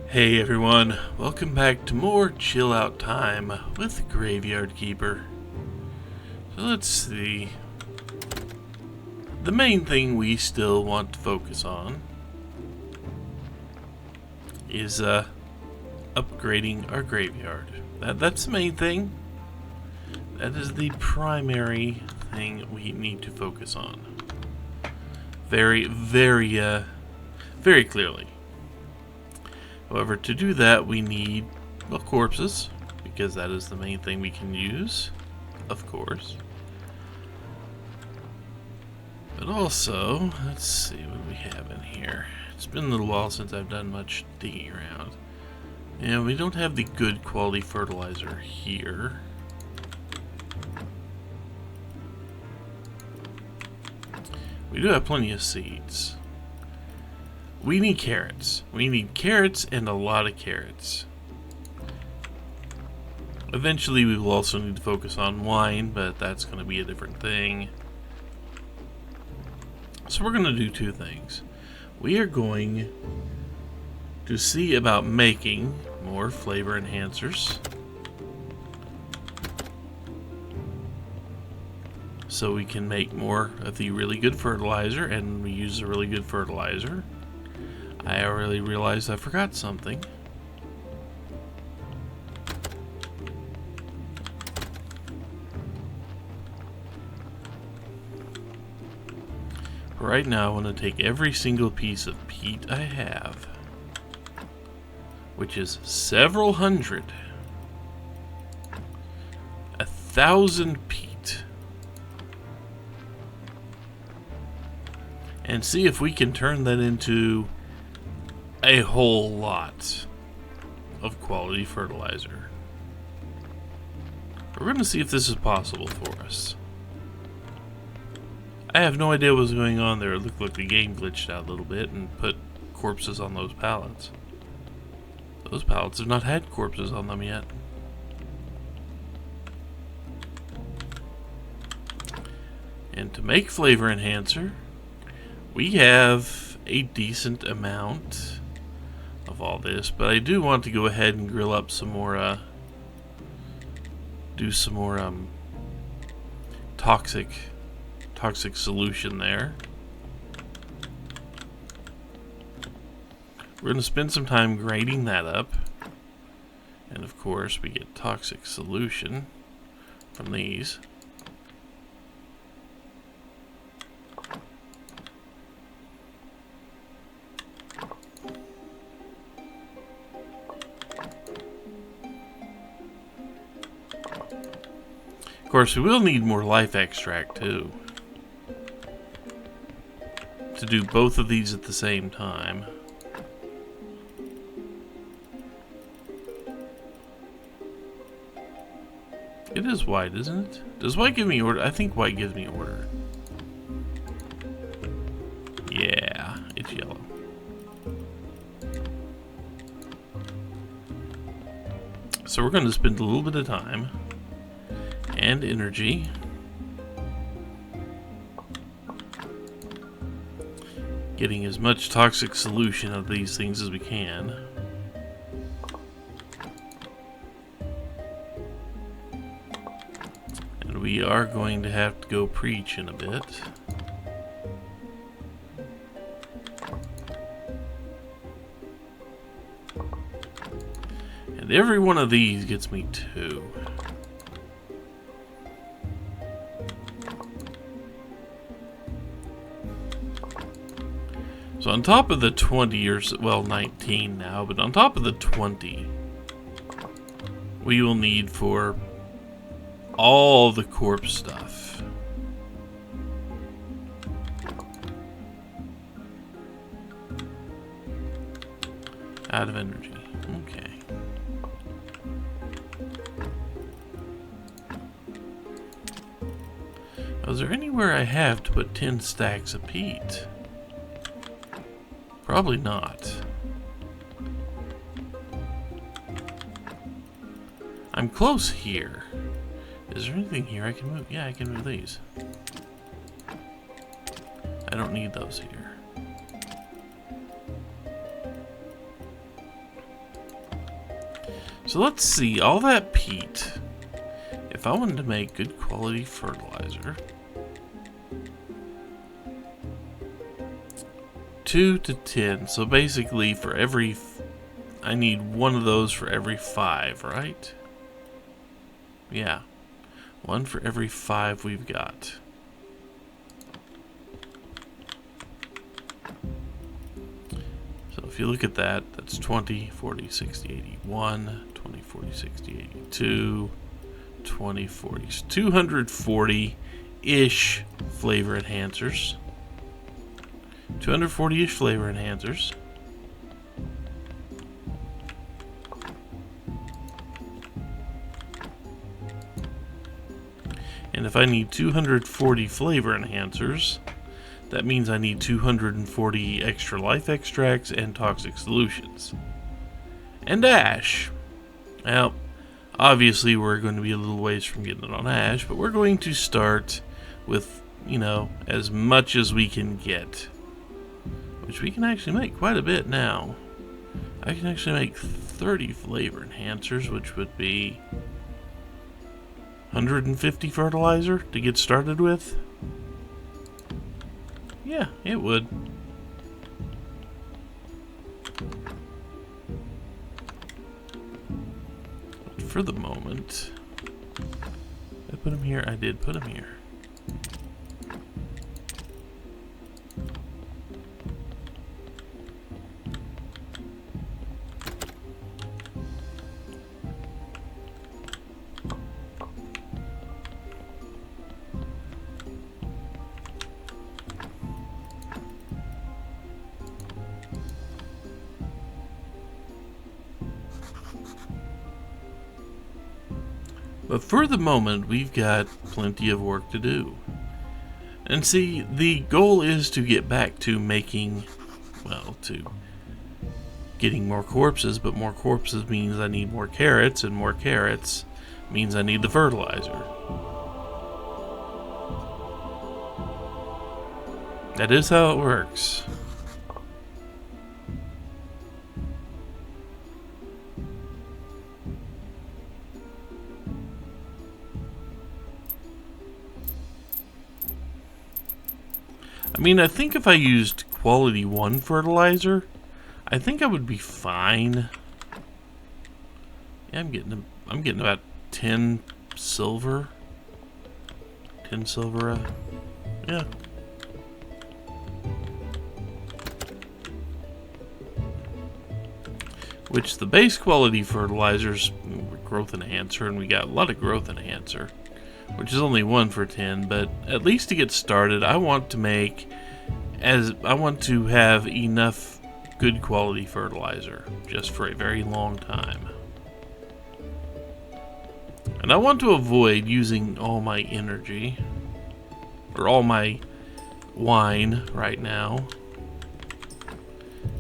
Hey everyone, welcome back to more chill out time with Graveyard Keeper. So let's see. The main thing we still want to focus on is upgrading our graveyard. That's the main thing. That is the primary thing we need to focus on. Very clearly. However, to do that, we need, well, corpses, because that is the main thing we can use, of course. But also, let's see what we have in here. It's been a little while since I've done much digging around. And we don't have the good quality fertilizer here. We do have plenty of seeds. We need carrots. We need carrots and a lot of carrots. Eventually we will also need to focus on wine, but that's going to be a different thing. So we're going to do two things. We are going to see about making more flavor enhancers, so we can make more of the really good fertilizer, and we use a really good fertilizer. I already realized I forgot something. Right now I want to take every single piece of peat I have, which is several hundred, 1,000 peat, and see if we can turn that into a whole lot of quality fertilizer. We're going to see if this is possible for us. I have no idea what was going on there. It looked like the game glitched out a little bit and put corpses on those pallets. Those pallets have not had corpses on them yet. And to make flavor enhancer, we have a decent amount of all this, but I do want to go ahead and grill up some more, do some more toxic solution there. We're going to spend some time grinding that up, and of course we get toxic solution from these. Of course, we will need more life extract too, to do both of these at the same time. It is white, isn't it? Does white give me order? I think white gives me order. Yeah, it's yellow. So we're going to spend a little bit of time and energy getting as much toxic solution of these things as we can. And we are going to have to go preach in a bit. And every one of these gets me 2. So on top of the 20 or so, well, 19 now, but on top of the 20 we will need for all the corpse stuff. Out of energy. Okay. Is there anywhere I have to put 10 stacks of peat? Probably not. I'm close here. Is there anything here I can move? Yeah, I can move these. I don't need those here. So let's see, all that peat, if I wanted to make good quality fertilizer, 2 to 10, so basically for every, I need one of those for every 5, right? Yeah, 1 for every 5 we've got. So if you look at that, that's 20, 40, 60, 81, 20, 40, 60, 82, 20, 40, 240-ish flavor enhancers. 240-ish flavor enhancers. And if I need 240 flavor enhancers, that means I need 240 extra life extracts and toxic solutions. And ash. Well, obviously we're going to be a little ways from getting it on ash, but we're going to start with, you know, as much as we can get. Which we can actually make quite a bit now. I can actually make 30 flavor enhancers, which would be 150 fertilizer to get started with. Yeah, it would. But for the moment, did I put them here? I did put them here. But for the moment, we've got plenty of work to do. And see, the goal is to get back to making, well, to getting more corpses, but more corpses means I need more carrots, and more carrots means I need the fertilizer. That is how it works. I mean, I think if I used quality 1 fertilizer, I think I would be fine. Yeah, I'm getting about 10 silver. 10 silver, yeah. Which the base quality fertilizers, growth enhancer, and we got a lot of growth enhancer, which is only 1 for 10, but at least to get started, I want to have enough good quality fertilizer just for a very long time. And I want to avoid using all my energy, or all my wine right now,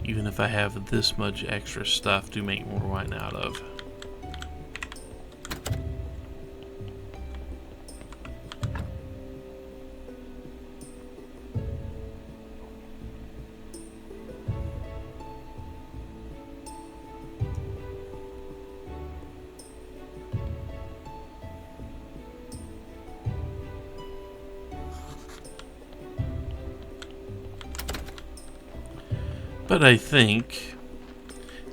even if I have this much extra stuff to make more wine out of. But I think,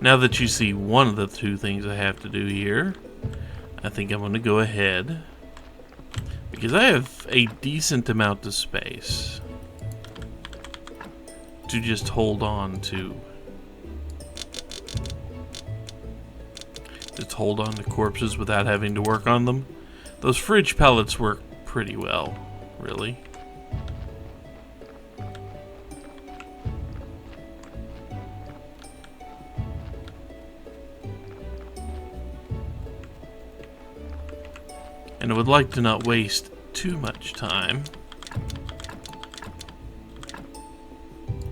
now that you see one of the 2 things I have to do here, I think I'm going to go ahead, because I have a decent amount of space to just hold on to. Just hold on to corpses without having to work on them. Those fridge pellets work pretty well, really. And I would like to not waste too much time.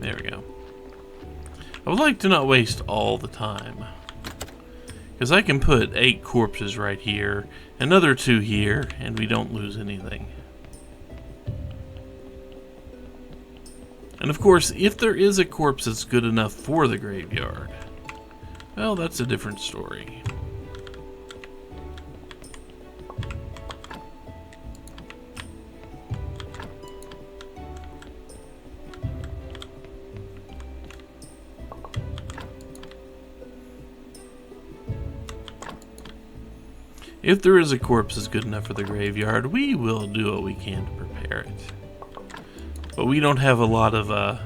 There we go. I would like to not waste all the time. Because I can put 8 corpses right here, another 2 here, and we don't lose anything. And of course, if there is a corpse that's good enough for the graveyard, well, that's a different story. If there is a corpse that's good enough for the graveyard, we will do what we can to prepare it. But we don't have a lot of,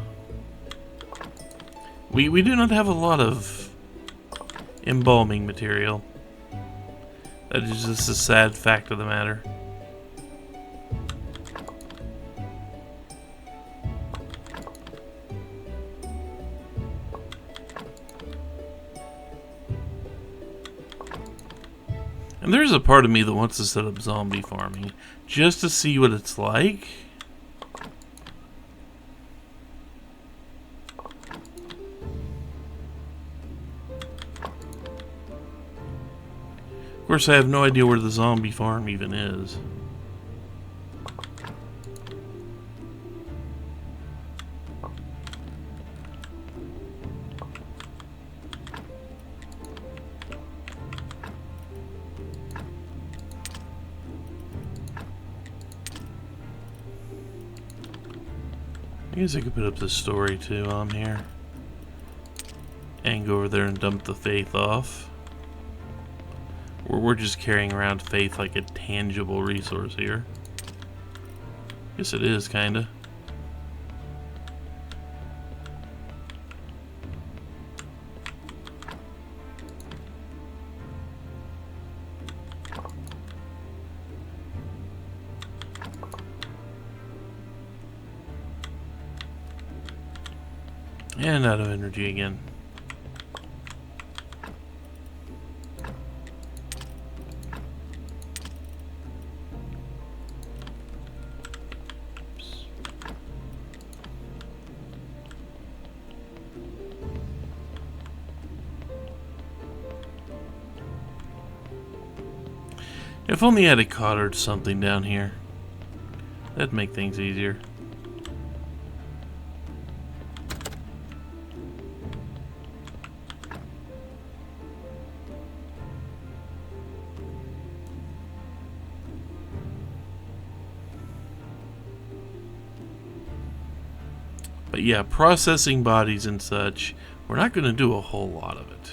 we do not have a lot of embalming material. That is just a sad fact of the matter. And there's a part of me that wants to set up zombie farming just to see what it's like. Of course, I have no idea where the zombie farm even is. I guess I could put up this story too while I'm here. And go over there and dump the faith off. We're just carrying around faith like a tangible resource here. Guess it is, kinda. And out of energy again. If only I had a cottage or something down here. That'd make things easier. But yeah, processing bodies and such, we're not going to do a whole lot of it.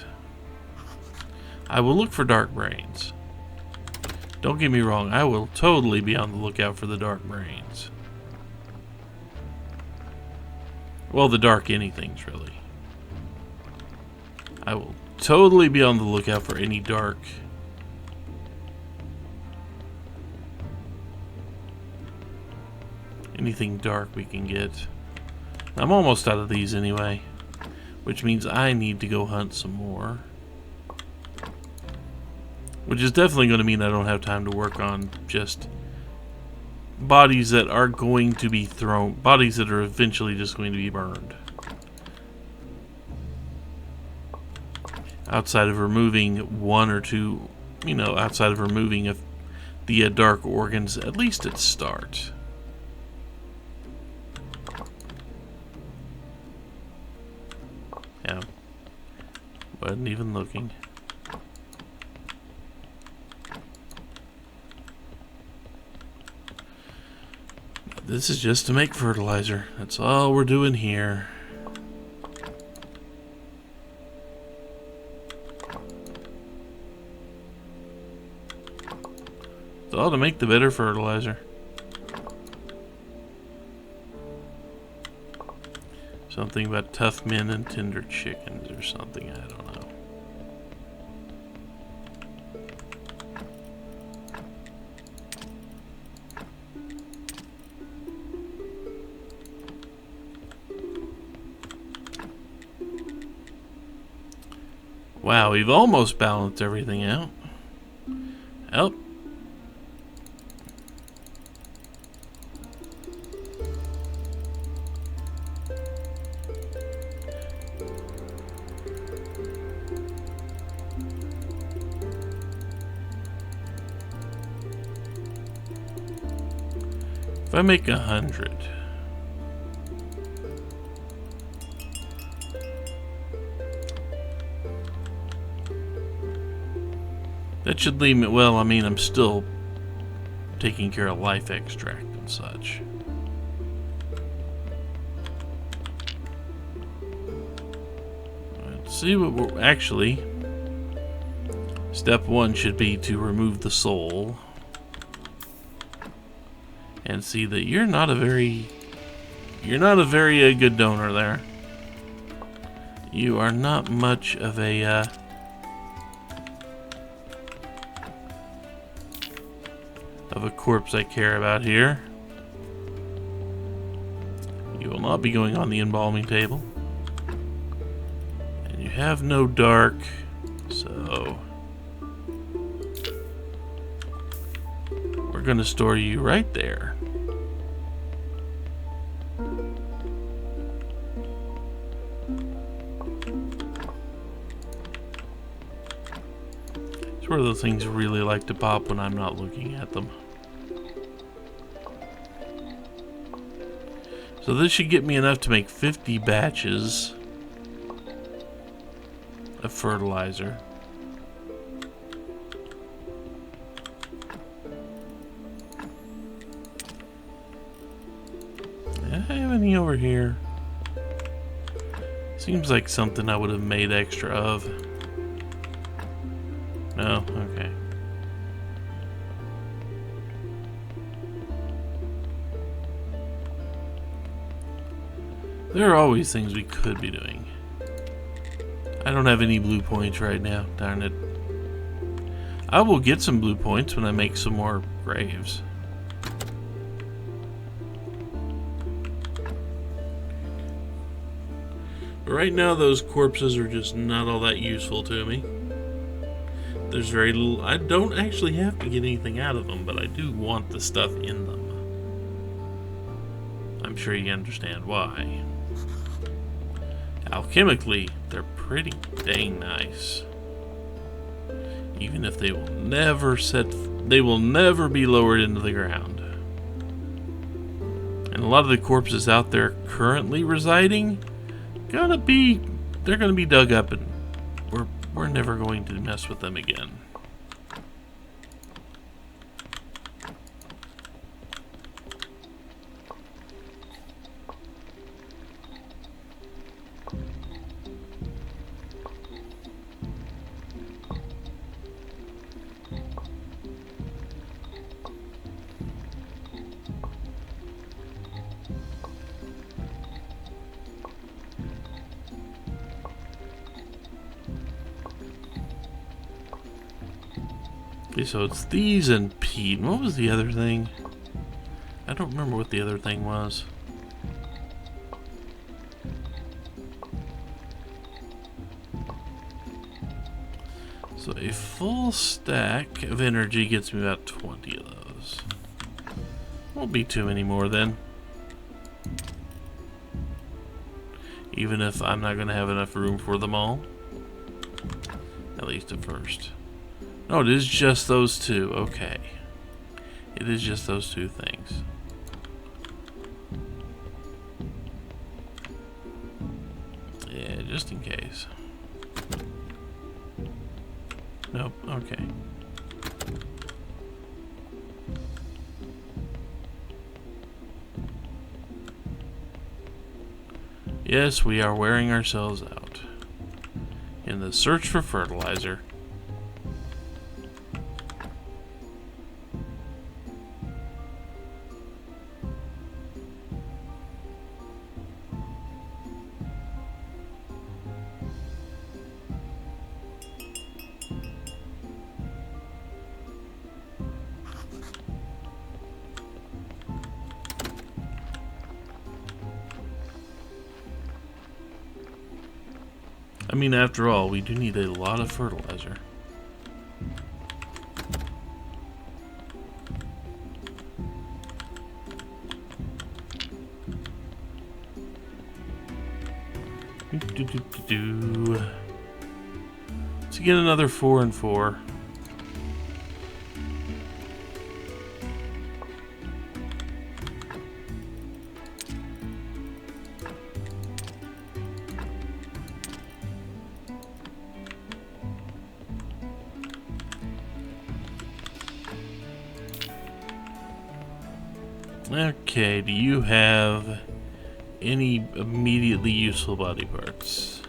I will look for dark brains. Don't get me wrong, I will totally be on the lookout for the dark brains. Well, the dark anythings, really. I will totally be on the lookout for any dark. Anything dark we can get. I'm almost out of these anyway, which means I need to go hunt some more. Which is definitely going to mean I don't have time to work on just bodies that are going to be thrown, bodies that are eventually just going to be burned. Outside of removing one or two, you know, outside of removing the dark organs, at least at start. Yeah, wasn't even looking. This is just to make fertilizer. That's all we're doing here. It's all to make the better fertilizer. Something about tough men and tender chickens or something, I don't know. Wow, we've almost balanced everything out. Help. If I make 100. That should leave me, well, I mean, I'm still taking care of life extract and such. Let's see what we're, actually, Step 1 should be to remove the soul. And see that you're not a very good donor there. You are not much of a corpse I care about here. You will not be going on the embalming table. And you have no dark, so we're going to store you right there. It's where those things really like to pop when I'm not looking at them. So this should get me enough to make 50 batches of fertilizer. Do I have any over here? Seems like something I would have made extra of. No? Okay. There are always things we could be doing. I don't have any blue points right now, darn it. I will get some blue points when I make some more graves. But right now those corpses are just not all that useful to me. There's very little. I don't actually have to get anything out of them, but I do want the stuff in them. I'm sure you understand why. Alchemically, they're pretty dang nice. Even if they will never be lowered into the ground. And a lot of the corpses out there currently residing, they're gonna be dug up, and we're never going to mess with them again. Okay, so it's these and peat. What was the other thing? I don't remember what the other thing was. So a full stack of energy gets me about 20 of those. Won't be too many more then. Even if I'm not going to have enough room for them all. At least at first. No, it is just those two. Okay. It is just those two things. Yeah, just in case. Nope. Okay. Yes, we are wearing ourselves out in the search for fertilizer. I mean, after all, we do need a lot of fertilizer. Let's get another 4 and 4. Okay, do you have any immediately useful body parts?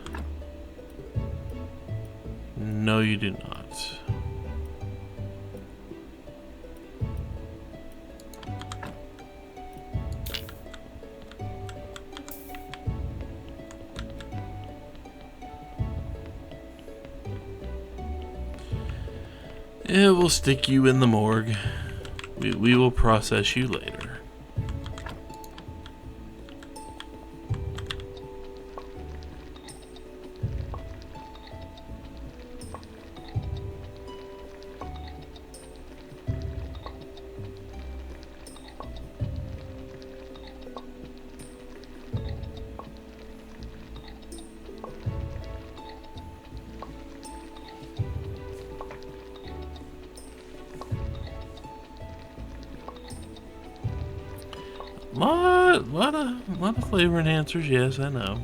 No, you do not. Yeah, we'll stick you in the morgue. We will process you later. Lot of flavor enhancers, yes, I know.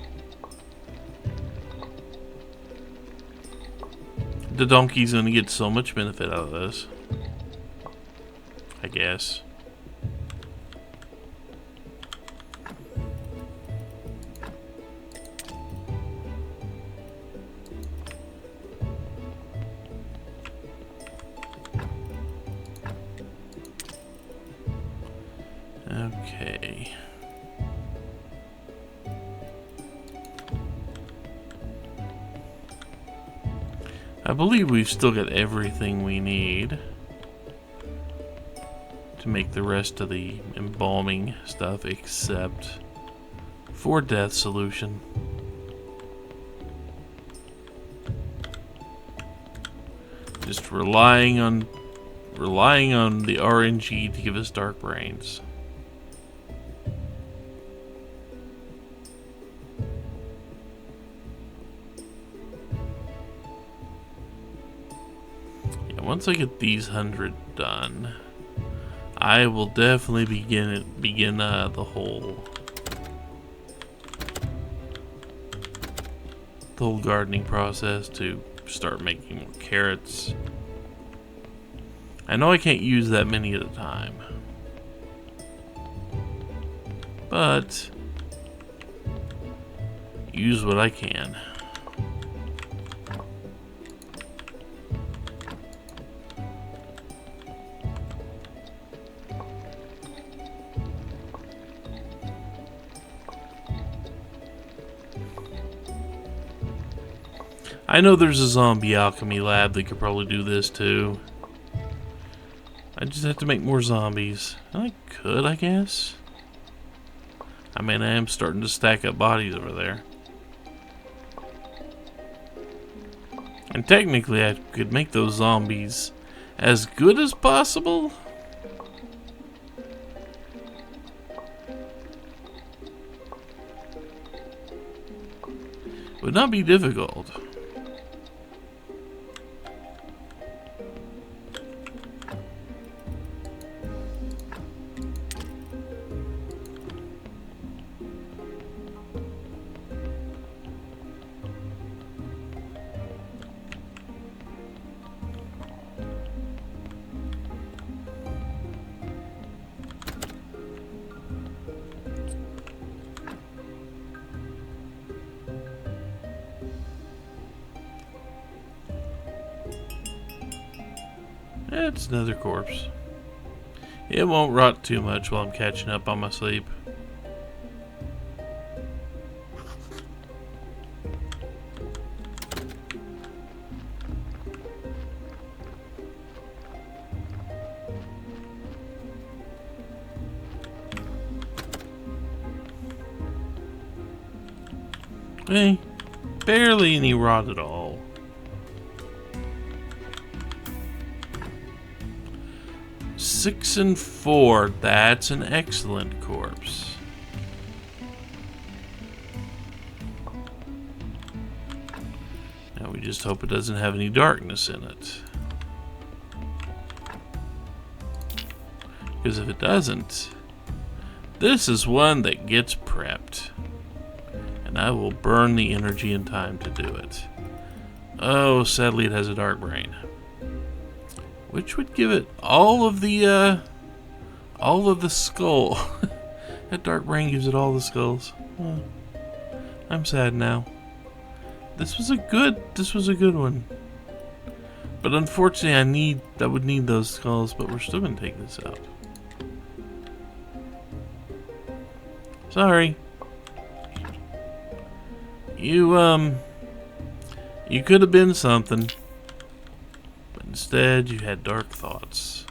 The donkey's gonna get so much benefit out of this, I guess. Okay. I believe we've still got everything we need to make the rest of the embalming stuff except for death solution. Just relying on the RNG to give us dark brains. Once I get these 100 done, I will definitely begin the whole gardening process to start making more carrots. I know I can't use that many at a time, but use what I can. I know there's a zombie alchemy lab that could probably do this too. I just have to make more zombies. I could, I guess. I mean, I am starting to stack up bodies over there. And technically, I could make those zombies as good as possible. Would not be difficult. It's another corpse. It won't rot too much while I'm catching up on my sleep. Hey, barely any rot at all. Six and 4, that's an excellent corpse. Now we just hope it doesn't have any darkness in it. Because if it doesn't, this is one that gets prepped. And I will burn the energy and time to do it. Oh, sadly it has a dark brain. Which would give it all of the skull. That dark brain gives it all the skulls. Oh, I'm sad now. This was a good one. But unfortunately I would need those skulls, but we're still gonna take this out. Sorry. You could have been something. Instead, you had dark thoughts.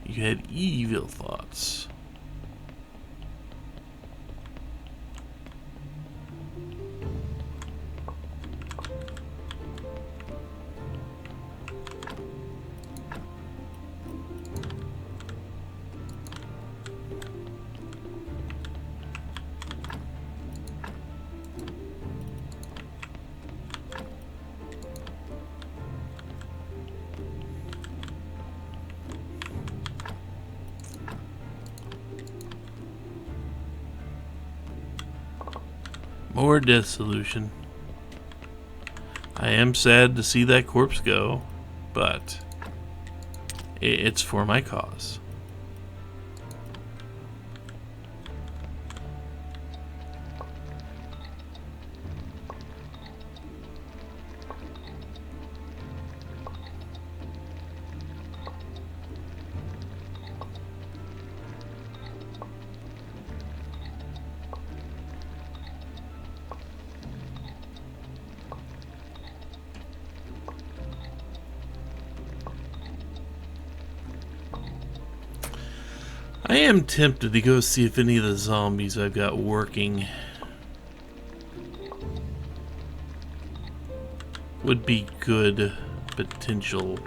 You had evil thoughts. More death solution. I am sad to see that corpse go, but it's for my cause. I am tempted to go see if any of the zombies I've got working would be good potential.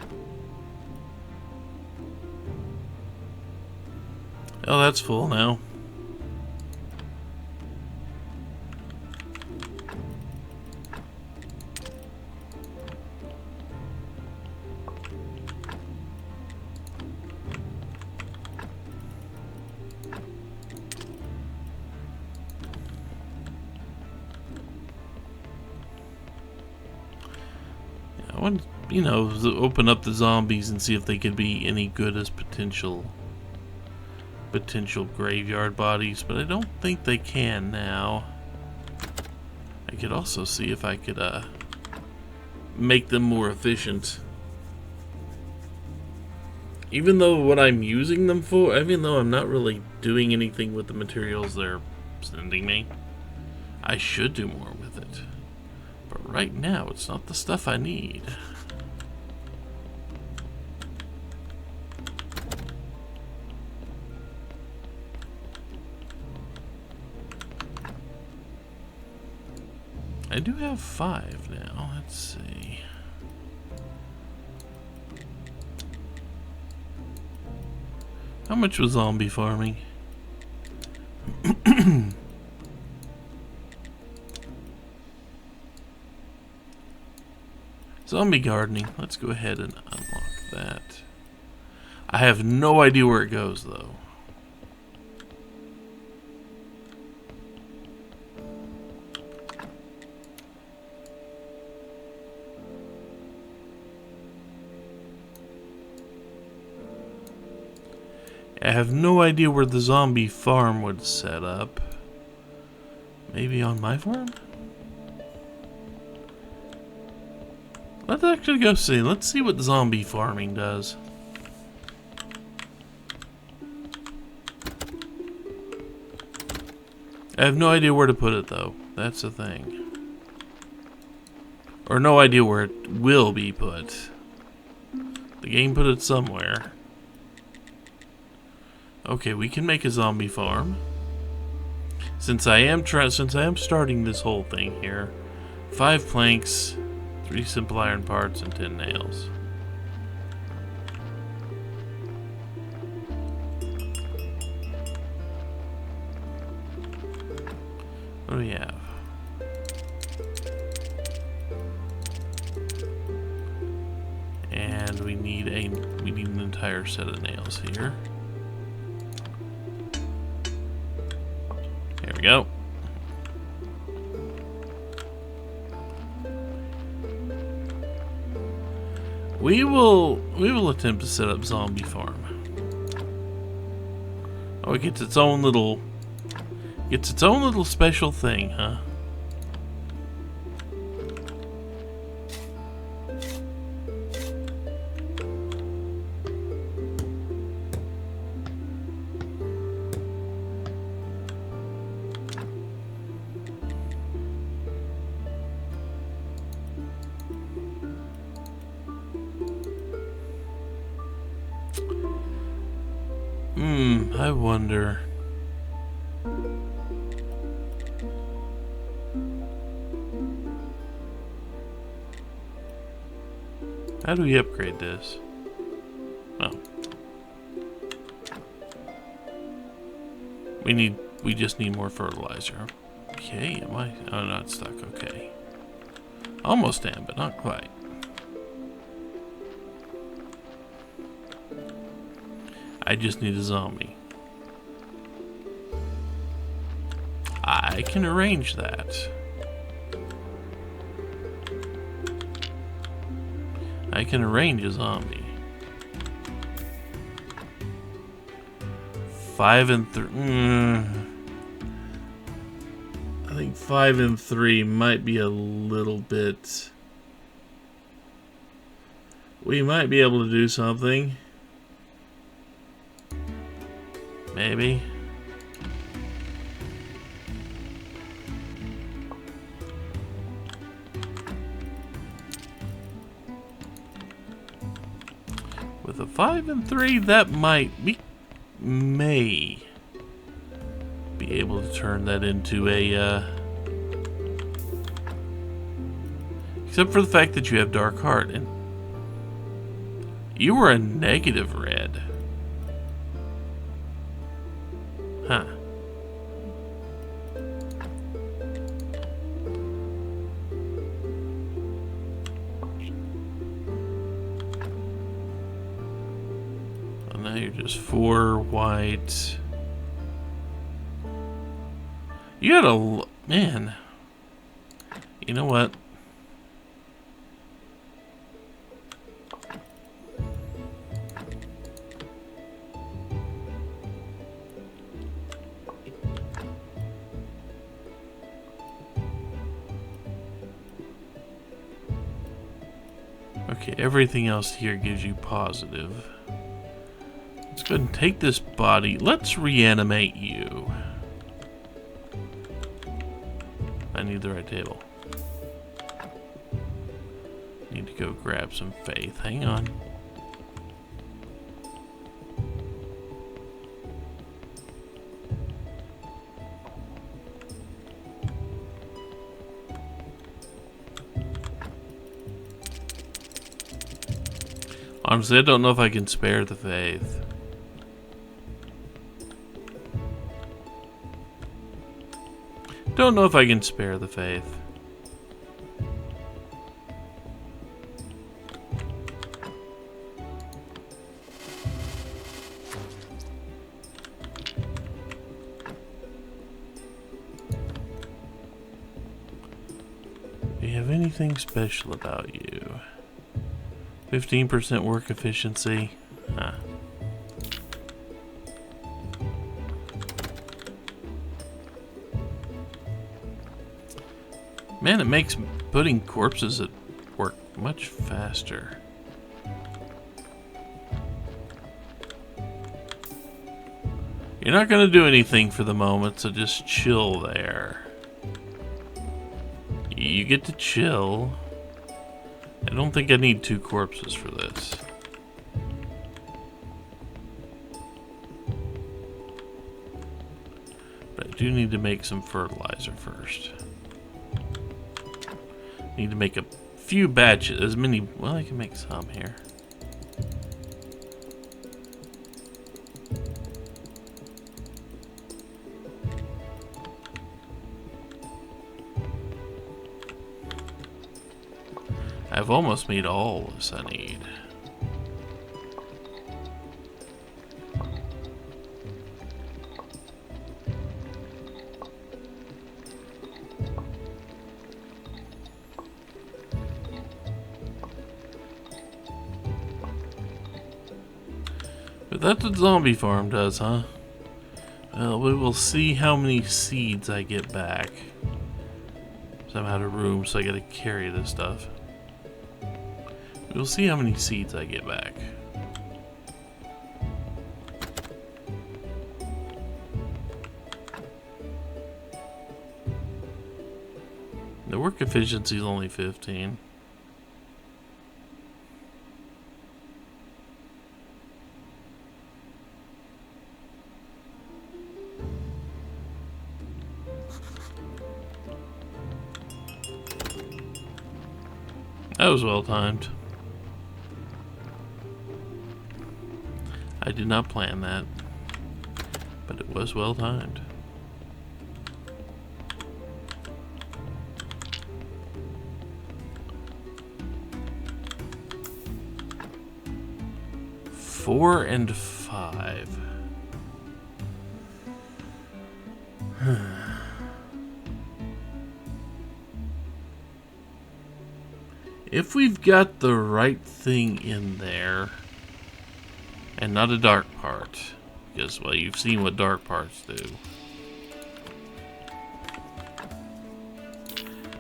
Oh, that's full now. I want to, open up the zombies and see if they could be any good as potential graveyard bodies, but I don't think they can now. I could also see if I could make them more efficient. Even though what I'm using them for, even though I'm not really doing anything with the materials they're sending me, I should do more with it. But right now, it's not the stuff I need. I do have 5 now. Let's see. How much was zombie farming? Zombie gardening. Let's go ahead and unlock that. I have no idea where it goes, though. I have no idea where the zombie farm would set up. Maybe on my farm? Let's actually go see. Let's see what zombie farming does. I have no idea where to put it, though. That's the thing. Or no idea where it will be put. The game put it somewhere. Okay, we can make a zombie farm. Since I am starting this whole thing here, 5 planks, 3 simple iron parts, and 10 nails. What do we have? And we need an entire set of nails here. There we go. We will attempt to set up zombie farm. Oh, it gets its own little special thing, huh? I wonder. How do we upgrade this? Oh. We just need more fertilizer. Okay, am I? Oh, no, it's stuck. Okay. Almost am, but not quite. I just need a zombie. I can arrange that. I can arrange a zombie. 5 and 3. I think 5 and 3 might be a little bit. We might be able to do something. Maybe. With a 5 and 3, that might be. May be able to turn that into a. Except for the fact that you have Dark Heart, and you were a negative red. Huh. Well, now you're just 4 white. You had a... Man. You know what? Okay, everything else here gives you positive. Let's go ahead and take this body. Let's reanimate you. I need the right table. Need to go grab some faith. Hang on. Honestly, I don't know if I can spare the faith. Don't know if I can spare the faith. Do you have anything special about you? 15% work efficiency. Huh. Man, it makes putting corpses at work much faster. You're not going to do anything for the moment, so just chill there. You get to chill. I don't think I need 2 corpses for this. But I do need to make some fertilizer first. Need to make a few batches, as many, well, I can make some here. I've almost made all this I need. But that's what zombie farm does, huh? Well, we will see how many seeds I get back. So I'm out of room, so I gotta carry this stuff. We'll see how many seeds I get back. The work efficiency is only 15. That was well timed. I did not plan that, but it was well timed. Four and 5. If we've got the right thing in there, and not a dark part, because, well, you've seen what dark parts do.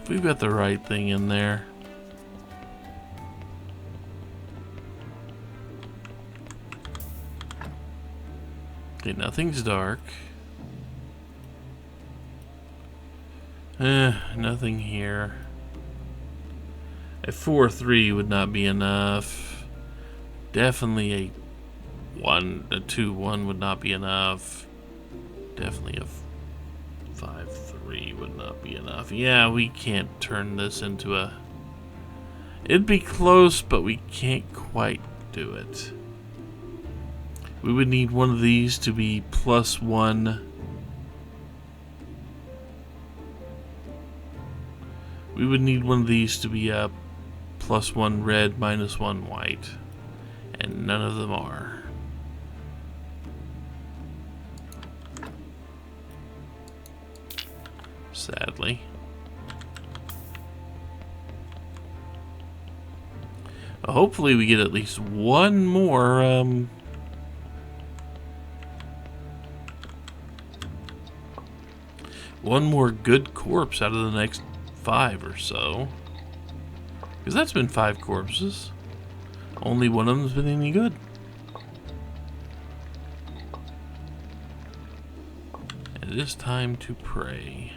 If we've got the right thing in there, okay, nothing's dark. Nothing here. A 4-3 would not be enough. Definitely a 2-1 would not be enough. Definitely a 5-3 would not be enough. Yeah, we can't turn this into a... It'd be close, but we can't quite do it. We would need one of these to be +1. We would need one of these to be a +1 red, -1 white. And none of them are. Sadly. Hopefully we get at least one more good corpse out of the next 5 or so. Because that's been 5 corpses. Only one of them's been any good. And it is time to pray.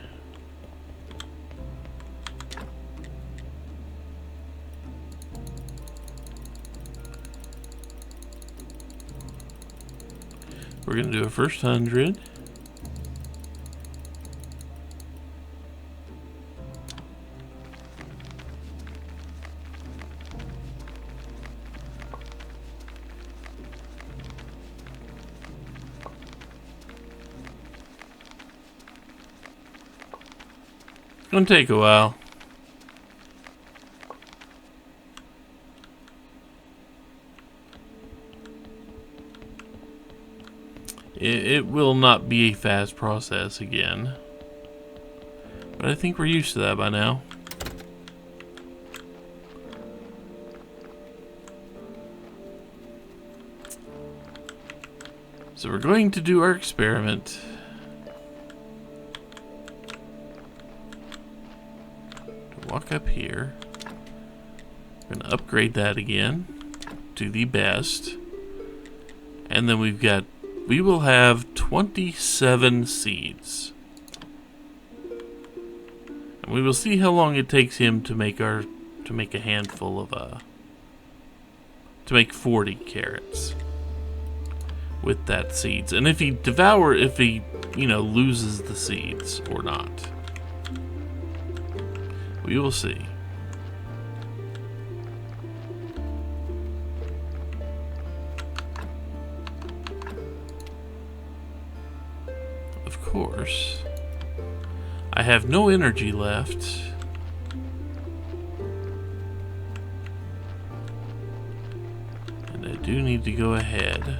We're going to do a first 100. It's going to take a while. It will not be a fast process again. But I think we're used to that by now. So we're going to do our experiment. Walk up here. We're going to upgrade that again to the best. And then we will have 27 seeds. And we will see how long it takes him to make a handful of to make 40 carrots with that seeds. And if he loses the seeds or not. We will see. Of course, I have no energy left. And I do need to go ahead.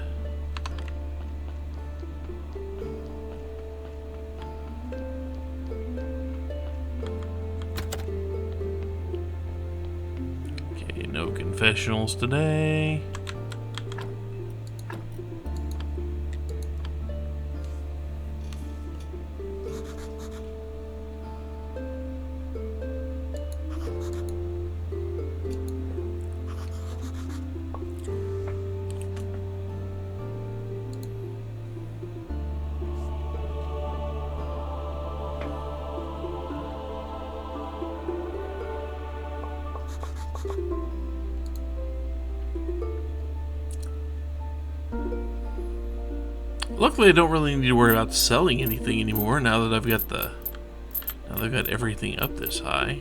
Okay, no confessionals today. Luckily, I don't really need to worry about selling anything anymore now that I've got everything up this high.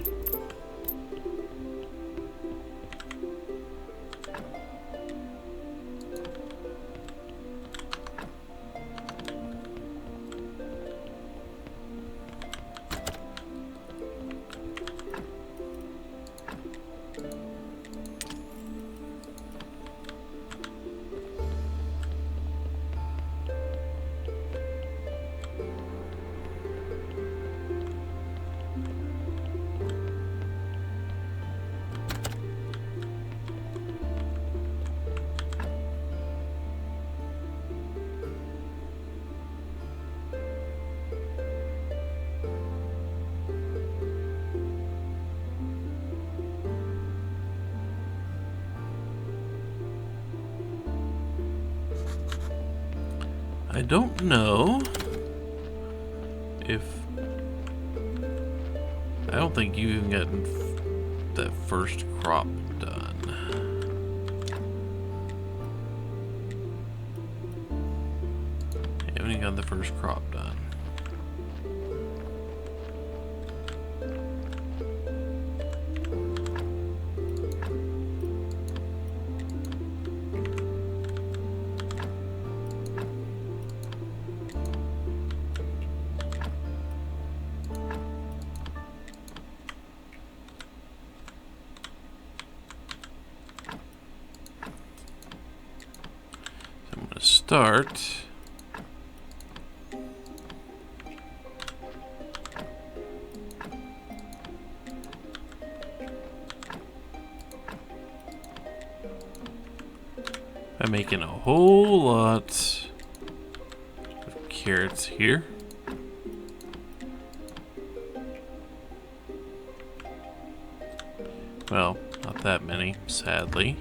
I don't know if... I don't think you even got that first crop done. You haven't even got the first crop done. Start. I'm making a whole lot of carrots here. Well, not that many, sadly.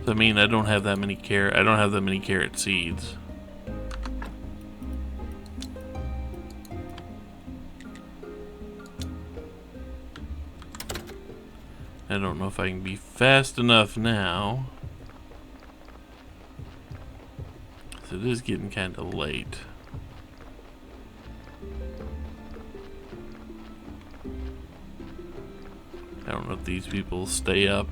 I mean, I don't have that many carrot seeds. I don't know if I can be fast enough now. So it is getting kind of late. I don't know if these people stay up.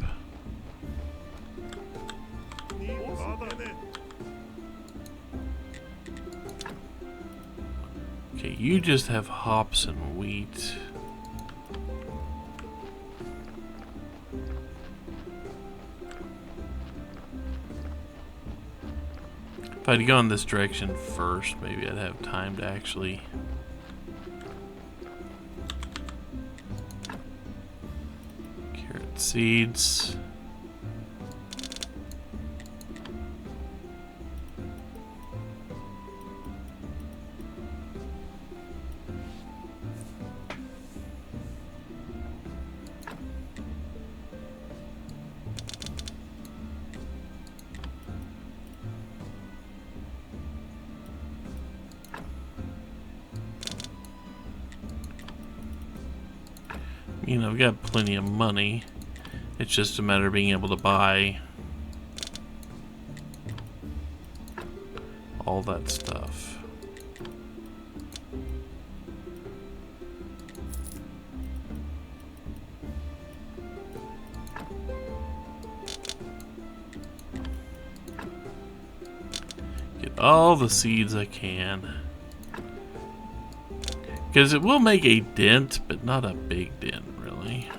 Okay, you just have hops and wheat. If I'd gone this direction first, maybe I'd have time to actually... Carrot seeds. You know, I've got plenty of money. It's just a matter of being able to buy all that stuff. Get all the seeds I can. Because it will make a dent, but not a big dent, really.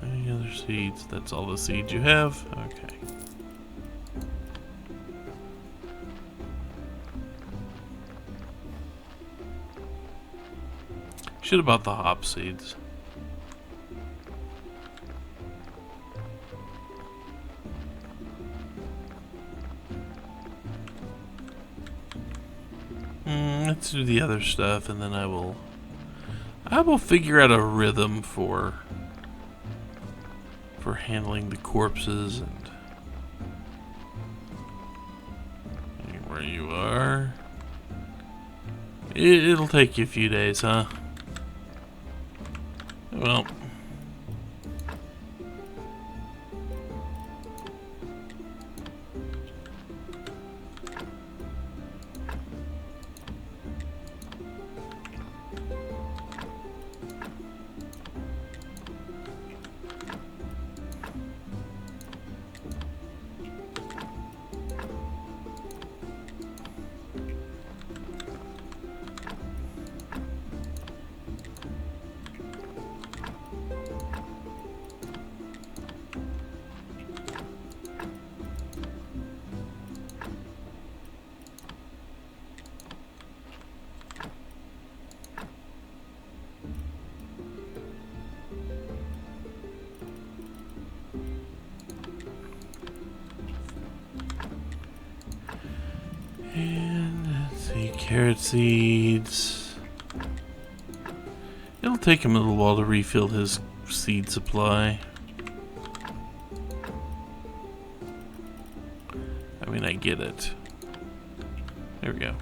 Any other seeds? That's all the seeds you have? Okay. Should have bought the hop seeds. Let's do the other stuff, and then I will figure out a rhythm for handling the corpses and where you are. It'll take you a few days, huh? Well. And let's see, carrot seeds. It'll It'll take him a little while to refill his seed supply. I mean, I get it. There we go.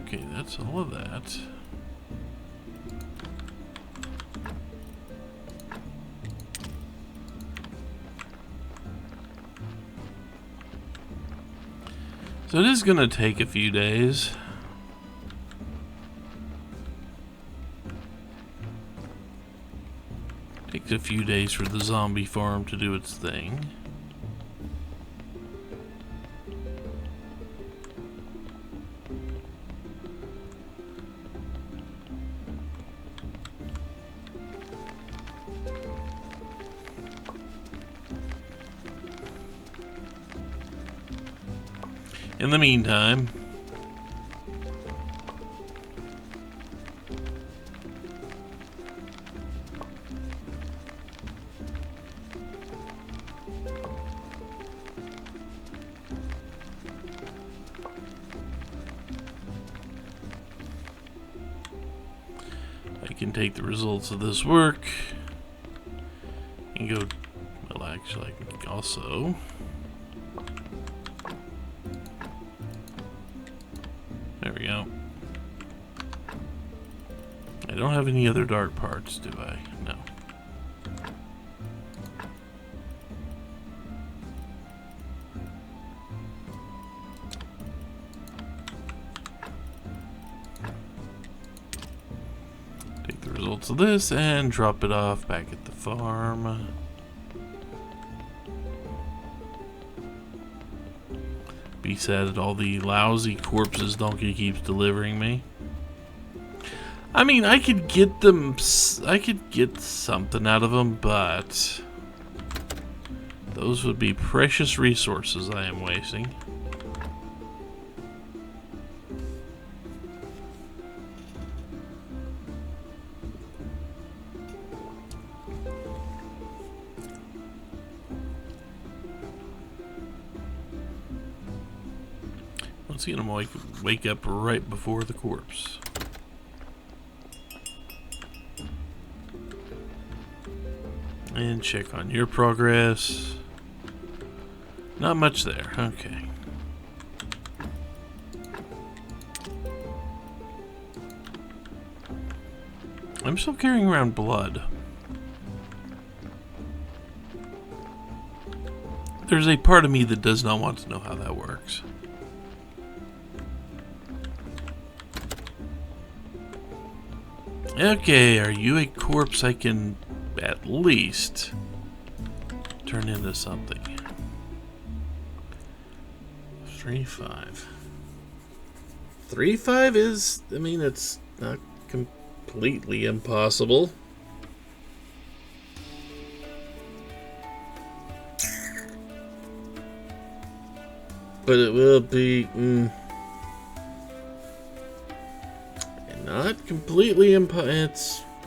Okay, that's all of that. So it is going to take a few days. Takes a few days for the zombie farm to do its thing. In the meantime, I can take the results of this work and go, well, actually, I can also there we go. I don't have any other dark parts, do I? No. Take the results of this and drop it off back at the farm. Be sad at all the lousy corpses Donkey keeps delivering me. I mean, I could get them, I could get something out of them, but those would be precious resources I am wasting. Once again, I'm gonna wake up right before the corpse. And check on your progress. Not much there. Okay. I'm still carrying around blood. There's a part of me that does not want to know how that works. Okay, are you a corpse I can at least turn into something? 3-5. 3-5 is, I mean, it's not completely impossible. But it will be not completely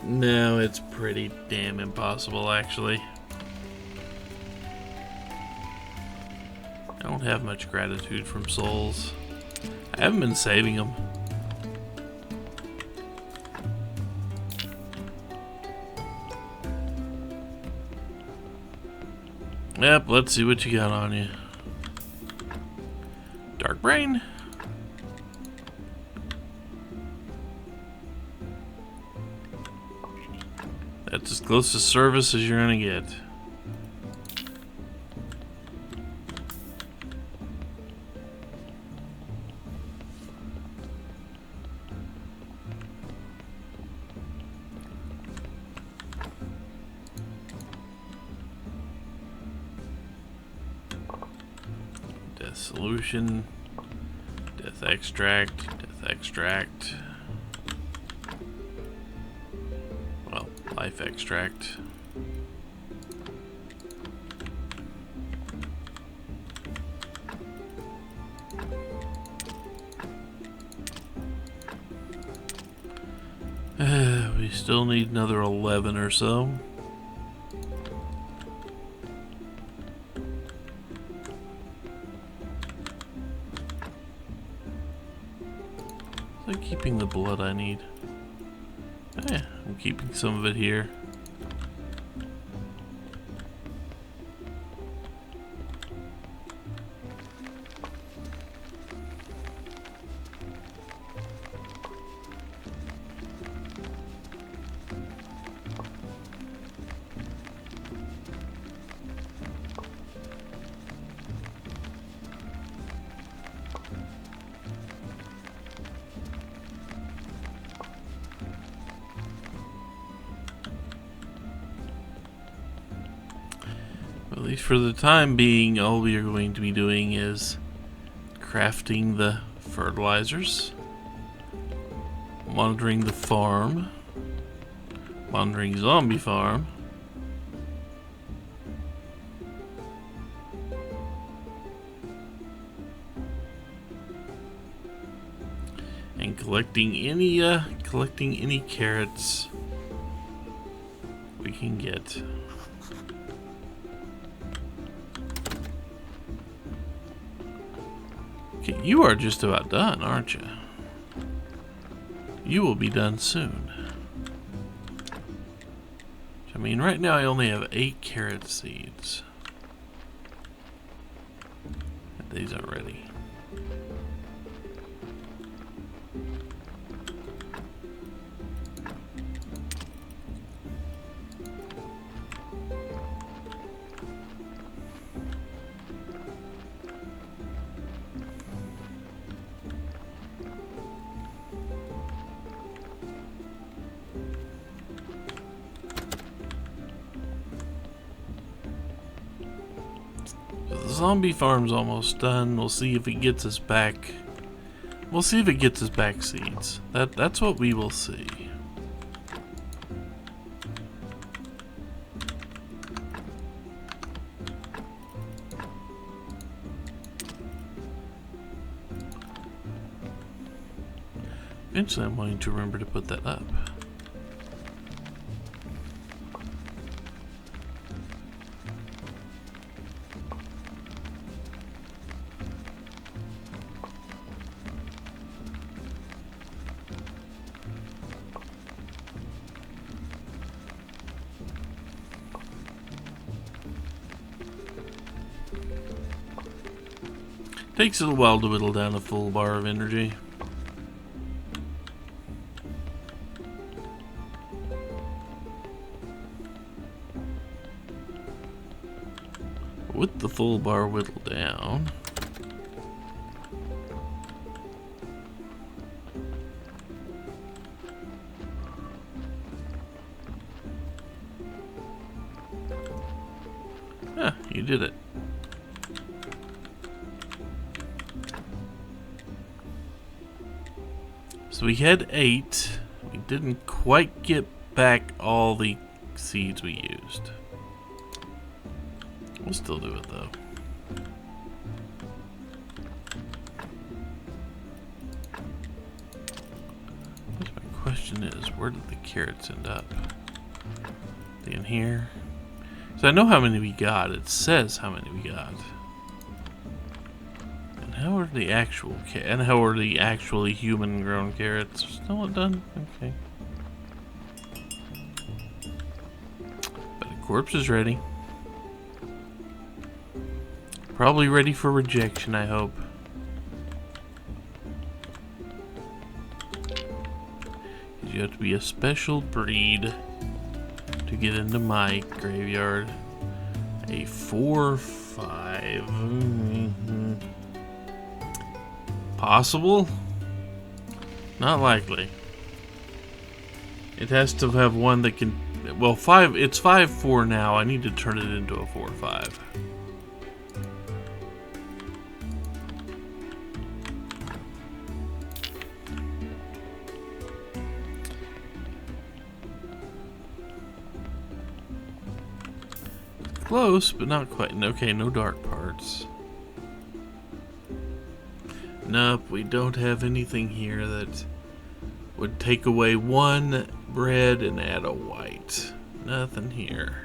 no, it's pretty damn impossible, actually. I don't have much gratitude from souls. I haven't been saving them. Yep, let's see what you got on you. Dark brain. That's as close to service as you're gonna get. Death solution, death extract, well, life extract. still need another 11 or so. Is that keeping the blood I need? Yeah, I'm keeping some of it here. At least for the time being, all we are going to be doing is crafting the fertilizers, monitoring the farm, monitoring zombie farm, and collecting any carrots we can get. Okay, you are just about done, aren't you? You will be done soon. I mean, right now I only have 8 carrot seeds. And these aren't ready. The zombie farm's almost done. We'll see if it gets us back. We'll see if it gets us back seeds. That's what we will see. Eventually I'm going to remember to put that up. Takes a little while to whittle down a full bar of energy. With the full bar whittled down, you did it. So we had 8. We didn't quite get back all the seeds we used. We'll still do it though. My question is, where did the carrots end up? They in here? So I know how many we got. It says how many we got. And how are the actually human-grown carrots? Still not done? Okay. But a corpse is ready. Probably ready for rejection, I hope. You have to be a special breed to get into my graveyard. A 4-5. Possible? Not likely. It has to have one that can... Well, 5. It's 5-4 now. I need to turn it into a 4-5. Close, but not quite. Okay, no dark parts. Nope, we don't have anything here that would take away one red and add a white. Nothing here.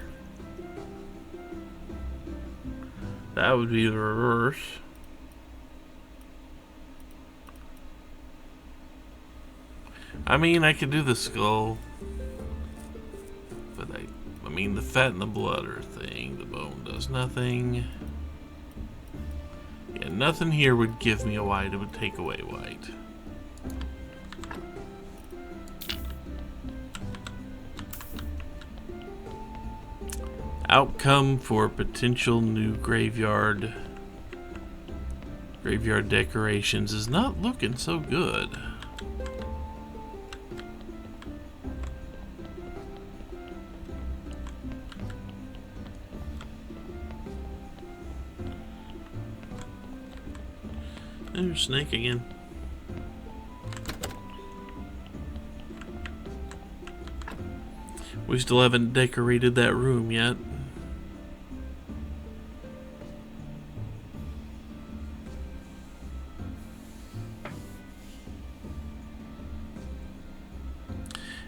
That would be the reverse. I mean, I could do the skull. But I mean, the fat and the blood are a thing. The bone does nothing. Yeah, nothing here would give me a white. It would take away white. Outcome for potential new graveyard decorations is not looking so good. There's Snake again. We still haven't decorated that room yet.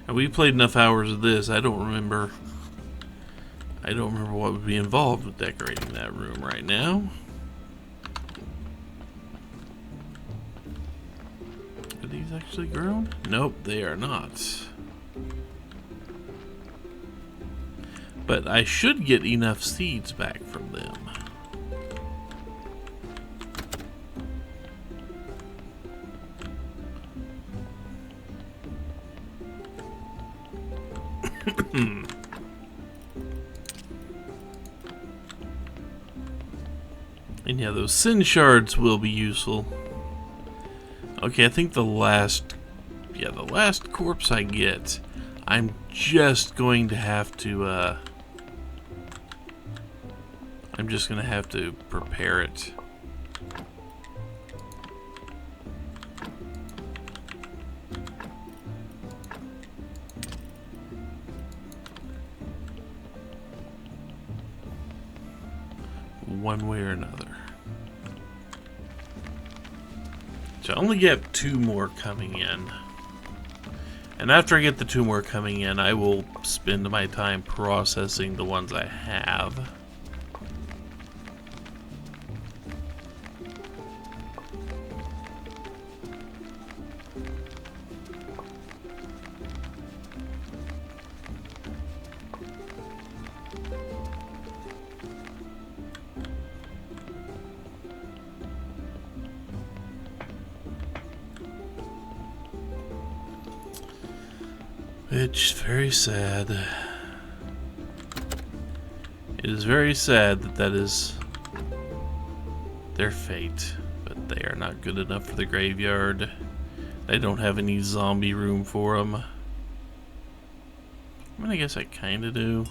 And we played enough hours of this, I don't remember what would be involved with decorating that room right now. Are these actually grown? Nope, they are not. But I should get enough seeds back from them. And yeah, those sin shards will be useful. Okay, I think the last corpse I get, I'm just going to have to, I'm just going to have to prepare it. One way or another. So I only get 2 more coming in. And after I get the 2 more coming in, I will spend my time processing the ones I have. It's very sad. It is very sad that that is their fate, but they are not good enough for the graveyard. They don't have any zombie room for them. I mean, I guess I kind of do.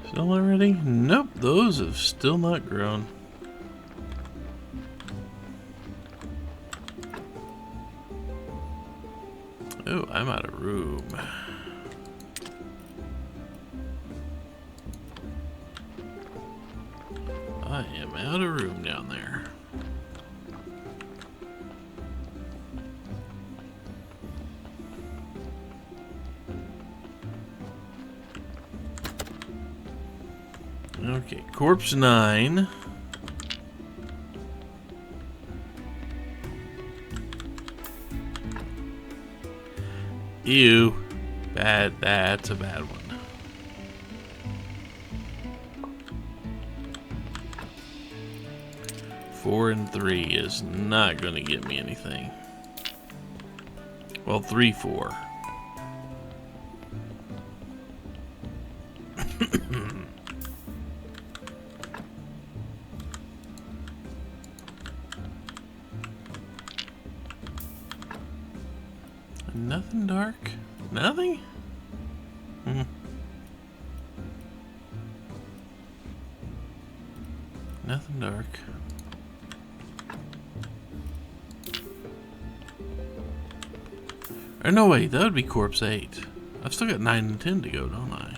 Still already? Nope, those have still not grown. Oh, I'm out of room. I am out of room down there. Okay, corpse 9. Ew. Bad, that's a bad one. Four and 3 is not gonna get me anything. Well, 3, 4. Nothing dark? Nothing? Nothing dark. Or no, wait, that would be corpse 8. I've still got 9 and 10 to go, don't I?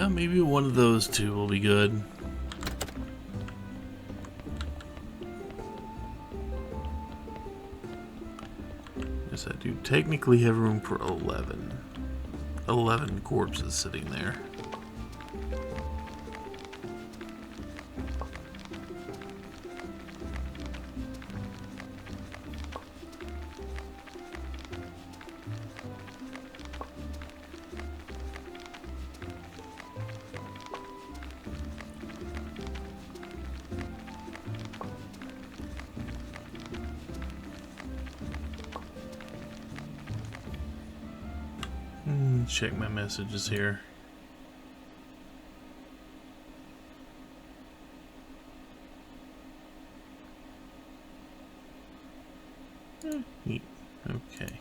Maybe one of those two will be good. Yes, I do technically have room for 11. 11 corpses sitting there. Check my messages here. Neat. Okay.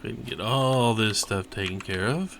Go ahead and get all this stuff taken care of.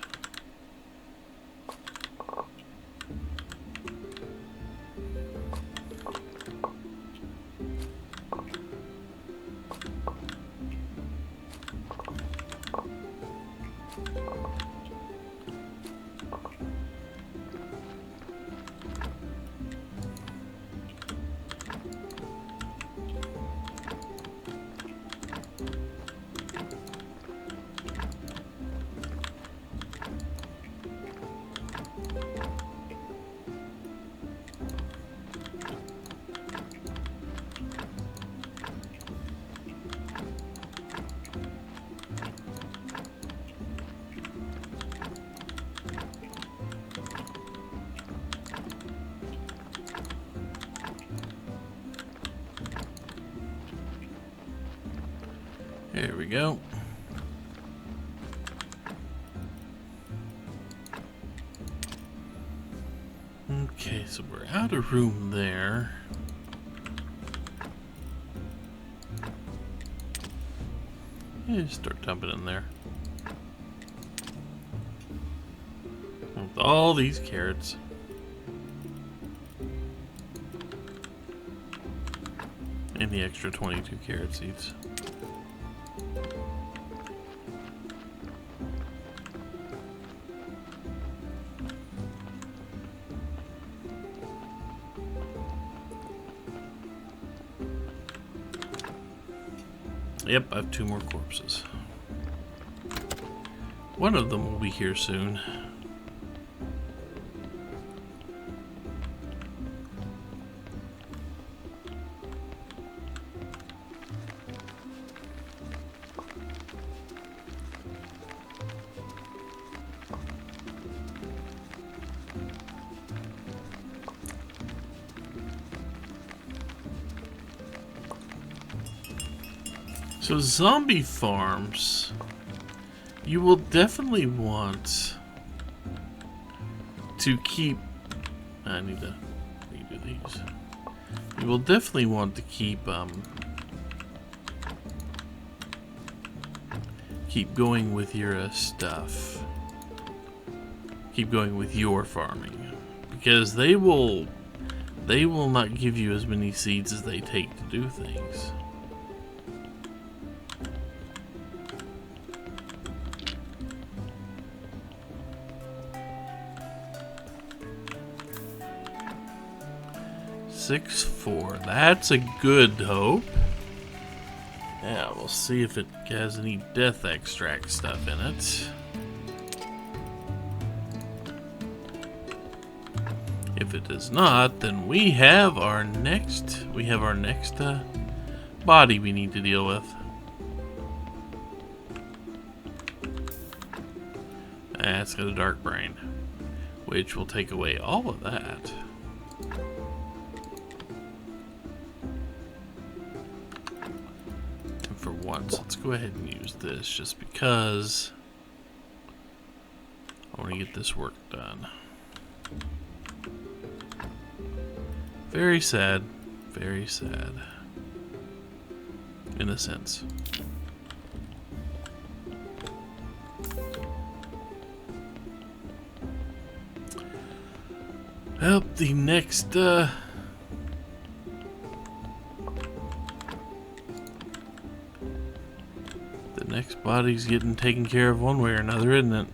There we go. Okay, so we're out of room there. Yeah, just start dumping in there. With all these carrots. And the extra 22 carrot seeds. Yep, I have 2 more corpses. One of them will be here soon. So zombie farms, you will definitely want to keep, I need to redo these. You will definitely want to keep going with your stuff. Keep going with your farming, because they will not give you as many seeds as they take to do things. Six, 4. That's a good hope. Yeah, we'll see if it has any death extract stuff in it. If it does not, then we have our next body we need to deal with. It's got a dark brain, which will take away all of that. And for once, let's go ahead and use this just because I want to get this work done. Very sad. Very sad. In a sense. Well, the next body's getting taken care of one way or another, isn't it?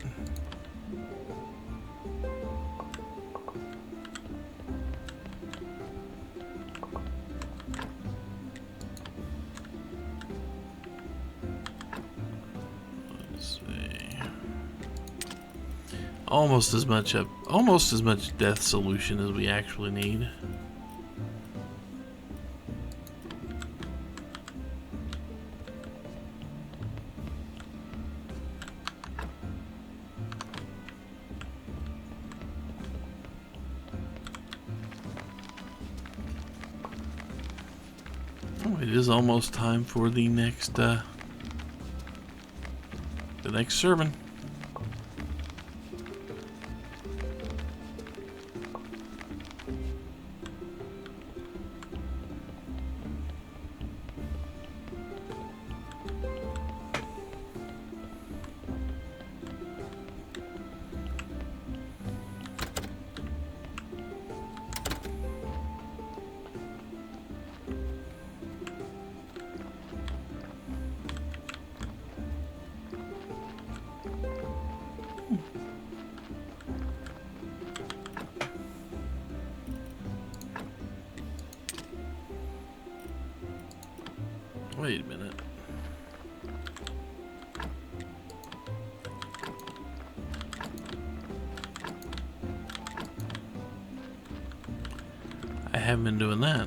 Almost as much death solution as we actually need. Oh, it is almost time for the next sermon. Wait a minute. I haven't been doing that.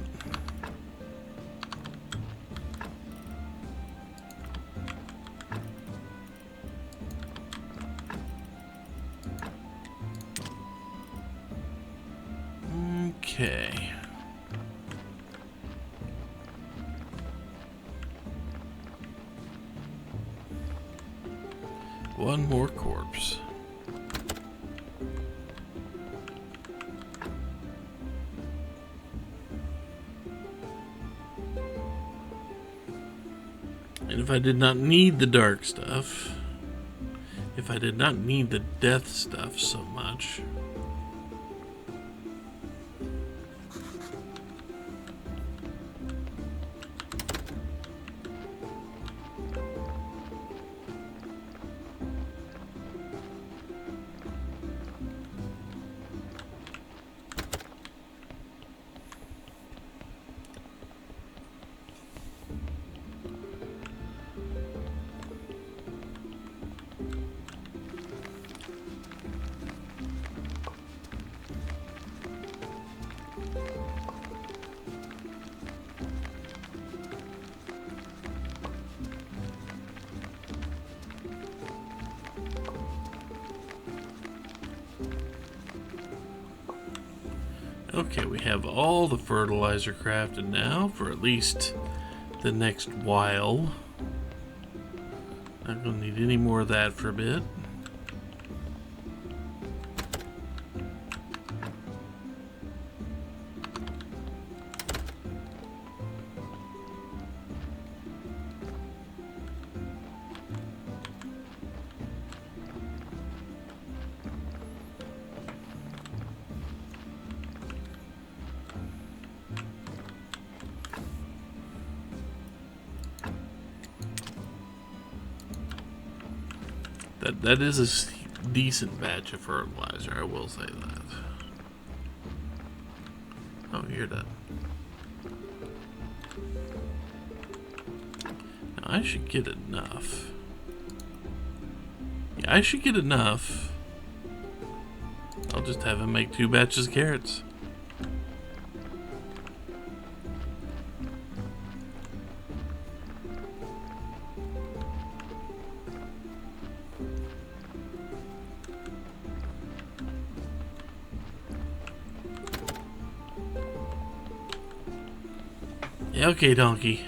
Okay. One more corpse. And if I did not need the dark stuff, if I did not need the death stuff so much, okay, we have all the fertilizer crafted now for at least the next while. Not gonna need any more of that for a bit. That is a decent batch of fertilizer, I will say that. Oh, you're done. Now, I should get enough. Yeah, I should get enough. I'll just have him make 2 batches of carrots. Okay, donkey.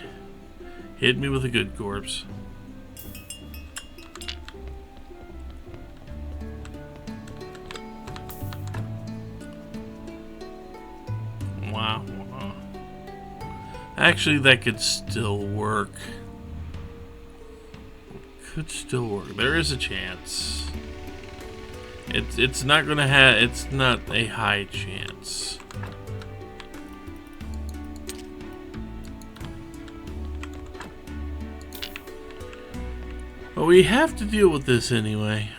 Hit me with a good corpse. Wow. Actually, that could still work. Could still work. There is a chance. It's not gonna have. It's not a high chance. But we have to deal with this anyway.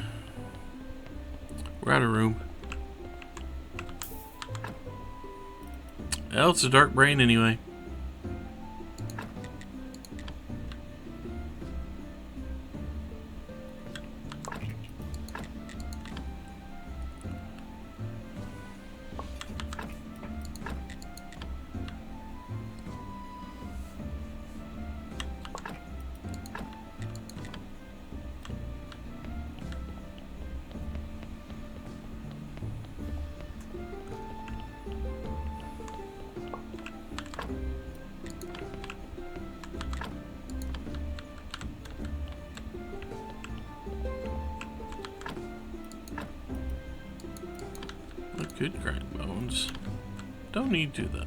We're out of room. Well, it's a dark brain anyway. Good grind bones. Don't need to though.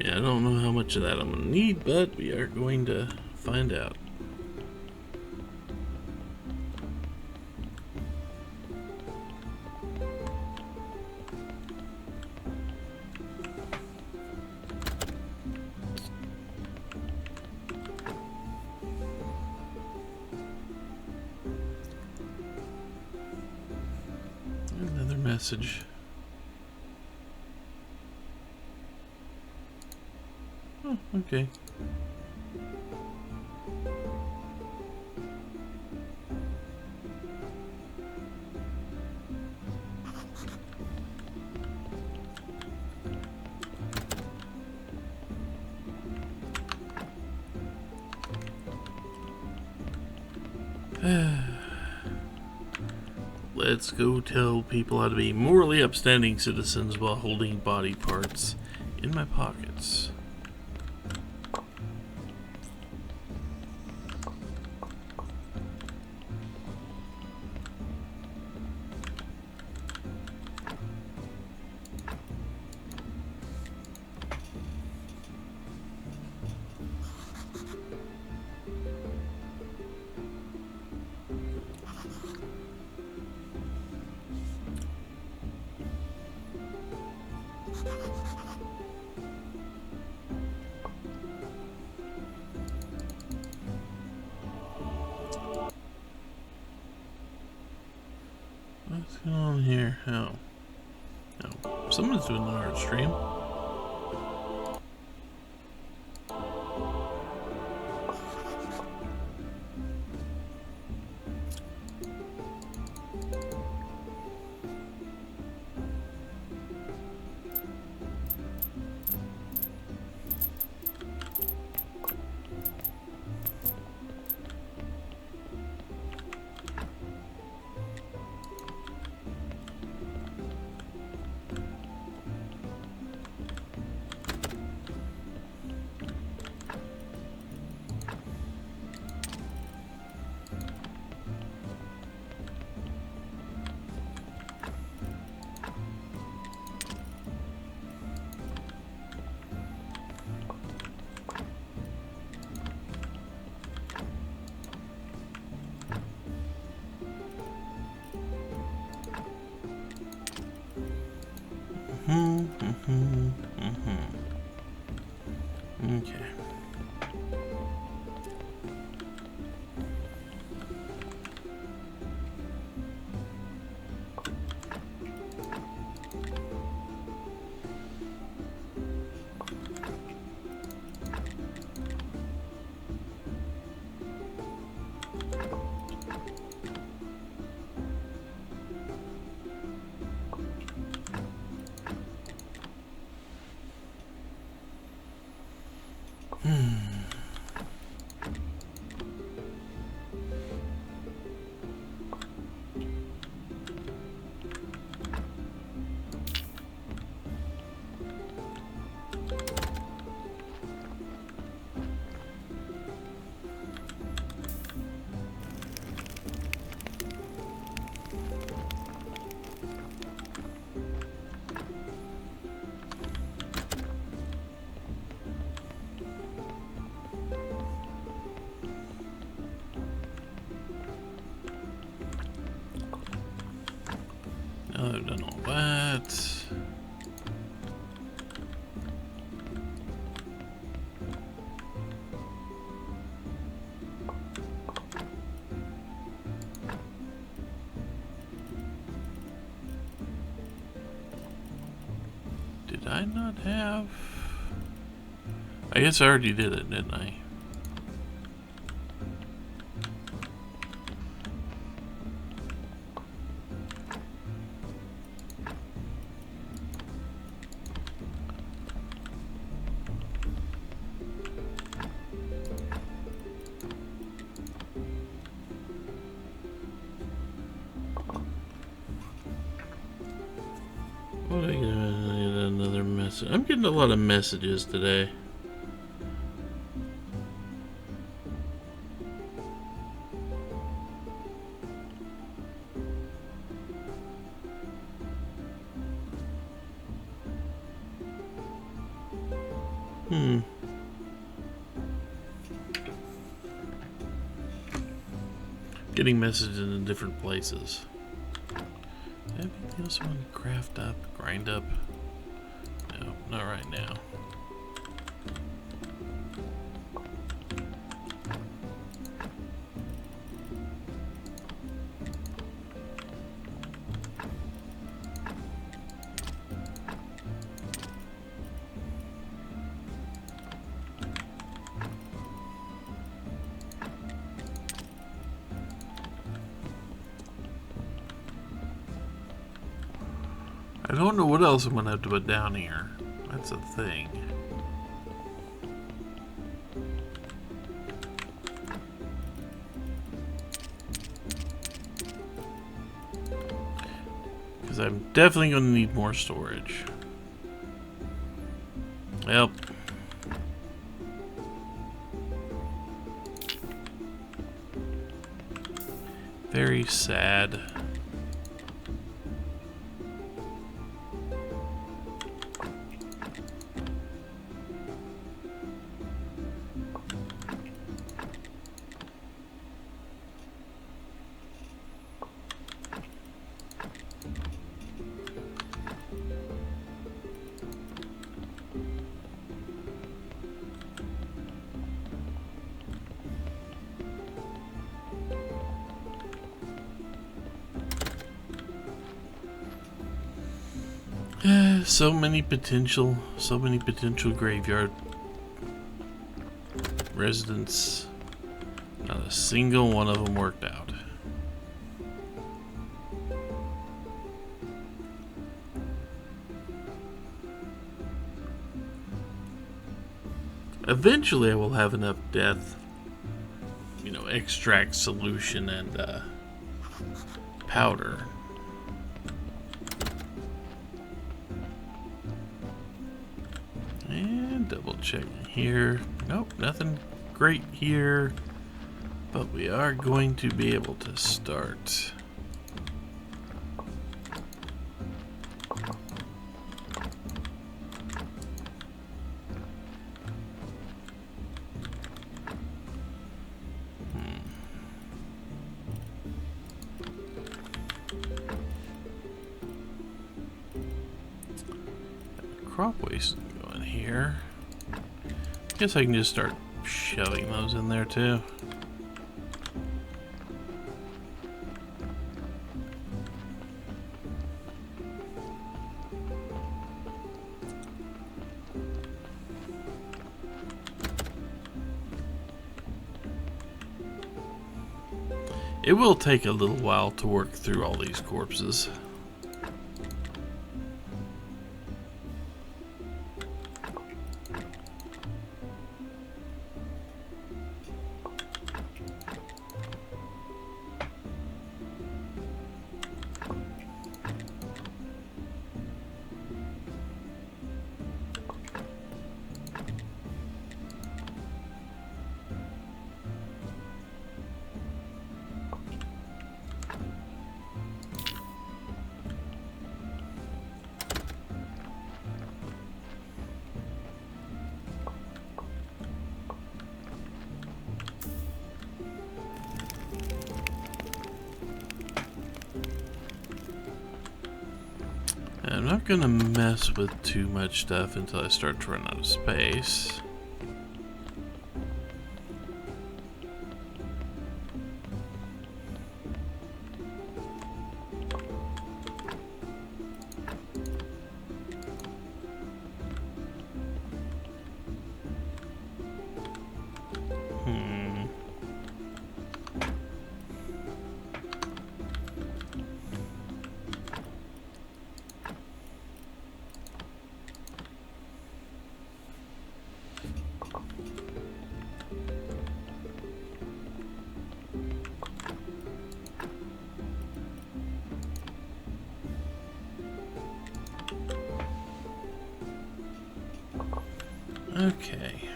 Yeah, I don't know how much of that I'm gonna need, but we are going to find out. Another message. Oh, okay. Let's go tell people how to be morally upstanding citizens while holding body parts in my pockets. What's going on here? Oh. Oh. Someone's doing the art stream. Okay. Now I've done all that. Did I not have... I guess I already did it, didn't I? What are I gonna get another message? I'm getting a lot of messages today. Getting messages in different places. Anything else I want to craft up, grind up? No, not right now. I don't know what else I'm going to have to put down here. That's a thing. Because I'm definitely going to need more storage. Well. Very sad. So many potential graveyard residents. Not a single one of them worked out. Eventually I will have enough death, extract solution and powder. And double checking here. Nope, nothing great here. But we are going to be able to start. Crop waste going here. Guess I can just start shoving those in there too. It will take a little while to work through all these corpses. I'm not gonna mess with too much stuff until I start to run out of space. Okay.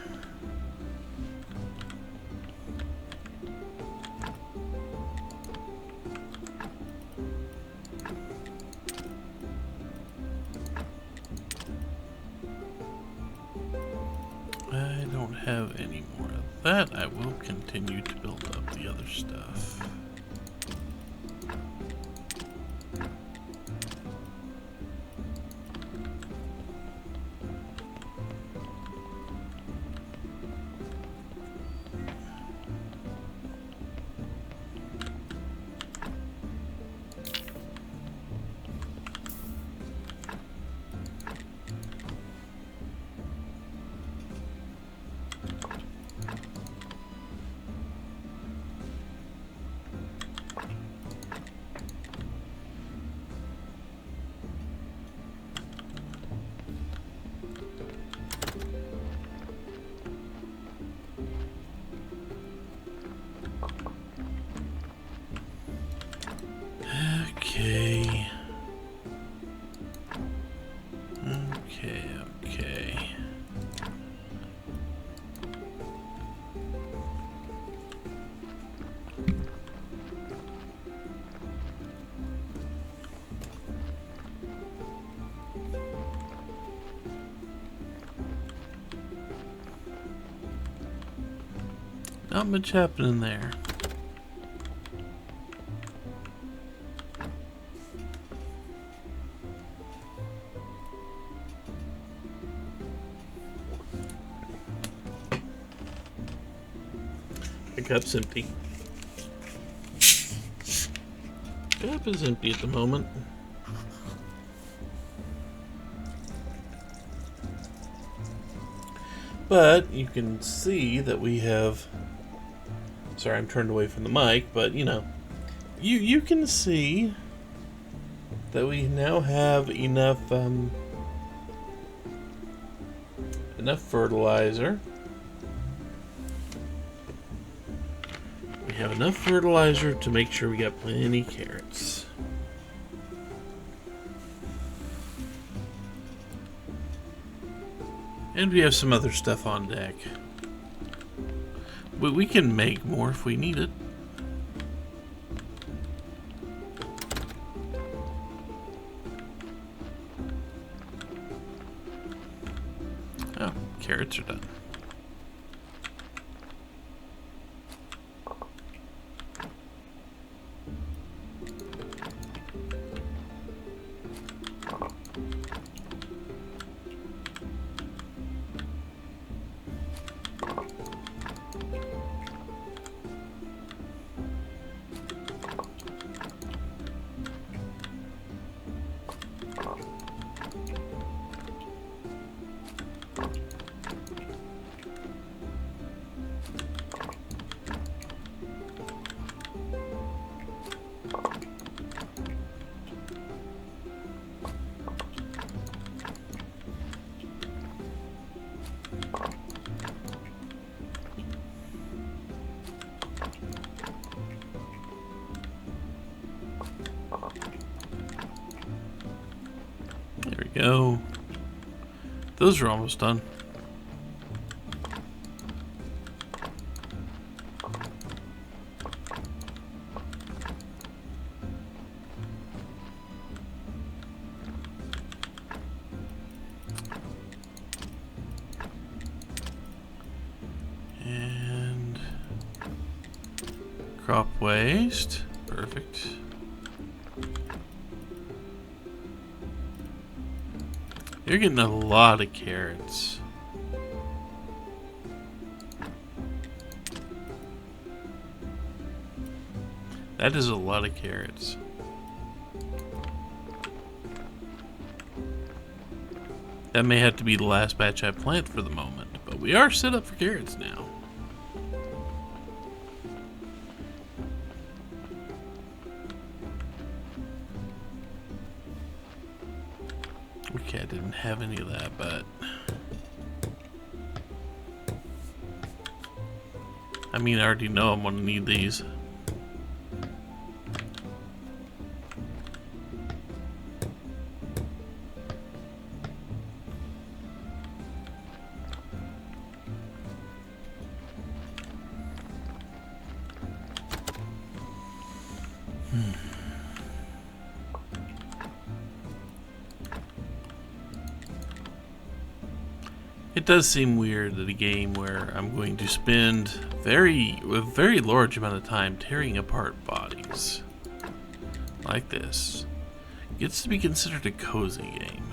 I don't have any more of that. I will continue to build up the other stuff. Okay. Okay. Not much happening there. The cup's empty. Cup is empty at the moment. But you can see that we have... Sorry, I'm turned away from the mic, but you know, you can see that we now have enough fertilizer. We have enough fertilizer to make sure we got plenty of carrots. And we have some other stuff on deck. But we can make more if we need it. Oh, carrots are done. There we go. Those are almost done. And crop waste. Perfect. You're getting a lot of carrots. That is a lot of carrots. That may have to be the last batch I plant for the moment, but we are set up for carrots now. Okay, I didn't have any of that, but I mean, I already know I'm gonna need these. It does seem weird that a game where I'm going to spend a very large amount of time tearing apart bodies like this gets to be considered a cozy game.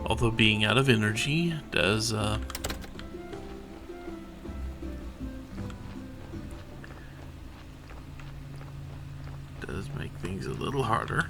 Although being out of energy does make things a little harder.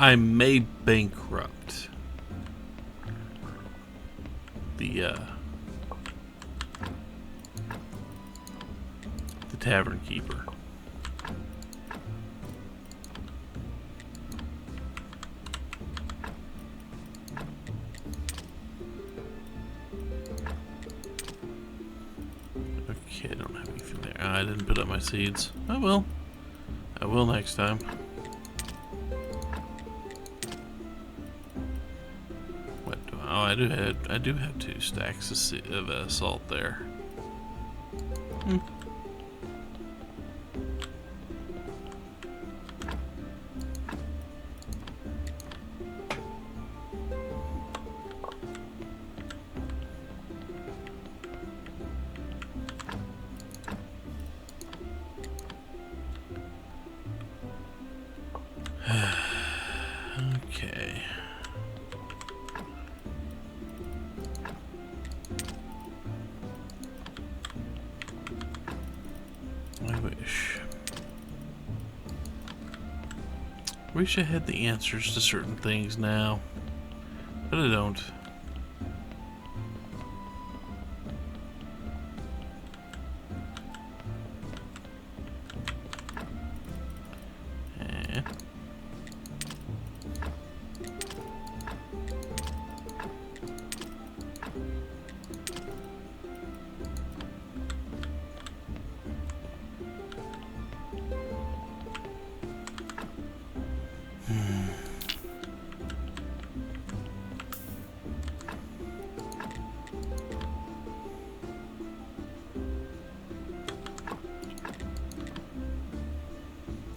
I may bankrupt the tavern keeper. Okay, I don't have anything there. I didn't put up my seeds. I will. I will next time. Oh, I do have 2 stacks of salt there. Okay. Wish I had the answers to certain things now, but I don't.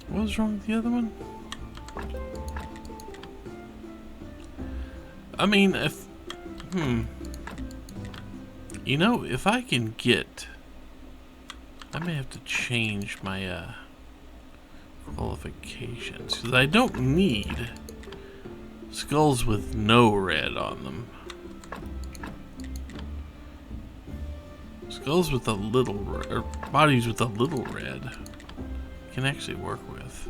What was wrong with the other one? I mean, if... You know, if I can get... I may have to change my, qualifications. Because I don't need skulls with no red on them. Skulls with a little, or bodies with a little red can actually work with.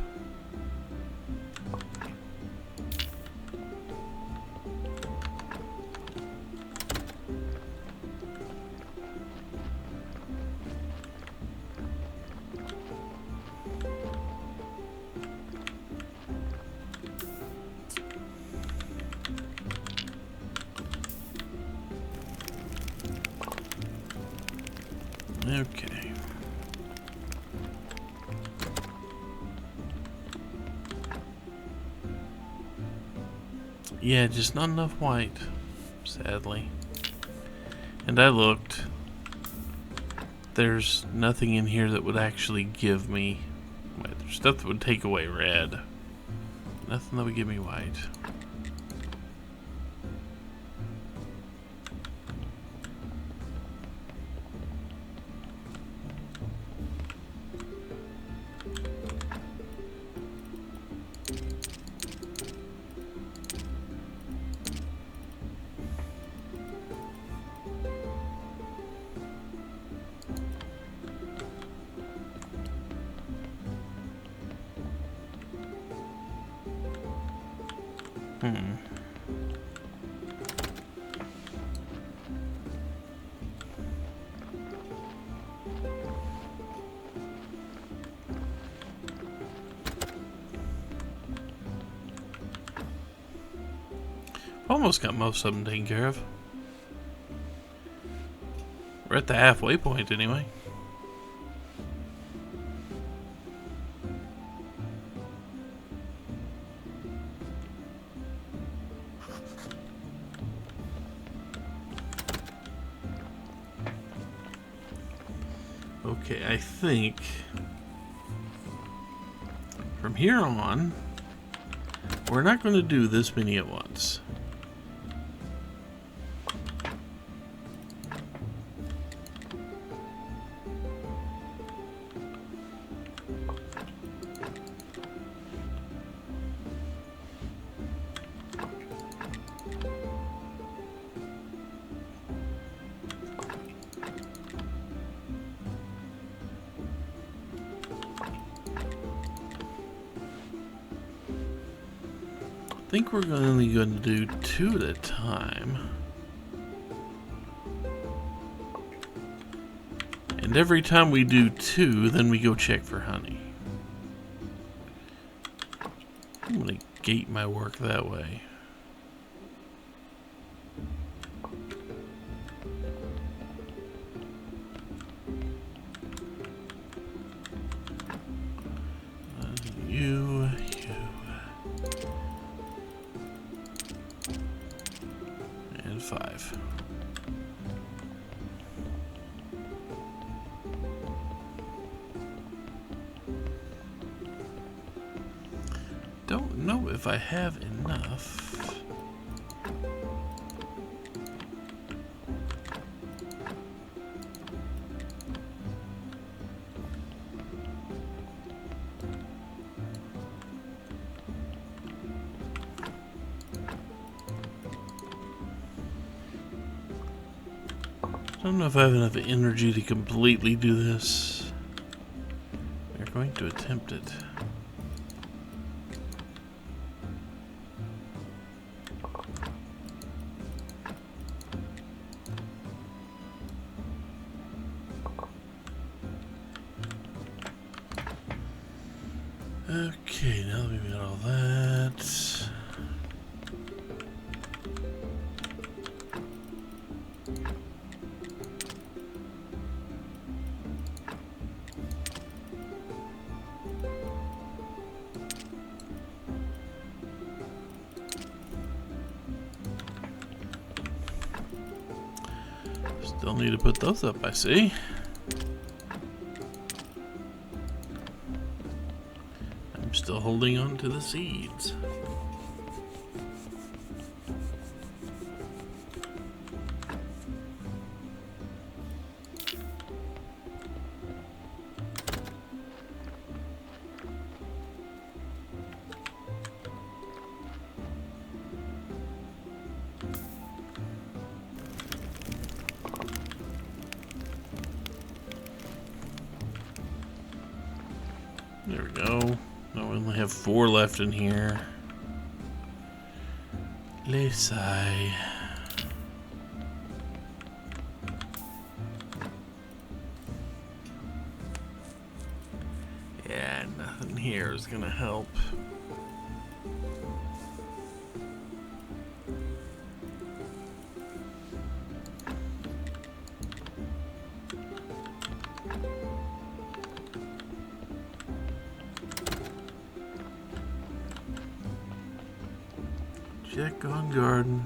Okay. Yeah, just not enough white, sadly. And I looked. There's nothing in here that would actually give me... Wait, there's stuff that would take away red. Nothing that would give me white. Almost got most of them taken care of. We're at the halfway point anyway. Okay, I think from here on, we're not going to do this many at once. I think we're only going to do 2 at a time. And every time we do 2, then we go check for honey. I'm going to gate my work that way. You. And 5. Don't know if I have enough. I don't know if I have enough energy to completely do this. We're going to attempt it. Okay, now that we've got all that. Still need to put those up, I see. I'm still holding on to the seeds. only have 4 left in here. Let's sigh. Yeah, nothing here is gonna help. Check on garden.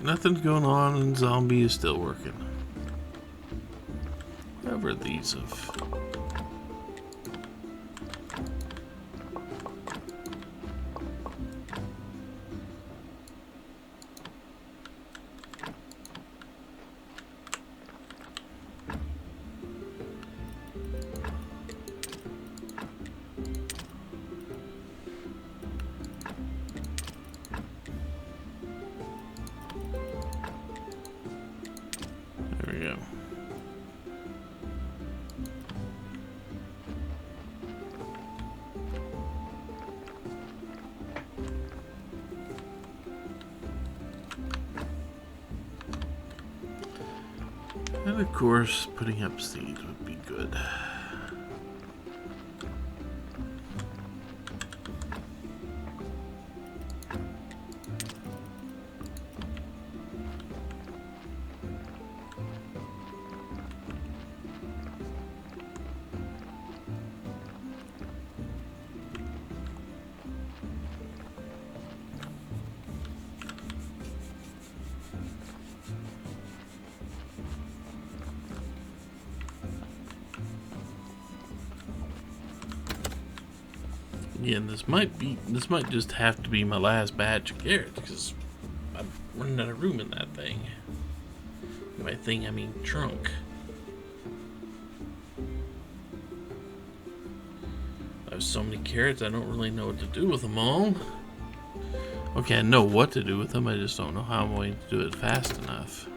Nothing's going on and zombie is still working. Whatever these have. There we go. And of course, putting up seeds would be good. Yeah, this might just have to be my last batch of carrots because I'm running out of room in that thing. By thing, I mean trunk. I have so many carrots, I don't really know what to do with them all. Okay, I know what to do with them, I just don't know how I'm going to do it fast enough.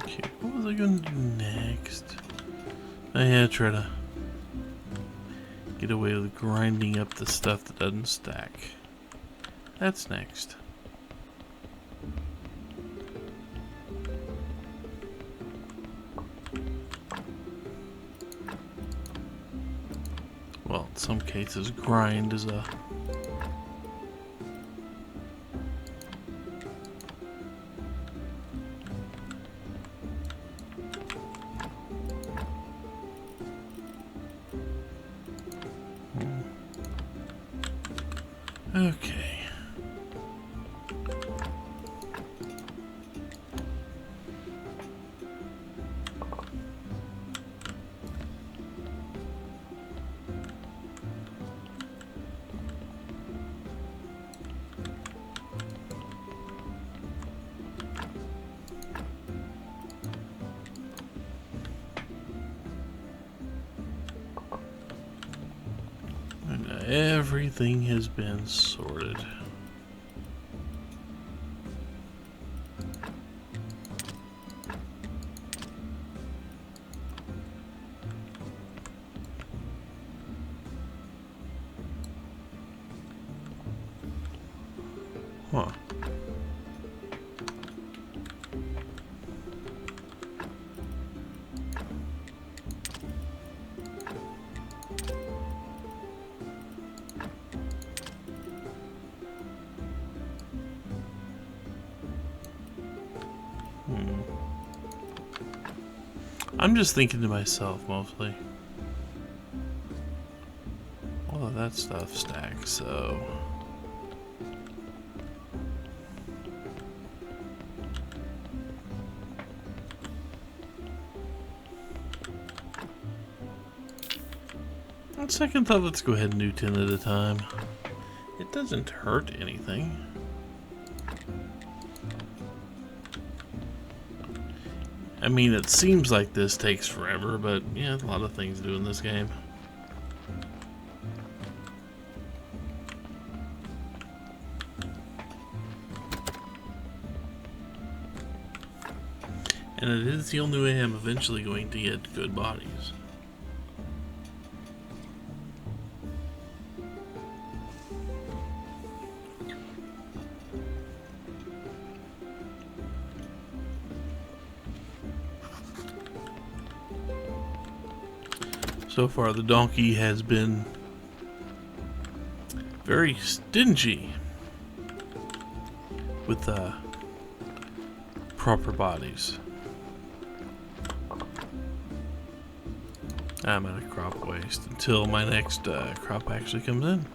Okay, what was I going to do next? Oh yeah, try to get away with grinding up the stuff that doesn't stack. That's next. Well, in some cases, grind is a... Okay. Everything has been sorted. Huh. I'm just thinking to myself mostly. All of that stuff stacks, so... On second thought, let's go ahead and do 10 at a time. It doesn't hurt anything. I mean, it seems like this takes forever, but yeah, a lot of things do in this game. And it is the only way I'm eventually going to get good bodies. So far, the donkey has been very stingy with proper bodies. I'm out of crop waste until my next crop actually comes in.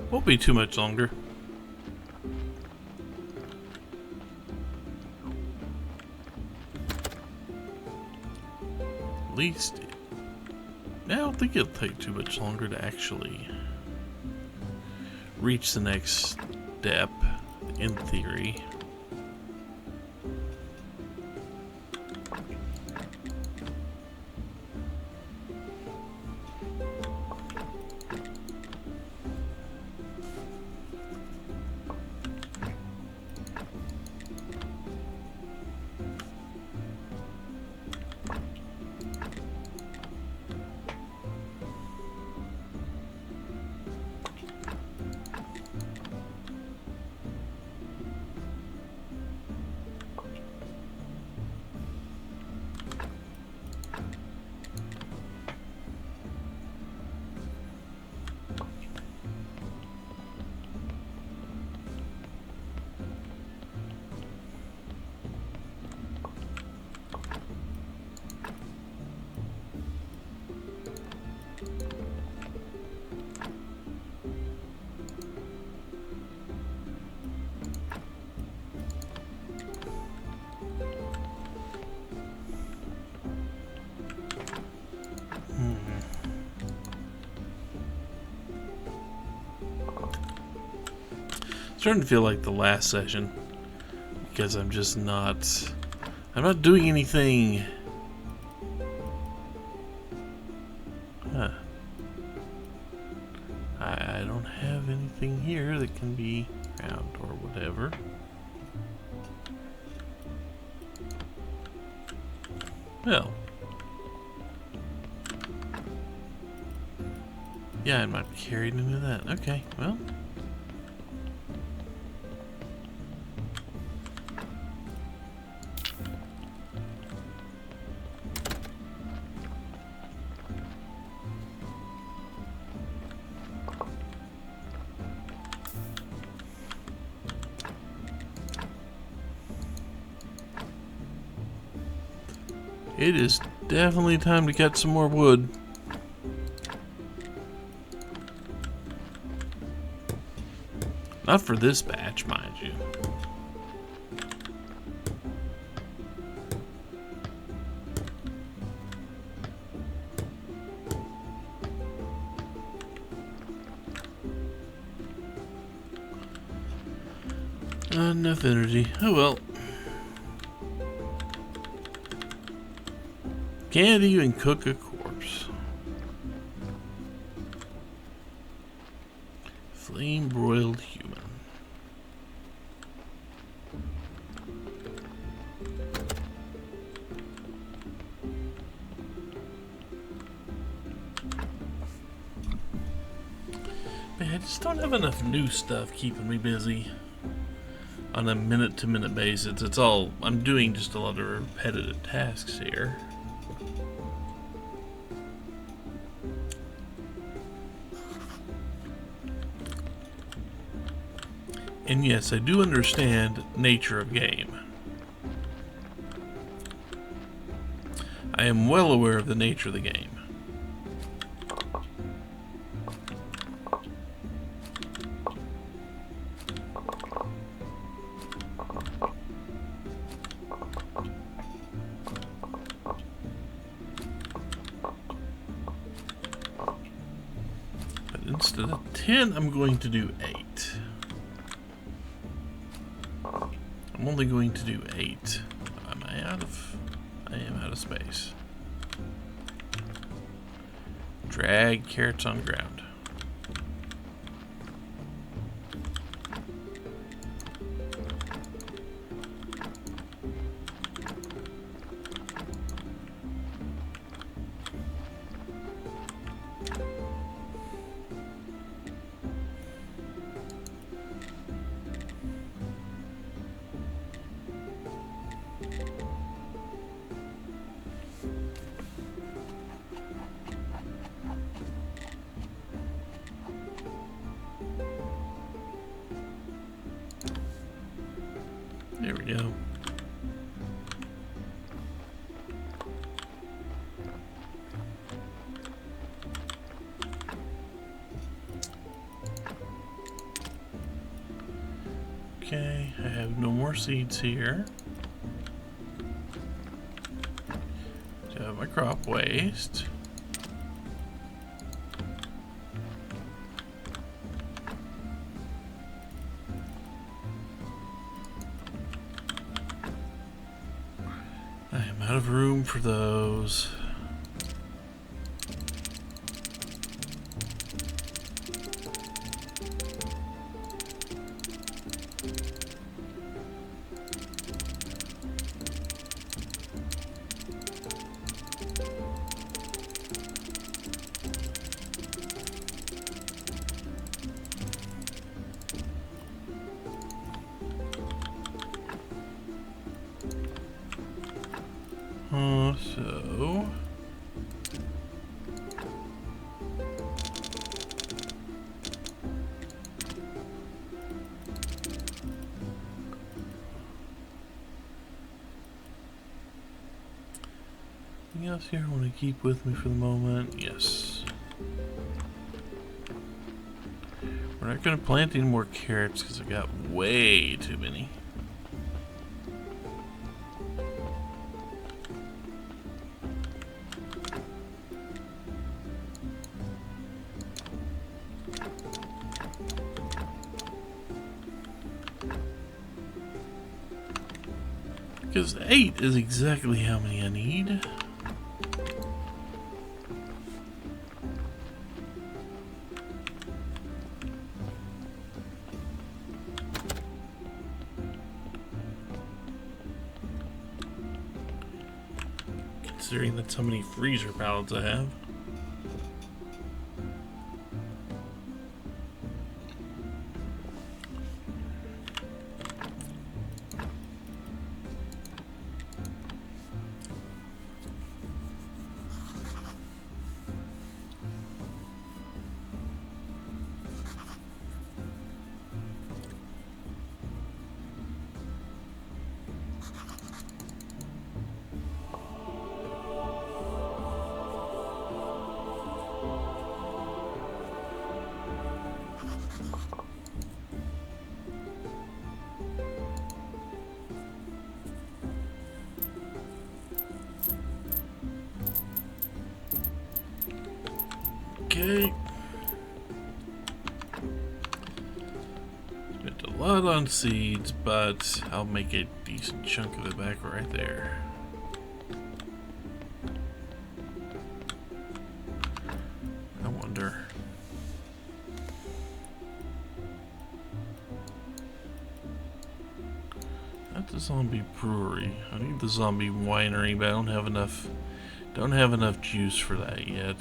Won't be too much longer. At least, I don't think it'll take too much longer to actually reach the next step, in theory. Starting to feel like the last session because I'm not doing anything. Huh. I don't have anything here that can be ground or whatever. Well, yeah, I'm not carried into that. Okay, well. It is definitely time to cut some more wood. Not for this batch, mind you. Not enough energy. Oh well. Can't even cook a corpse. Flame broiled human. Man, I just don't have enough new stuff keeping me busy on a minute-to-minute basis. It's all, I'm doing just a lot of repetitive tasks here. And yes, I do understand nature of game. I am well aware of the nature of the game. But instead of 10, I'm going to do 8. I'm only going to do 8. I am out of space. Drag carrots on ground. There we go. Okay, I have no more seeds here. So I have my crop waste. I am out of room for those. So anything else here I want to keep with me for the moment? Yes. We're not going to plant any more carrots because I got way too many. Because 8 is exactly how many I need. Considering that's how many freezer pallets I have. Okay. Spent a lot on seeds, but I'll make a decent chunk of it back right there. I wonder. That's the zombie brewery. I need the zombie winery, but I don't have enough juice for that yet.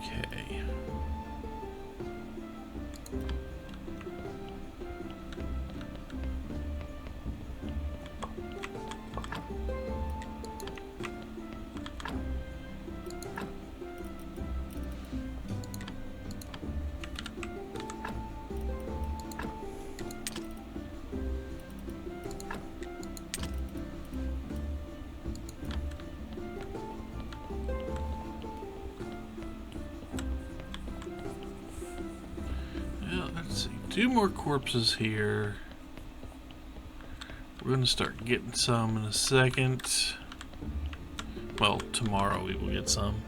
Okay. Let's see, 2 more corpses here. We're going to start getting some in a second. Well, tomorrow we will get some.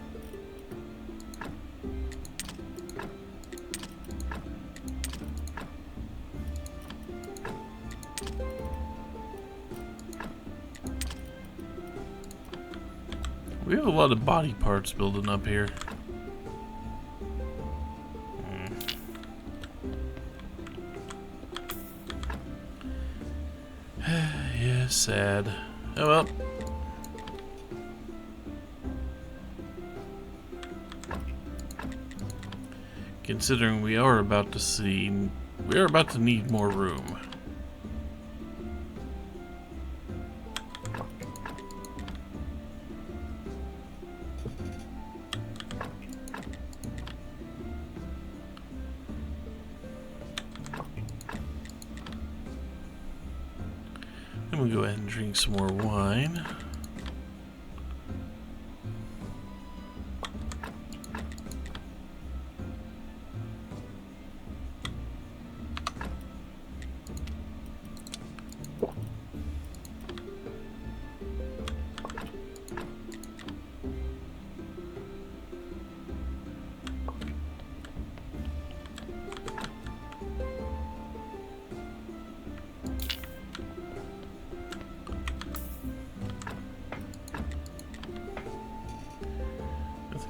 We have a lot of body parts building up here. Yeah, sad. Oh well. Considering we are about to need more room. I'm gonna go ahead and drink some more wine.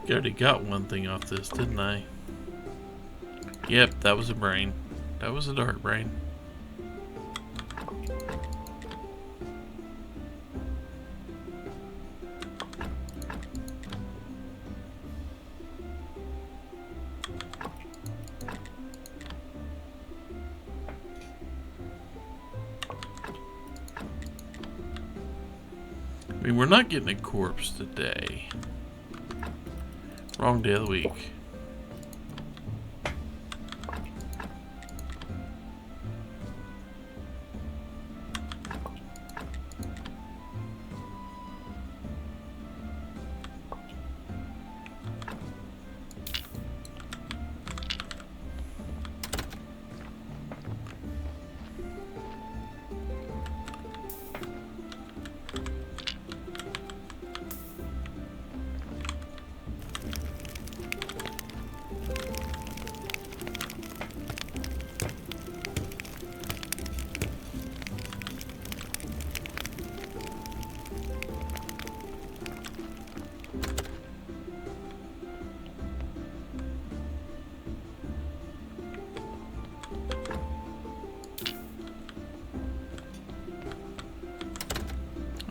I already got one thing off this, didn't I? Yep, that was a brain. That was a dark brain. I mean, we're not getting a corpse today. Wrong day of the week.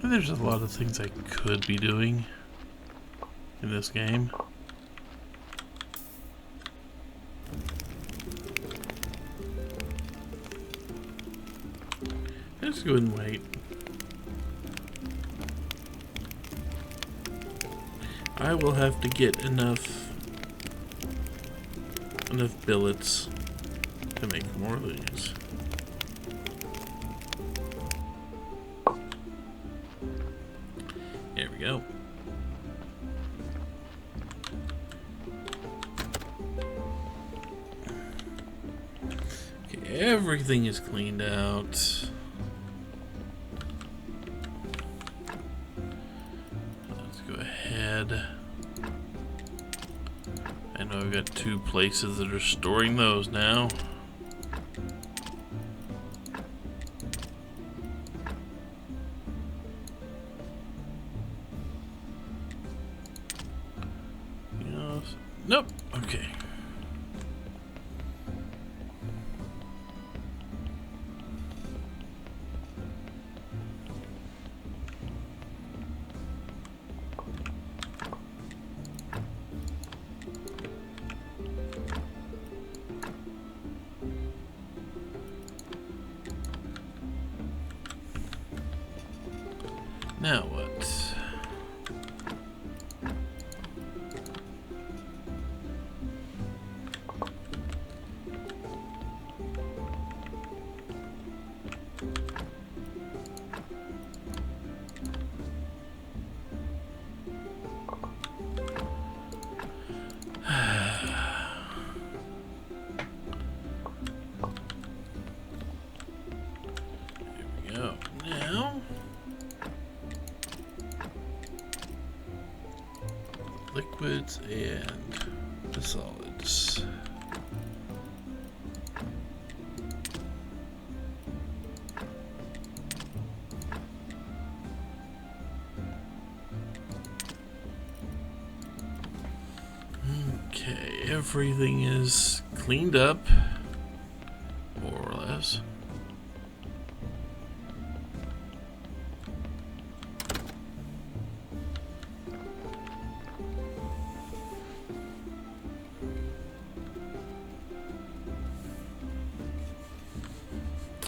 There's a lot of things I could be doing in this game. Let's go ahead and wait. I will have to get enough billets to make more of these. There we go. everything is cleaned out. Let's go ahead. I know I've got 2 places that are storing those now. Nope. Okay. Now what? Liquids and the solids. Okay, everything is cleaned up, more or less.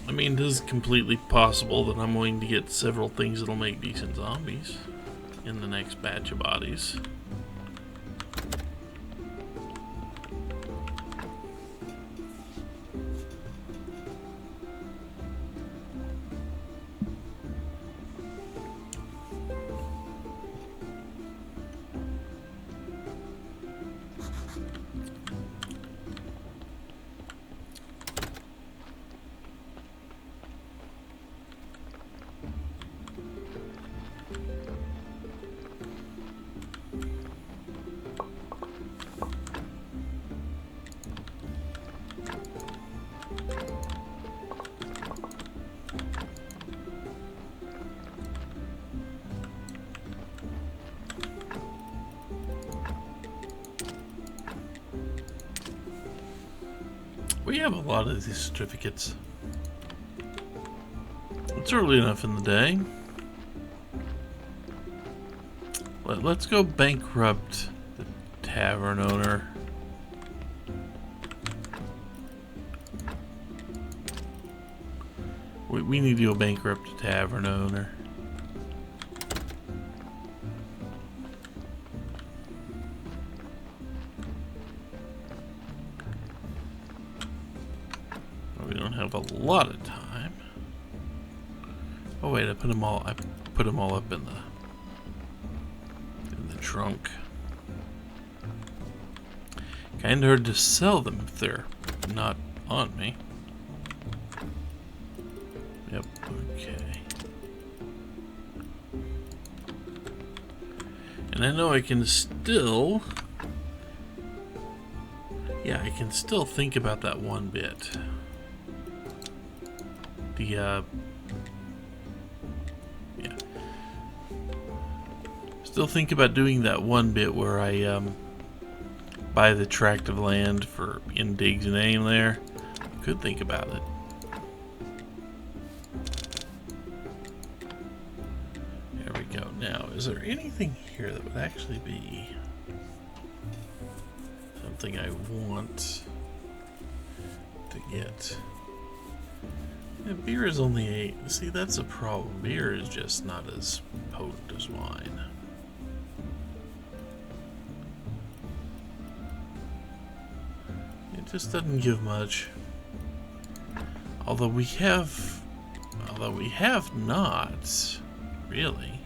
I mean, it is completely possible that I'm going to get several things that'll make decent zombies in the next batch of bodies. We have a lot of these certificates. It's early enough in the day. Let's go bankrupt the tavern owner. We need to go bankrupt the tavern owner. We don't have a lot of time. Oh wait, I put them all up in the trunk. Kinda hard to sell them if they're not on me. Yep, okay. And I know I can still... Yeah, I can still think about that one bit. Yeah. Still think about doing that one bit where I buy the tract of land for in Dig's name there. Could think about it. There we go. Now, is there anything here that would actually be something I want to get? Yeah, beer is only 8. See, that's a problem. Beer is just not as potent as wine. It just doesn't give much. Although we have not really.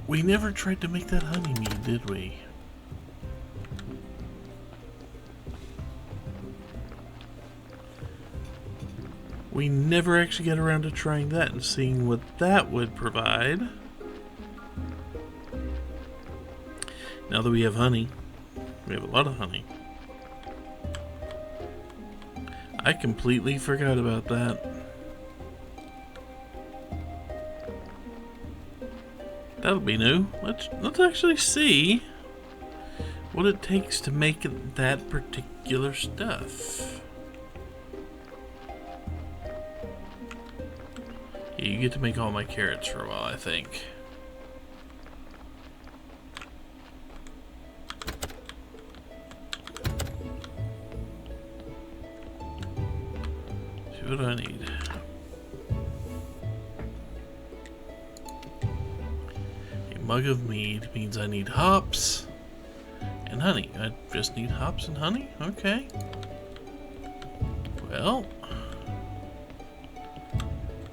We never tried to make that honey mead, did we? We never actually got around to trying that and seeing what that would provide. Now that we have honey, we have a lot of honey. I completely forgot about that. That'll be new. Let's actually see what it takes to make that particular stuff. Yeah, you get to make all my carrots for a while, I think. See, what do I need? A mug of mead means I need hops and honey. I just need hops and honey? Okay. Well,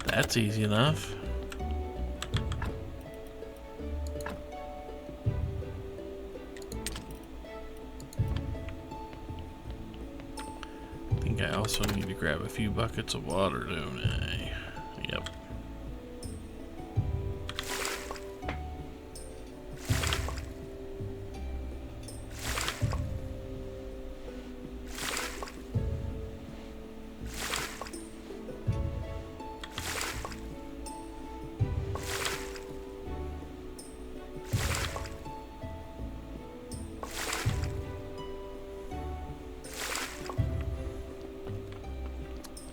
that's easy enough. I think I also need to grab a few buckets of water, don't I? Yep.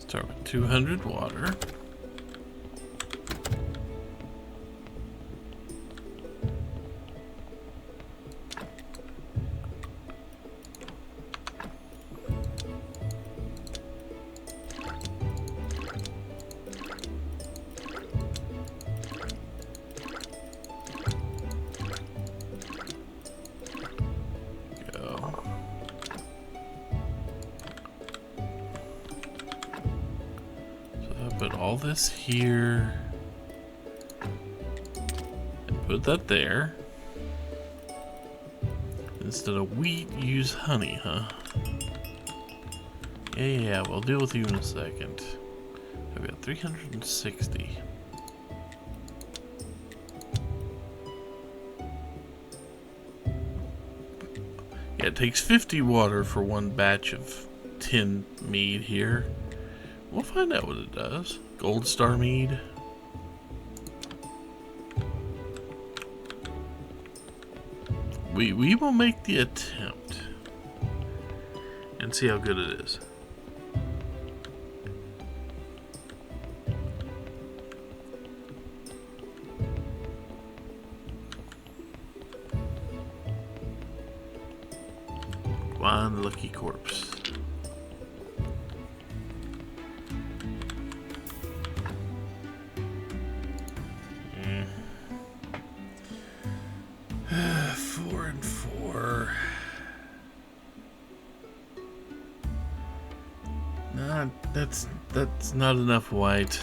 Start with 200 water. Put all this here and put that there. Instead of wheat, use honey, huh? Yeah, we'll deal with you in a second. I've got 360. Yeah, it takes 50 water for one batch of tin mead here. We'll find out what it does. Gold Star mead. We will make the attempt and see how good it is. One lucky corpse. That's not enough white.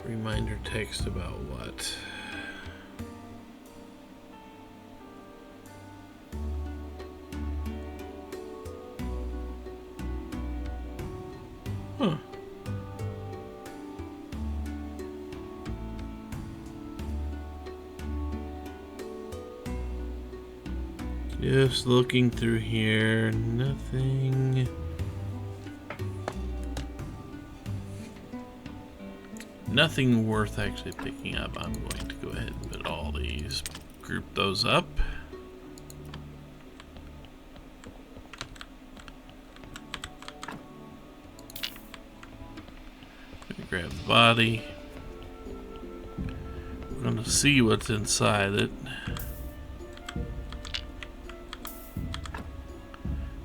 Reminder text about what? Huh. Just looking through here, nothing. Nothing worth actually picking up. I'm going to go ahead and put all these, group those up. Grab the body. We're going to see what's inside it.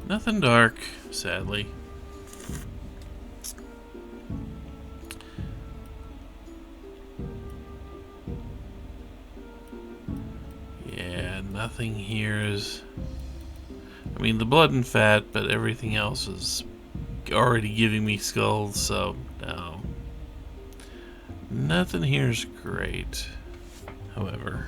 Nothing dark, sadly. Yeah, nothing here is... I mean, the blood and fat, but everything else is already giving me skulls, so no. Nothing here's great, however.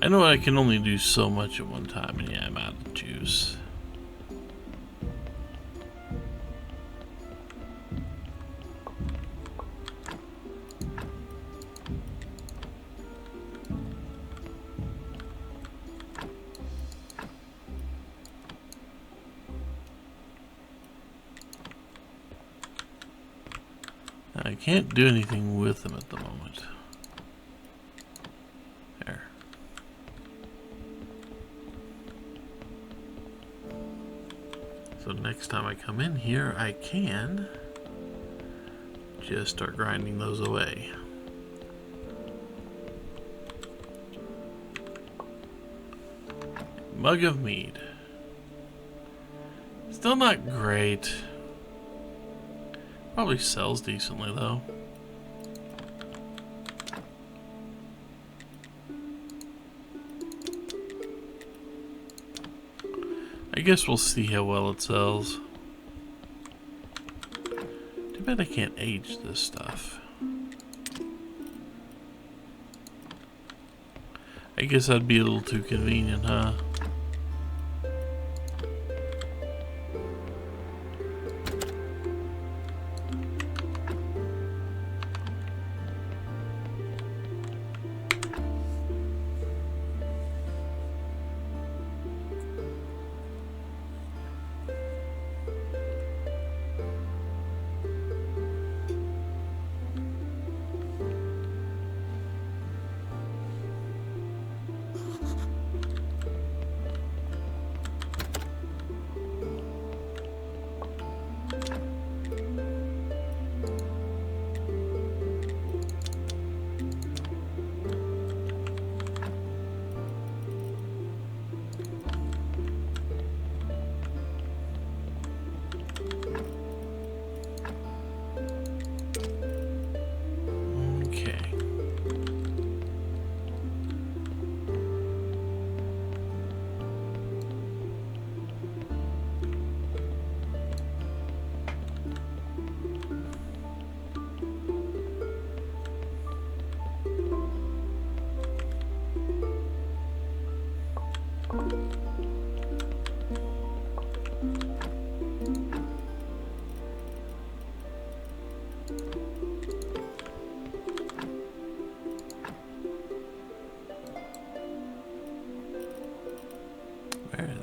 I know I can only do so much at one time, and yeah, I'm out of juice. I can't do anything with them at the moment. There. So next time I come in here, I can just start grinding those away. Mug of mead. Still not great. Probably sells decently though. I guess we'll see how well it sells. Too bad I can't age this stuff. I guess that'd be a little too convenient, huh?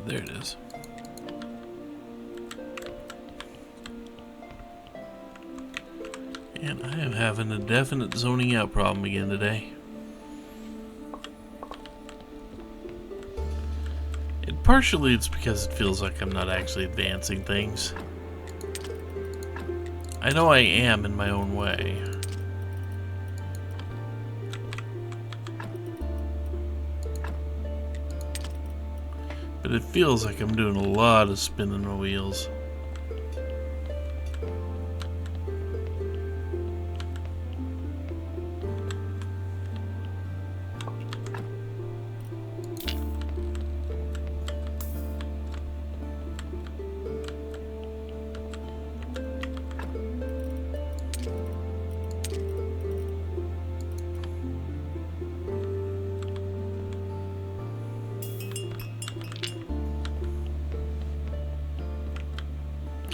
There it is. And I am having a definite zoning out problem again today. Partially it's because it feels like I'm not actually advancing things. I know I am in my own way. But it feels like I'm doing a lot of spinning the wheels.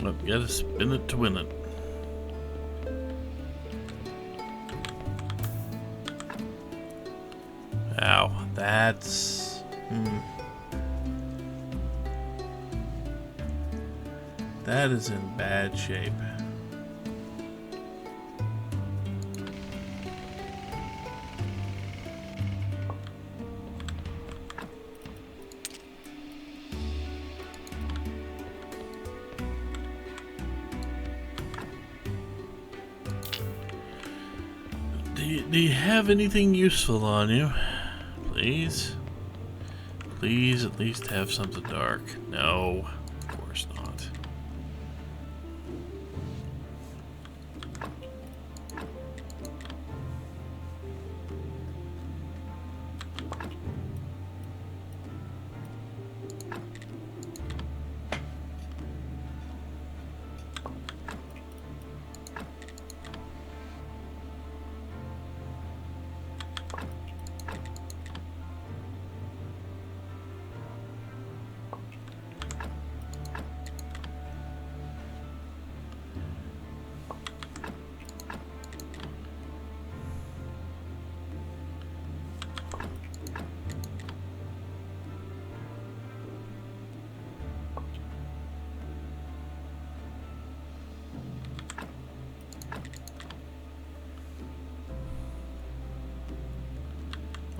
Oh, gotta spin it to win it. Ow, that's... That is in bad shape. Do you have anything useful on you? Please? Please at least have something dark. No, of course not.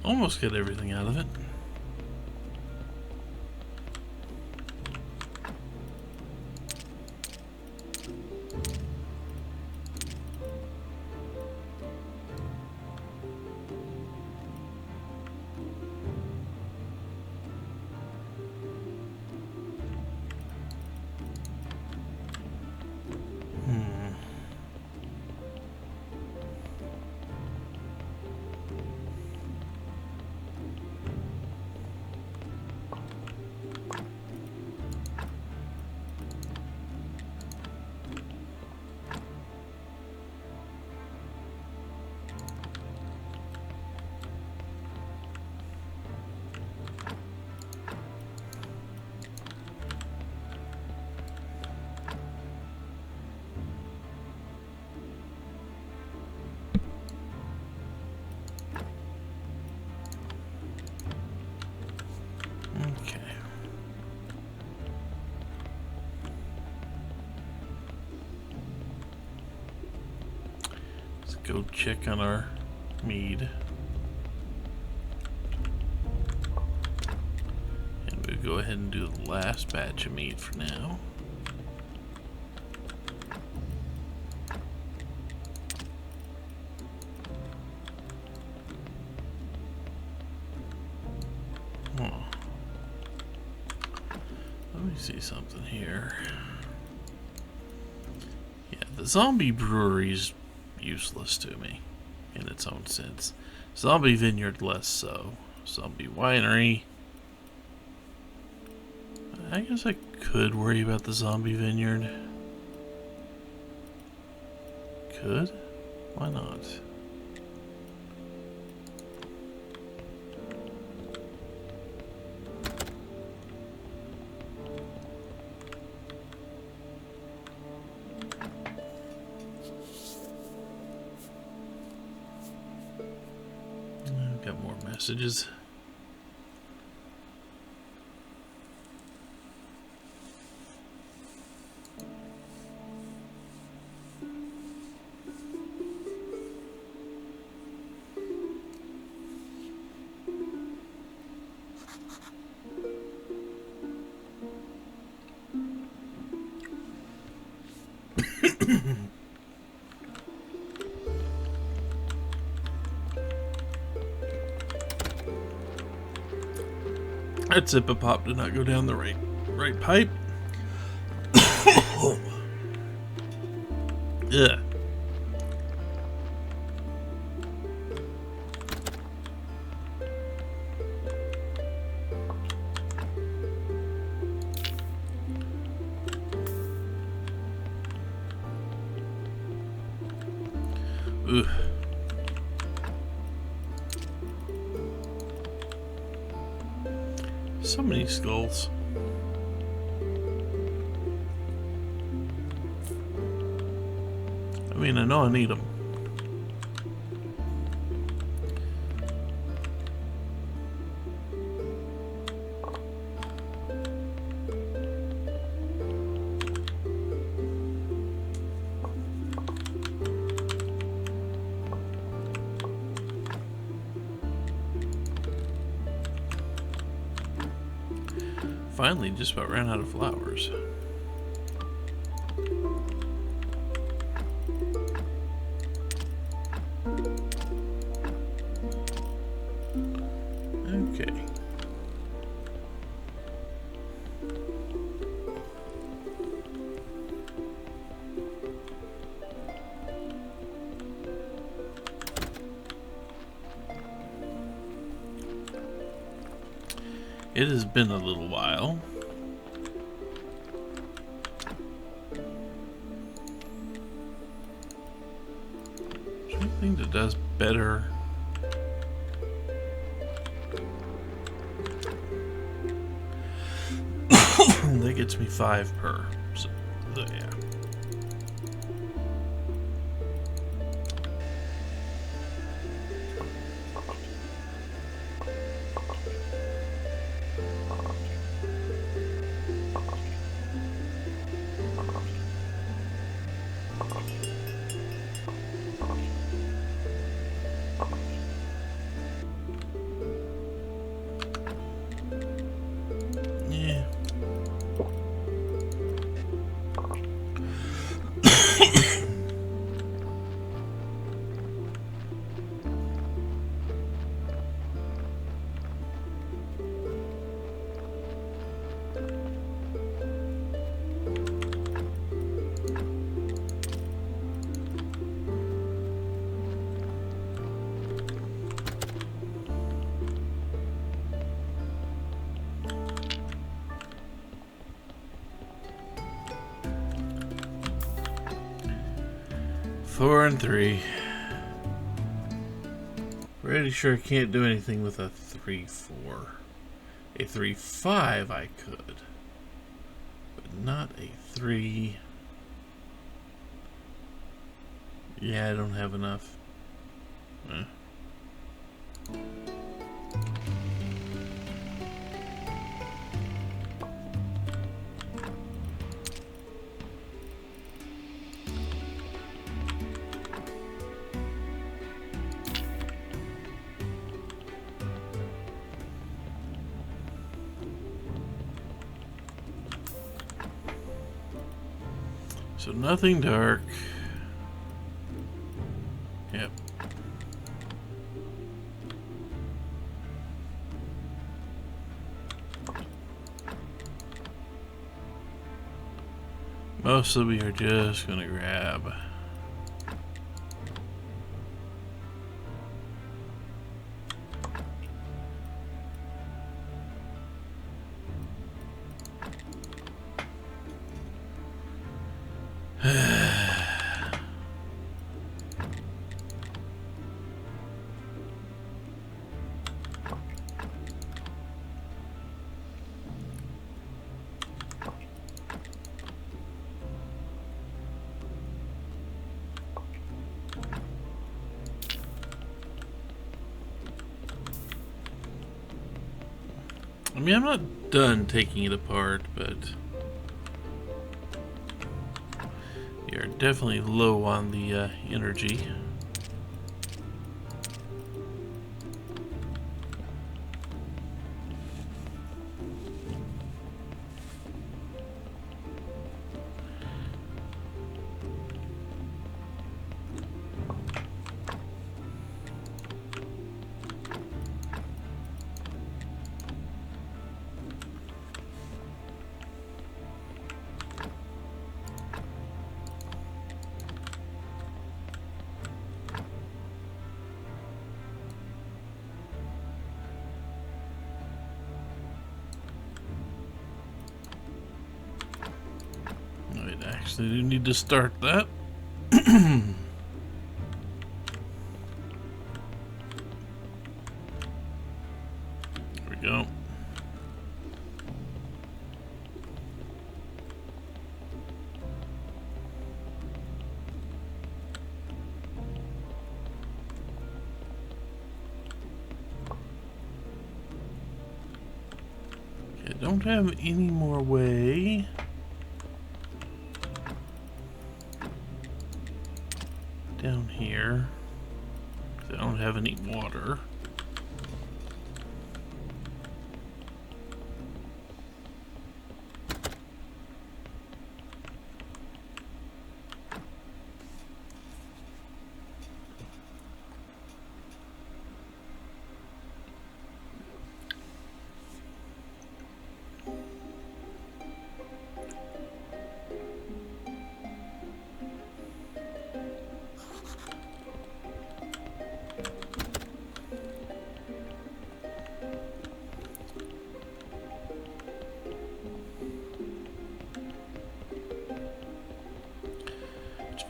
Almost get everything out of it. Okay. Let's go check on our mead. And we'll go ahead and do the last batch of mead for now. Let me see something here. Yeah, the zombie brewery's useless to me in its own sense. Zombie vineyard less so. Zombie winery. I guess I could worry about the zombie vineyard. Could? Why not? Got more messages. That sip of pop did not go down the right pipe. Yeah. Ugh. So many skulls. I mean, I know I need them. Finally, just about ran out of flowers. It has been a little while. Is there anything that does better? That gets me 5 per. So yeah. Yeah. Four and 3. Pretty sure I can't do anything with a 3-4. A 3-5 I could, but not a 3. Yeah, I don't have enough. So nothing dark. Yep. Mostly we are just gonna grab. I mean, I'm not done taking it apart, but you're definitely low on the energy. I actually do need to start that. There we go. Okay, don't have any more way. Down here. I don't have any water.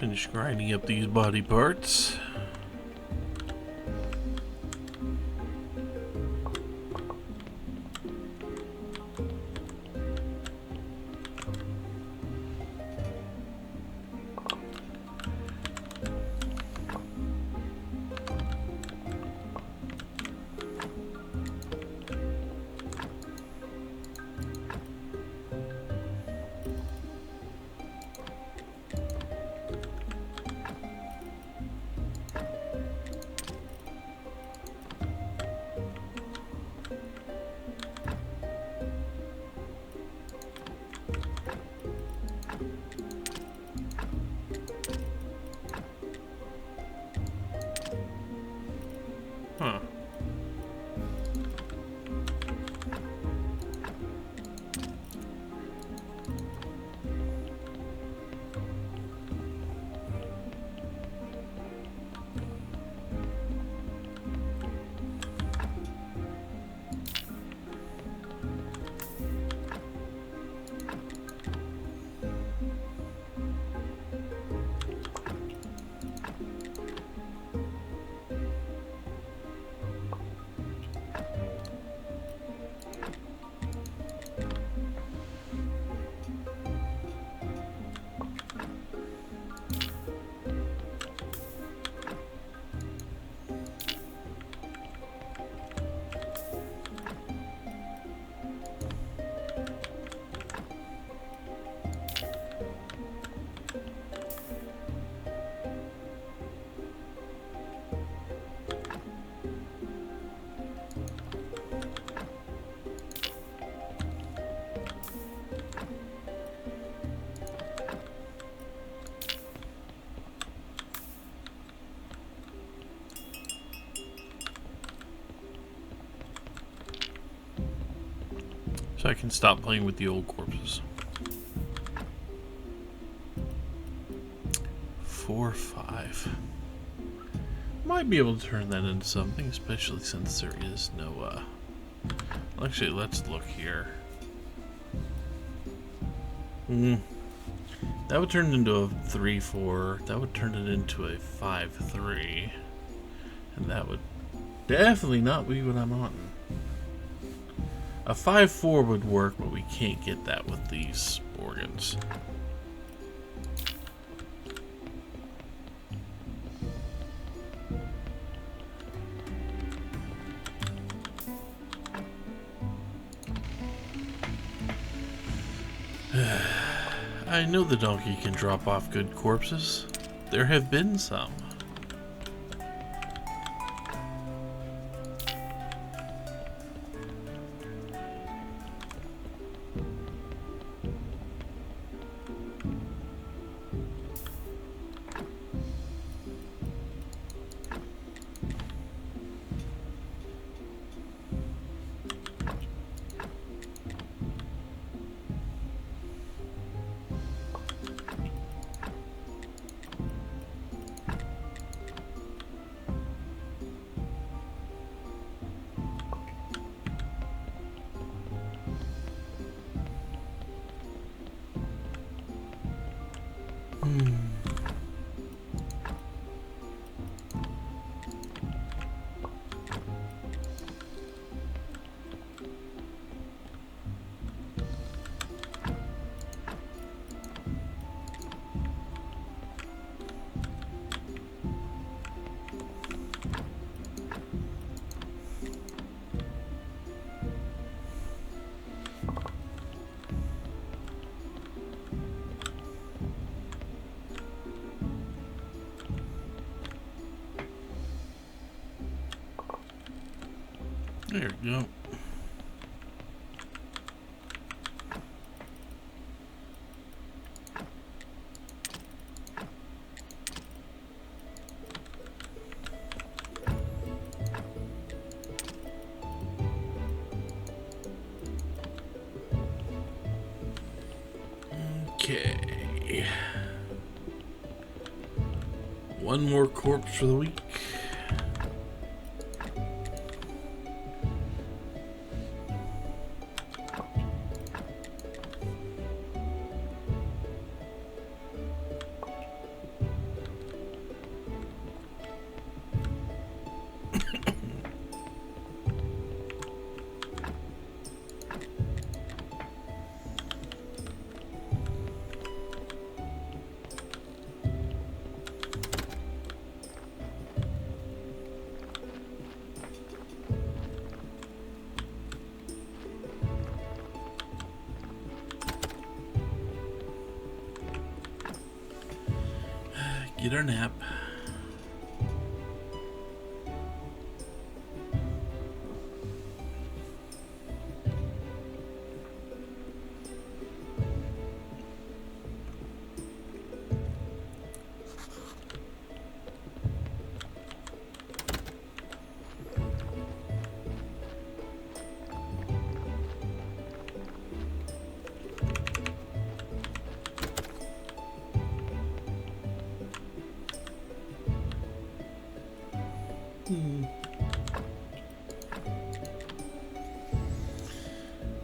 Finish grinding up these body parts. Huh. So I can stop playing with the old corpses. 4, 5. Might be able to turn that into something, especially since there is no, actually, let's look here. That would turn it into a 3, 4. That would turn it into a 5, 3. And that would definitely not be what I'm wanting. A 5, 4 would work, but we can't get that with these organs. I know the donkey can drop off good corpses. There have been some. There we go. Okay. One more corpse for the week. Get our nap.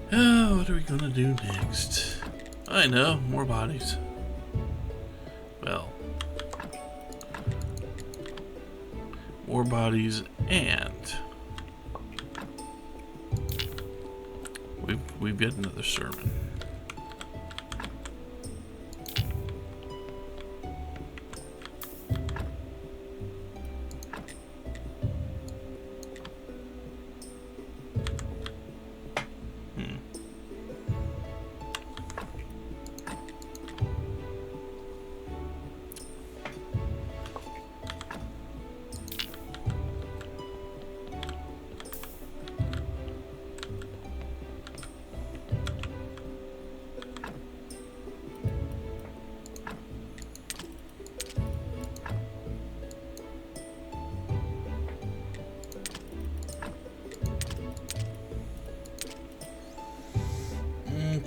Oh, what are we gonna do next? I know, more bodies. Well, more bodies, and we've got another sermon.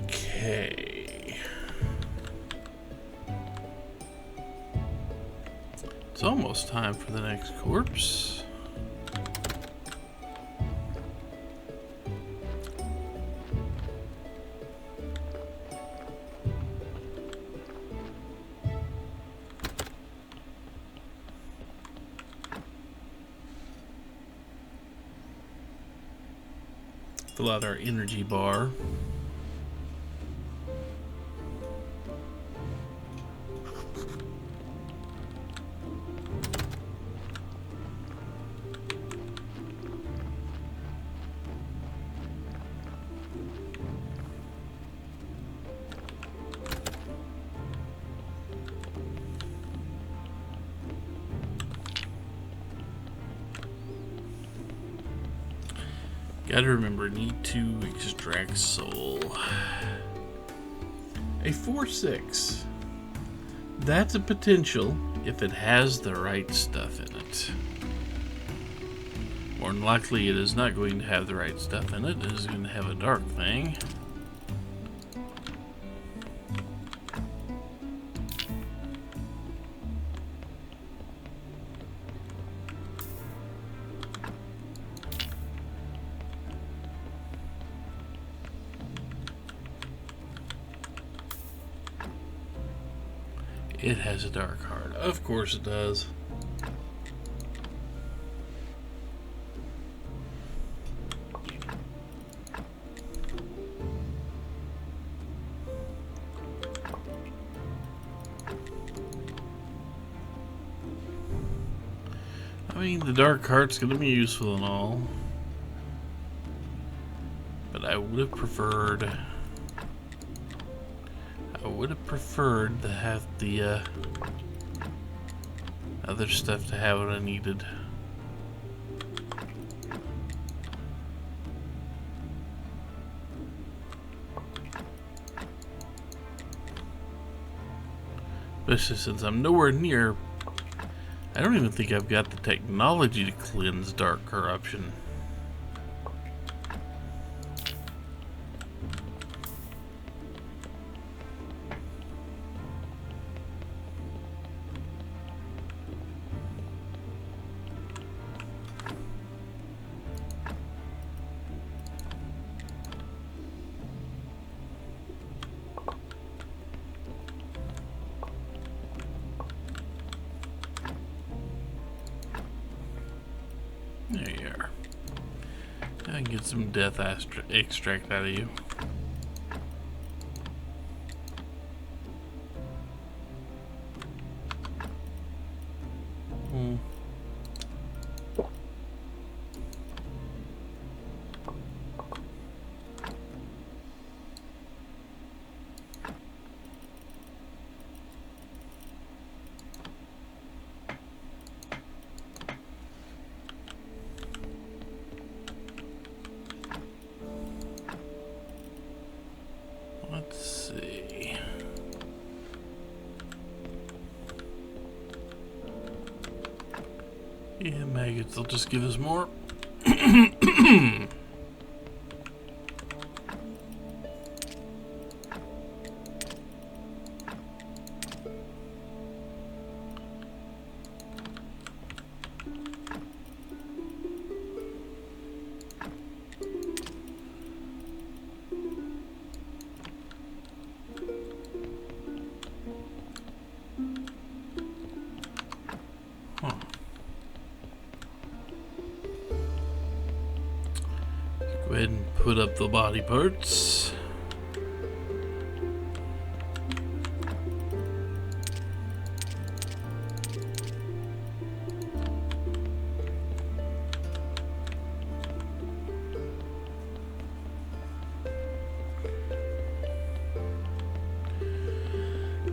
Okay. It's almost time for the next corpse. Fill out our energy bar. Gotta remember, need to extract soul. A 4-6. That's a potential if it has the right stuff in it. More than likely, it is not going to have the right stuff in it. It is going to have a dark thing. It has a dark heart. Of course it does. I mean, the dark heart's going to be useful and all. But I would have preferred to have the other stuff to have what I needed. Especially since I'm nowhere near. I don't even think I've got the technology to cleanse dark corruption. There you are. I can get some death extract out of you. Let's see. Yeah, maggots, they'll just give us more. Go ahead and put up the body parts.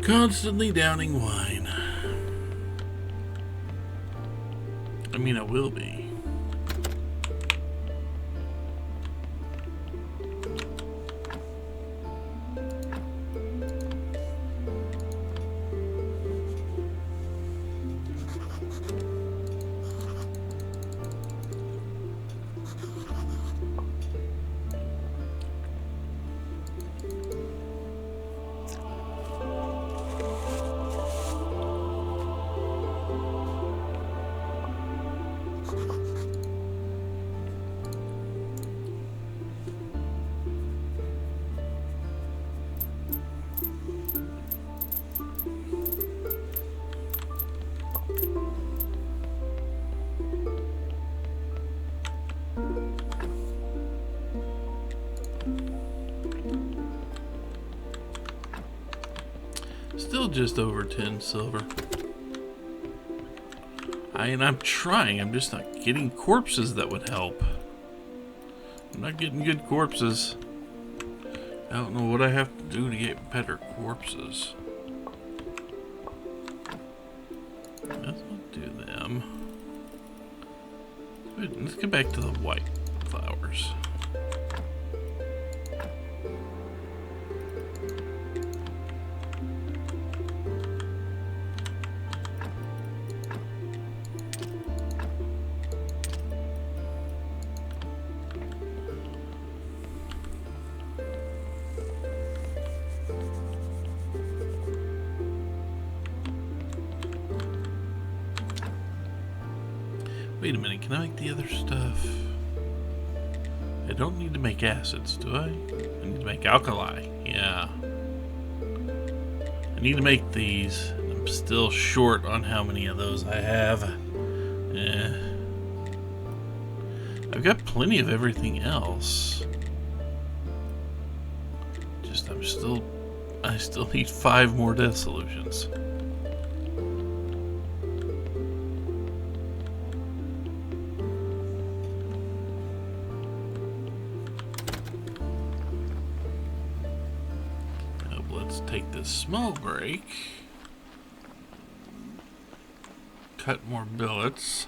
Constantly downing wine. I mean, I will be. Still just over 10 silver. I'm trying. I'm just not getting corpses that would help. I'm not getting good corpses. I don't know what I have to do to get better corpses. Let's not do them. Let's get back to the white flowers. Wait a minute, can I make the other stuff? I don't need to make acids, do I? I need to make alkali, yeah. I need to make these. I'm still short on how many of those I have. Yeah. I've got plenty of everything else. Just, I still need 5 more death solutions. Take this small break, cut more billets.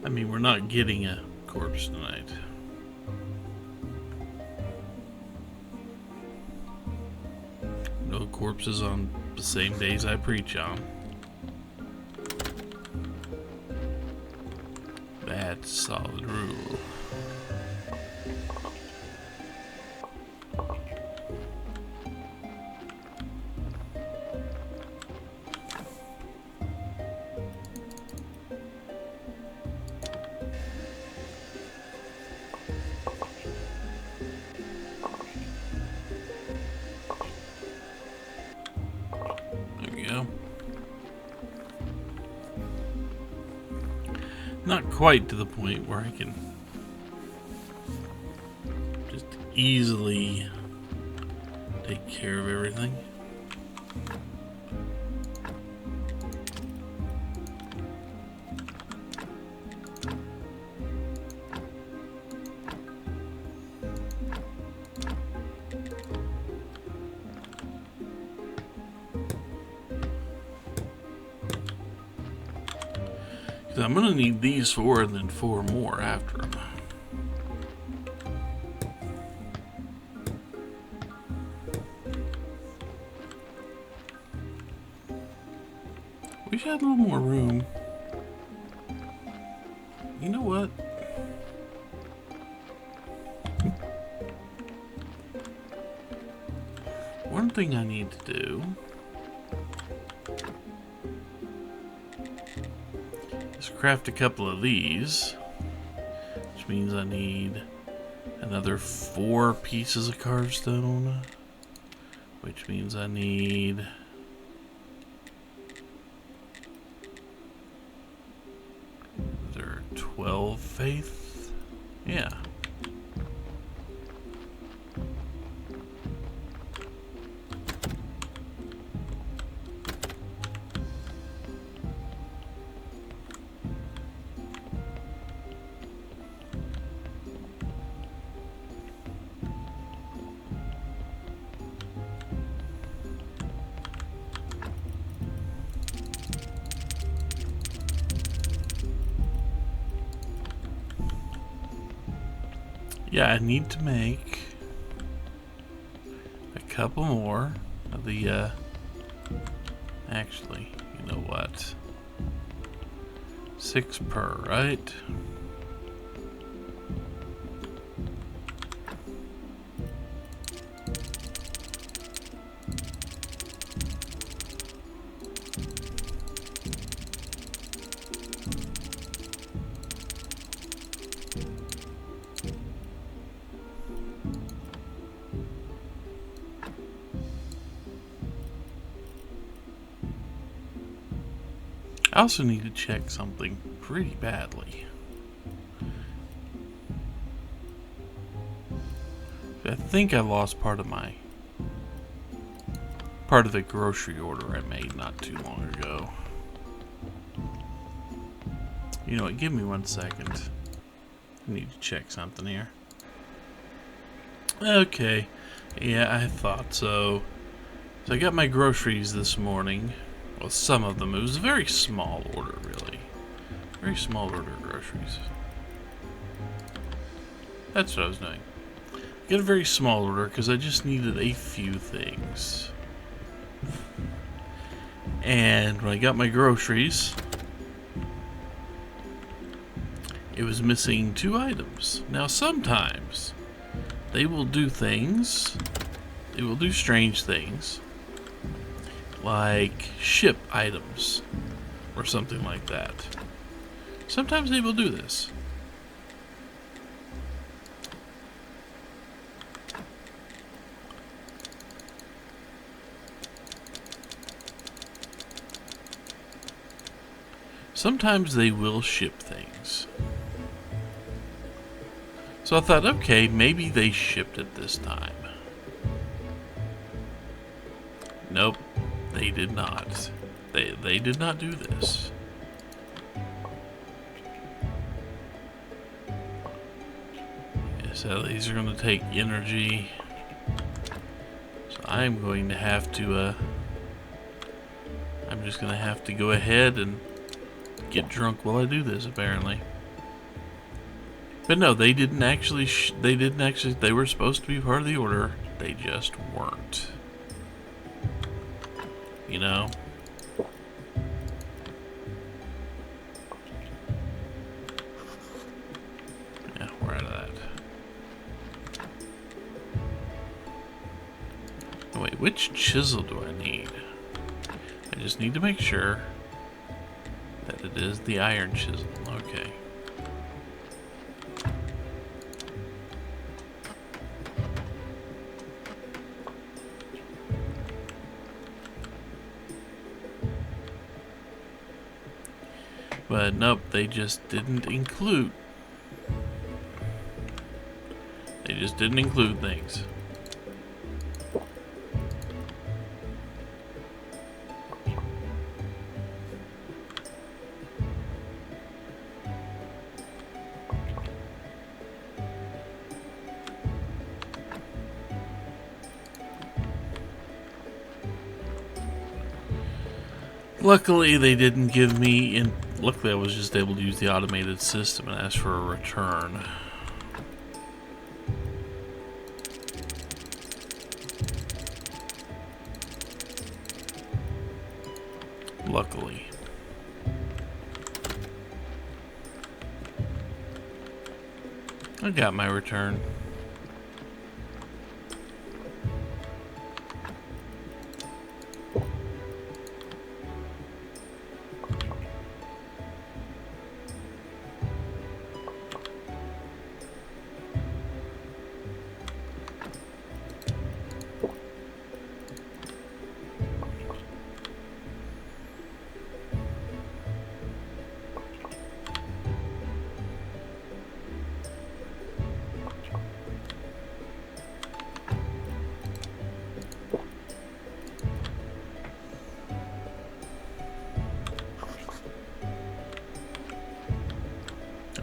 I mean, we're not getting a corpse tonight. No corpses on the same days I preach on. That's solid rule. Not quite to the point where I can easily take care of everything. I'm going to need these 4 and then 4 more after them. Wish I had a little more room. You know what? One thing I need to do is craft a couple of these, which means I need another 4 pieces of carved stone, which means I need there 12 faith. Yeah. Yeah, I need to make a couple more of the, actually, you know what? 6 per, right? I also need to check something pretty badly. I think I lost part of the grocery order I made not too long ago. You know what, give me 1 second. I need to check something here. Okay, yeah, I thought so. So I got my groceries this morning. Well, some of them. It was a very small order, really. Very small order of groceries. That's what I was doing. Get a very small order because I just needed a few things. And when I got my groceries, it was missing 2 items. Now sometimes they will do things, they will do strange things, like ship items or something like that. Sometimes they will do this. Sometimes they will ship things. So I thought, okay, maybe they shipped it this time. Nope, they did not. They did not do this. Yeah, so these are going to take energy. So I'm going to have to, I'm just going to have to go ahead and get drunk while I do this, apparently. But no, they didn't actually, they were supposed to be part of the order. They just weren't. You know? Yeah, we're out of that. Oh, wait, which chisel do I need? I just need to make sure that it is the iron chisel. Okay. But nope, they just didn't include They just didn't include things. Luckily, they didn't give me. Luckily, I was just able to use the automated system and ask for a return. Luckily. I got my return.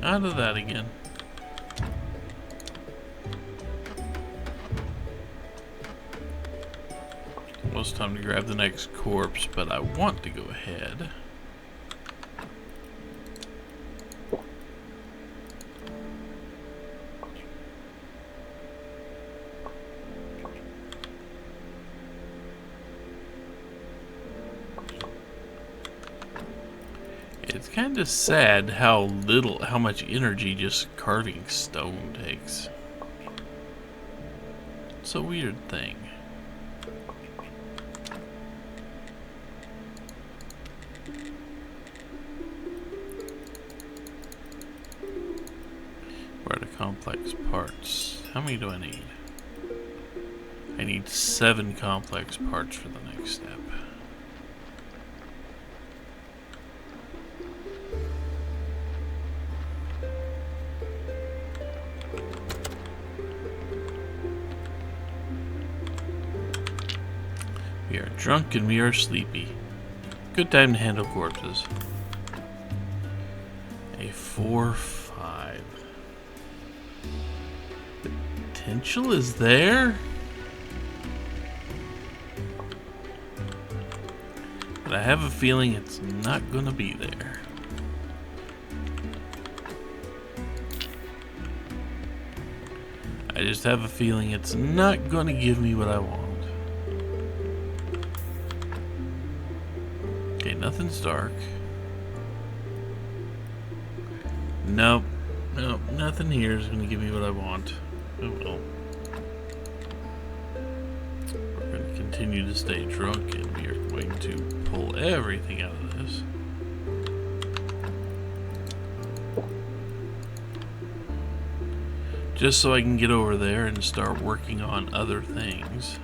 Out of that again. Almost time to grab the next corpse, but I want to go ahead. It's kind of sad how much energy just carving stone takes. It's a weird thing. Where are the complex parts? How many do I need? I need 7 complex parts for the next step. We are drunk and we are sleepy. Good time to handle corpses. A 4-5. The potential is there? But I have a feeling it's not gonna be there. I just have a feeling it's not gonna give me what I want. Okay, nothing's dark. Nope. Nope, nothing here is gonna give me what I want. Oh well. We're gonna continue to stay drunk and we are going to pull everything out of this. Just so I can get over there and start working on other things.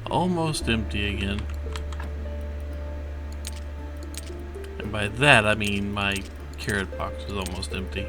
Almost empty again. And by that I mean my carrot box is almost empty.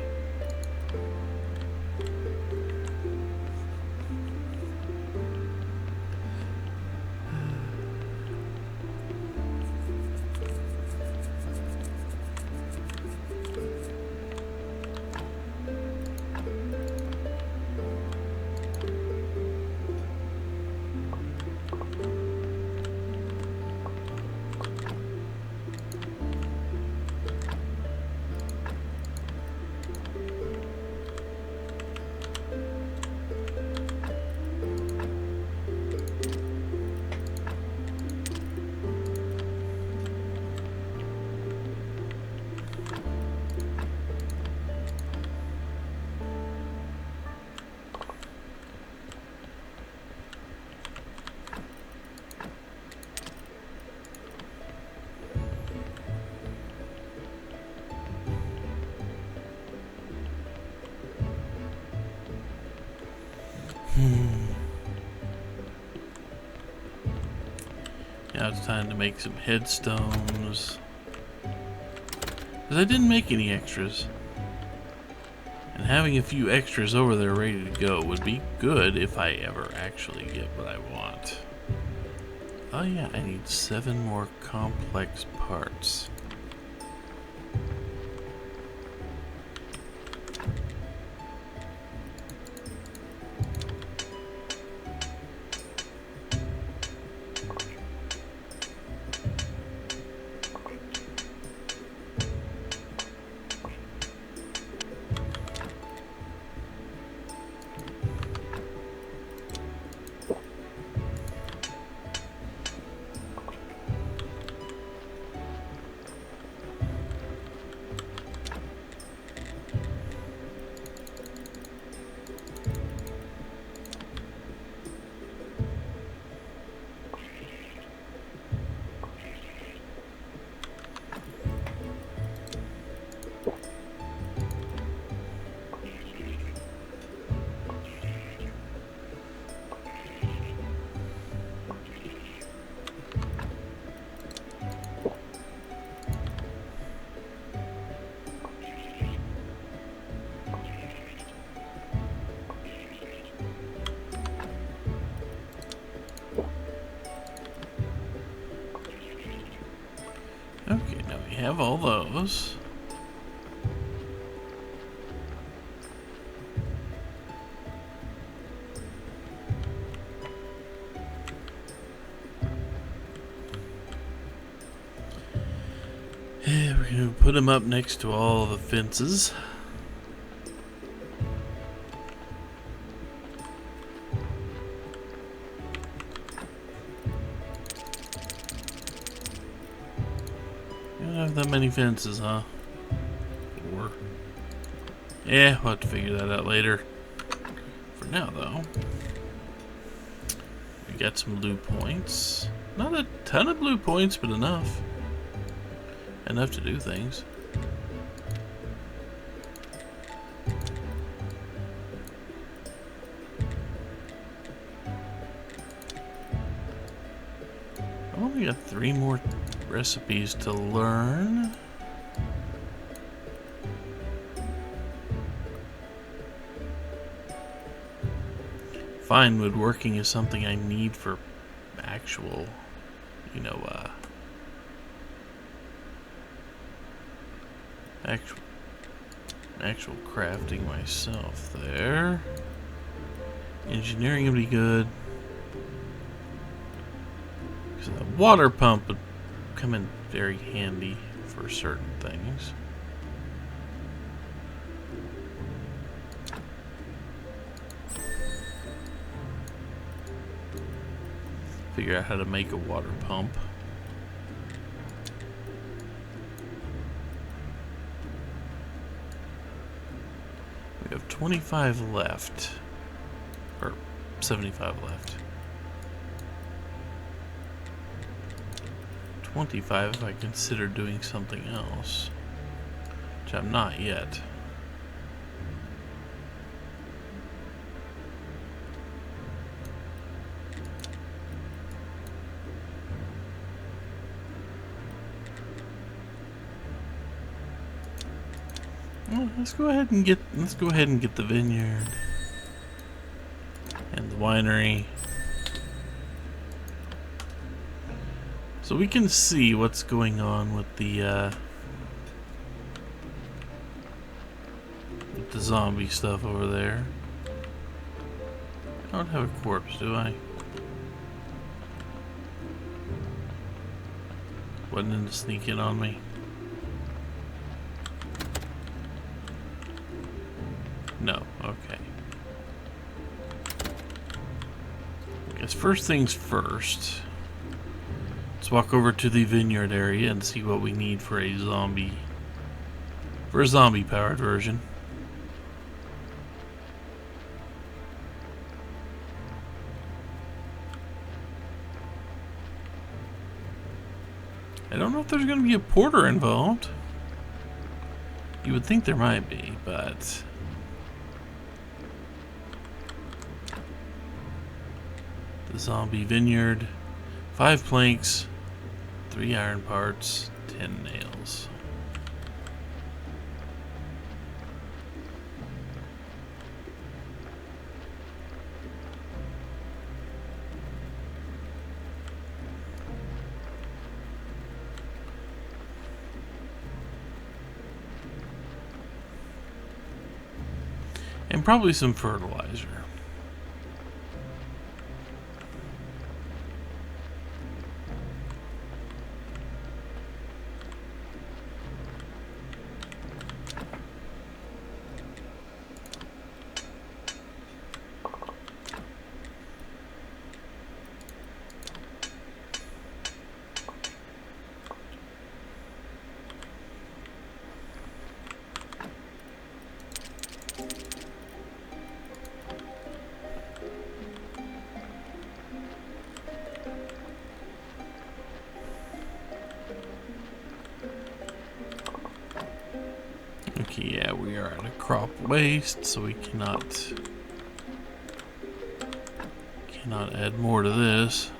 Now it's time to make some headstones. Because I didn't make any extras. And having a few extras over there ready to go would be good if I ever actually get what I want. Oh yeah, I need 7 more complex parts. Okay, now we have all those. Yeah, we're going to put them up next to all the fences. You don't have that many fences, huh? 4. Yeah, we'll have to figure that out later. For now, though, we got some blue points. Not a ton of blue points, but enough. Enough to do things. Oh, we got 3 more recipes to learn. Fine, woodworking is something I need for actual, you know, actual crafting myself there. Engineering would be good. Because the water pump would come in very handy for certain things. Figure out how to make a water pump. We have 25 left. Or 75 left. 25 if I consider doing something else. Which I'm not yet. Well, let's go ahead and get the vineyard and the winery, so we can see what's going on with the zombie stuff over there. I don't have a corpse, do I? Wasn't in to sneak in on me. No, okay. I guess first things first. Let's walk over to the vineyard area and see what we need for a zombie powered version. I don't know if there's going to be a porter involved. You would think there might be, but the zombie vineyard. 5 planks, 3 iron parts, 10 nails. And probably some fertilizer. Okay, yeah, we are at a crop waste, so we cannot add more to this.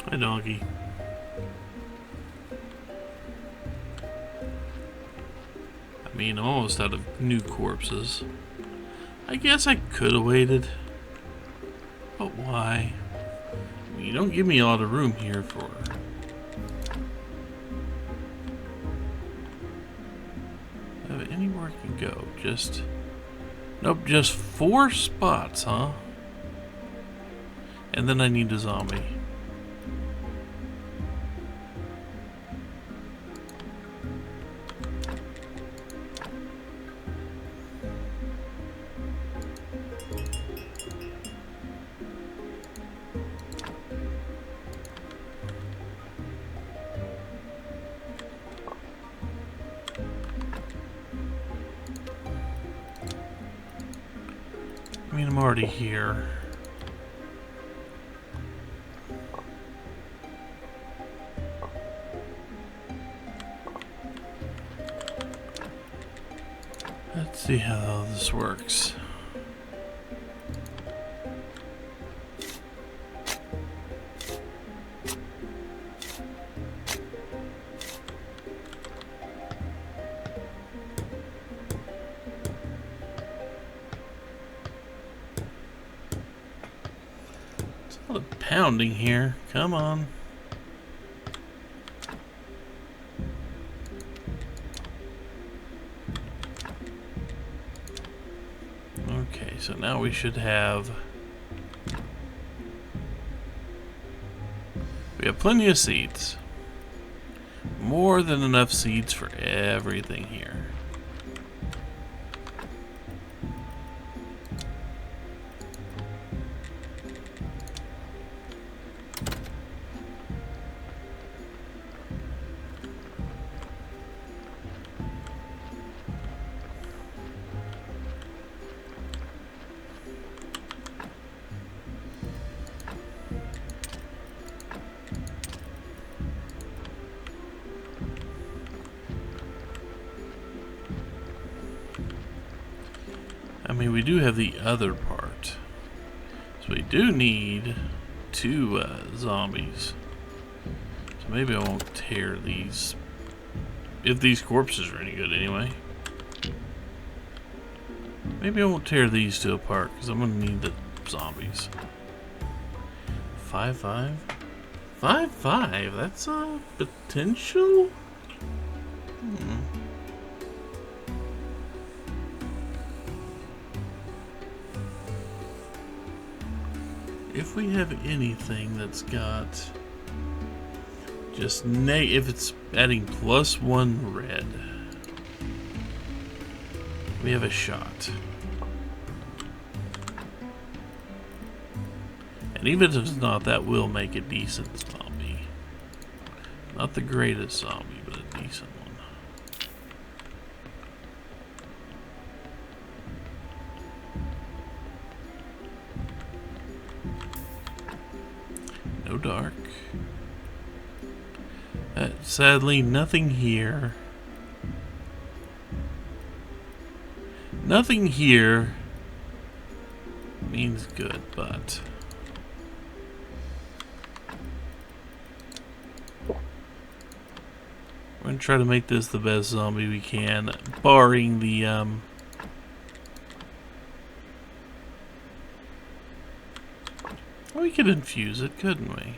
Hi, doggy. I mean, I'm almost out of new corpses. I guess I could have waited. But why? I mean, you don't give me a lot of room here for... Have anywhere I can go? Just... Nope, just 4 spots, huh? And then I need a zombie. I mean, I'm already here. Let's see how this works. A lot of pounding here. Come on. Okay, so now we should have... We have plenty of seeds. More than enough seeds for everything here. I mean, we do have the other part. So we do need 2 zombies. So maybe I won't tear these. If these corpses are any good anyway. Maybe I won't tear these 2 apart because I'm going to need the zombies. 5-5? 5-5? That's a potential? If we have anything that's got just if it's adding +1 red, we have a shot. And even if it's not, that will make a decent zombie. Not the greatest zombie, but a decent one. No dark. Sadly, nothing here. Nothing here means good, but we're gonna try to make this the best zombie we can, barring the we could infuse it, couldn't we?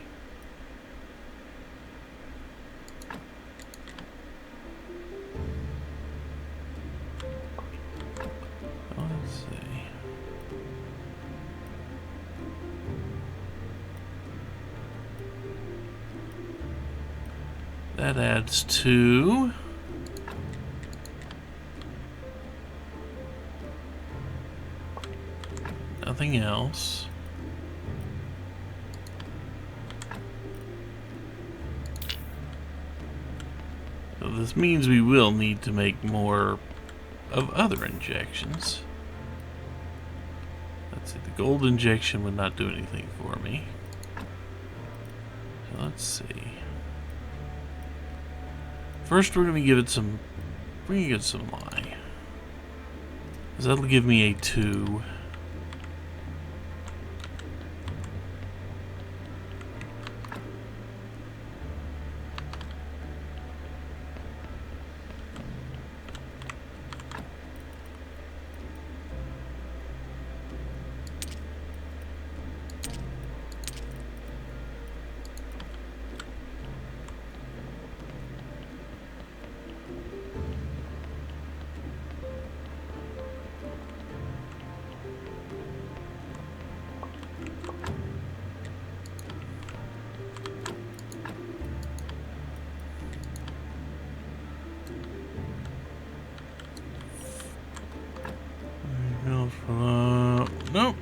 Let's see. That adds 2. Nothing else. So this means we will need to make more of other injections. Let's see, the gold injection would not do anything for me. So let's see. First we're gonna give it some lye. 'Cause that'll give me a 2. Nope.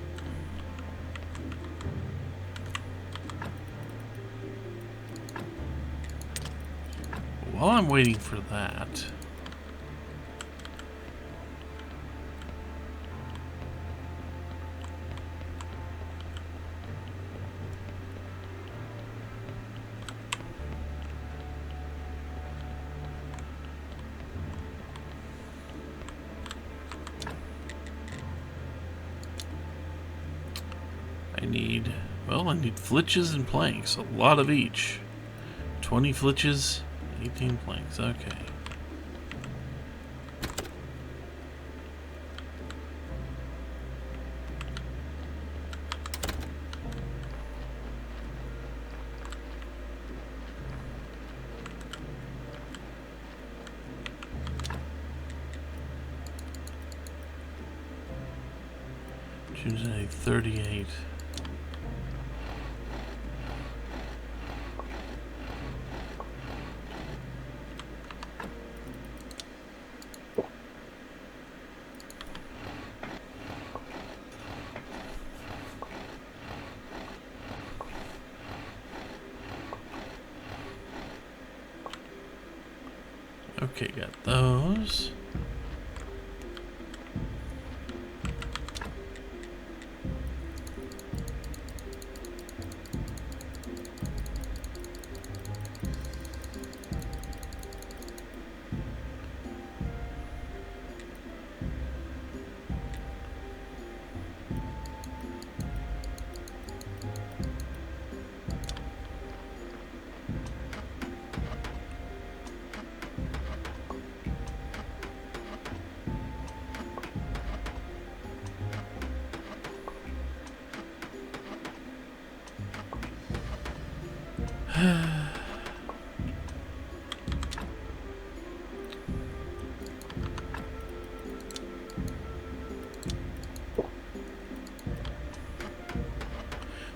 While I'm waiting for that, I need flitches and planks, a lot of each. 20 flitches, 18 planks, okay. Tuesday, 38. Okay, got those.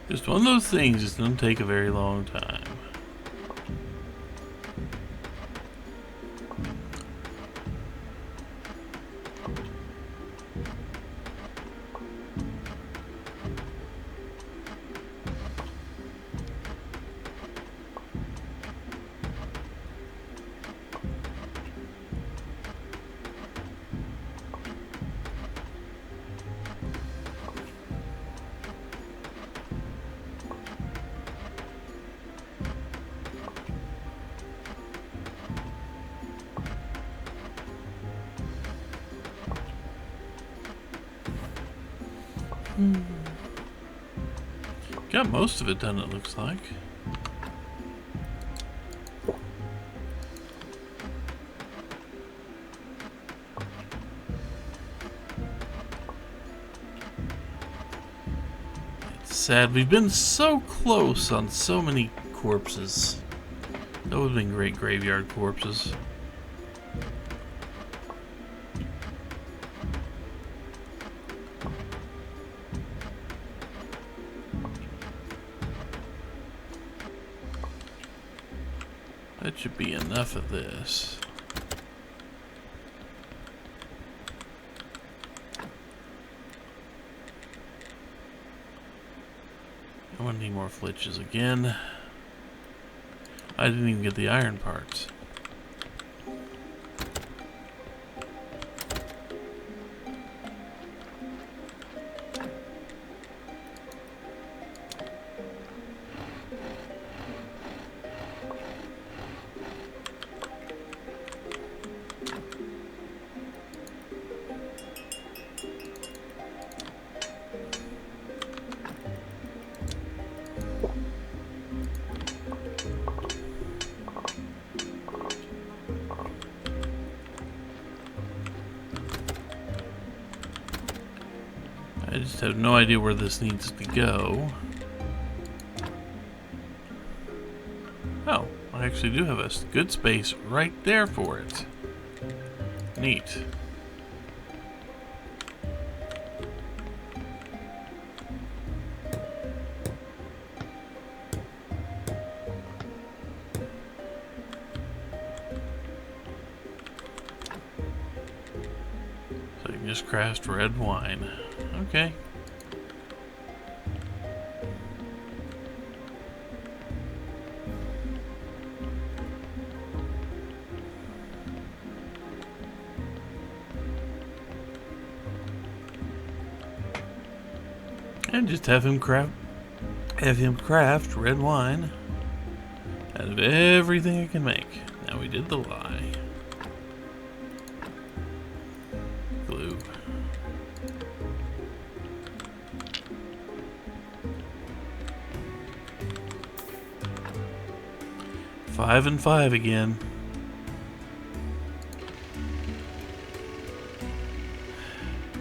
Just one of those things that's going to take a very long time. Got most of it done, it looks like. It's sad. We've been so close on so many corpses. That would have been great graveyard corpses. That should be enough of this. I want to need more flitches again. I didn't even get the iron parts. I just have no idea where this needs to go. Oh, I actually do have a good space right there for it. Neat. So I can just craft red wine. Okay. And just have him craft red wine out of everything I can make. Now we did the lie. Glue. Five and 5 again.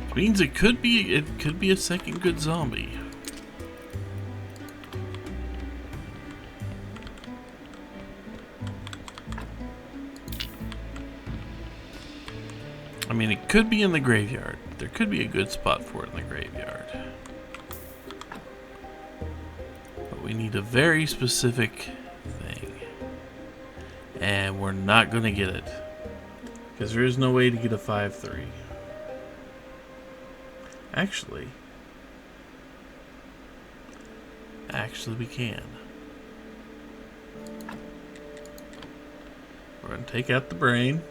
Which means it could be a second good zombie. I mean, it could be in the graveyard. There could be a good spot for it in the graveyard. But we need a very specific thing. And we're not going to get it. Because there is no way to get a 5-3. Actually, we can. We're going to take out the brain.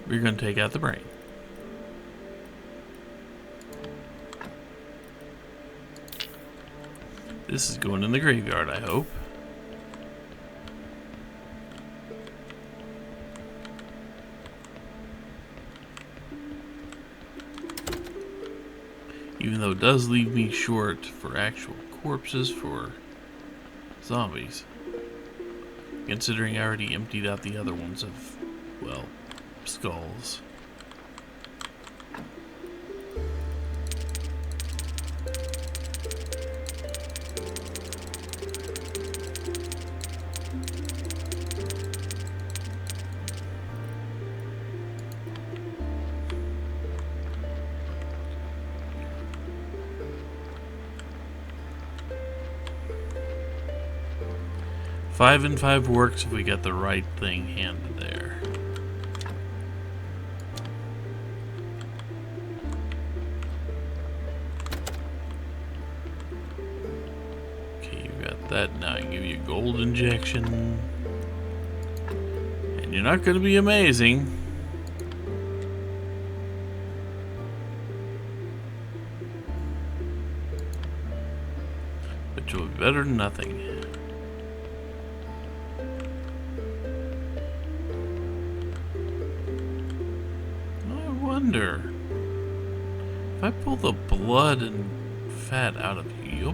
We're going to take out the brain. This is going in the graveyard, I hope. Even though it does leave me short for actual corpses for zombies. Considering I already emptied out the other ones of, well, skulls. Five and 5 works if we get the right thing handed there. Okay, you got that. Now I can give you a gold injection. And you're not going to be amazing. But you'll be better than nothing. wonder if I pull the blood and fat out of you,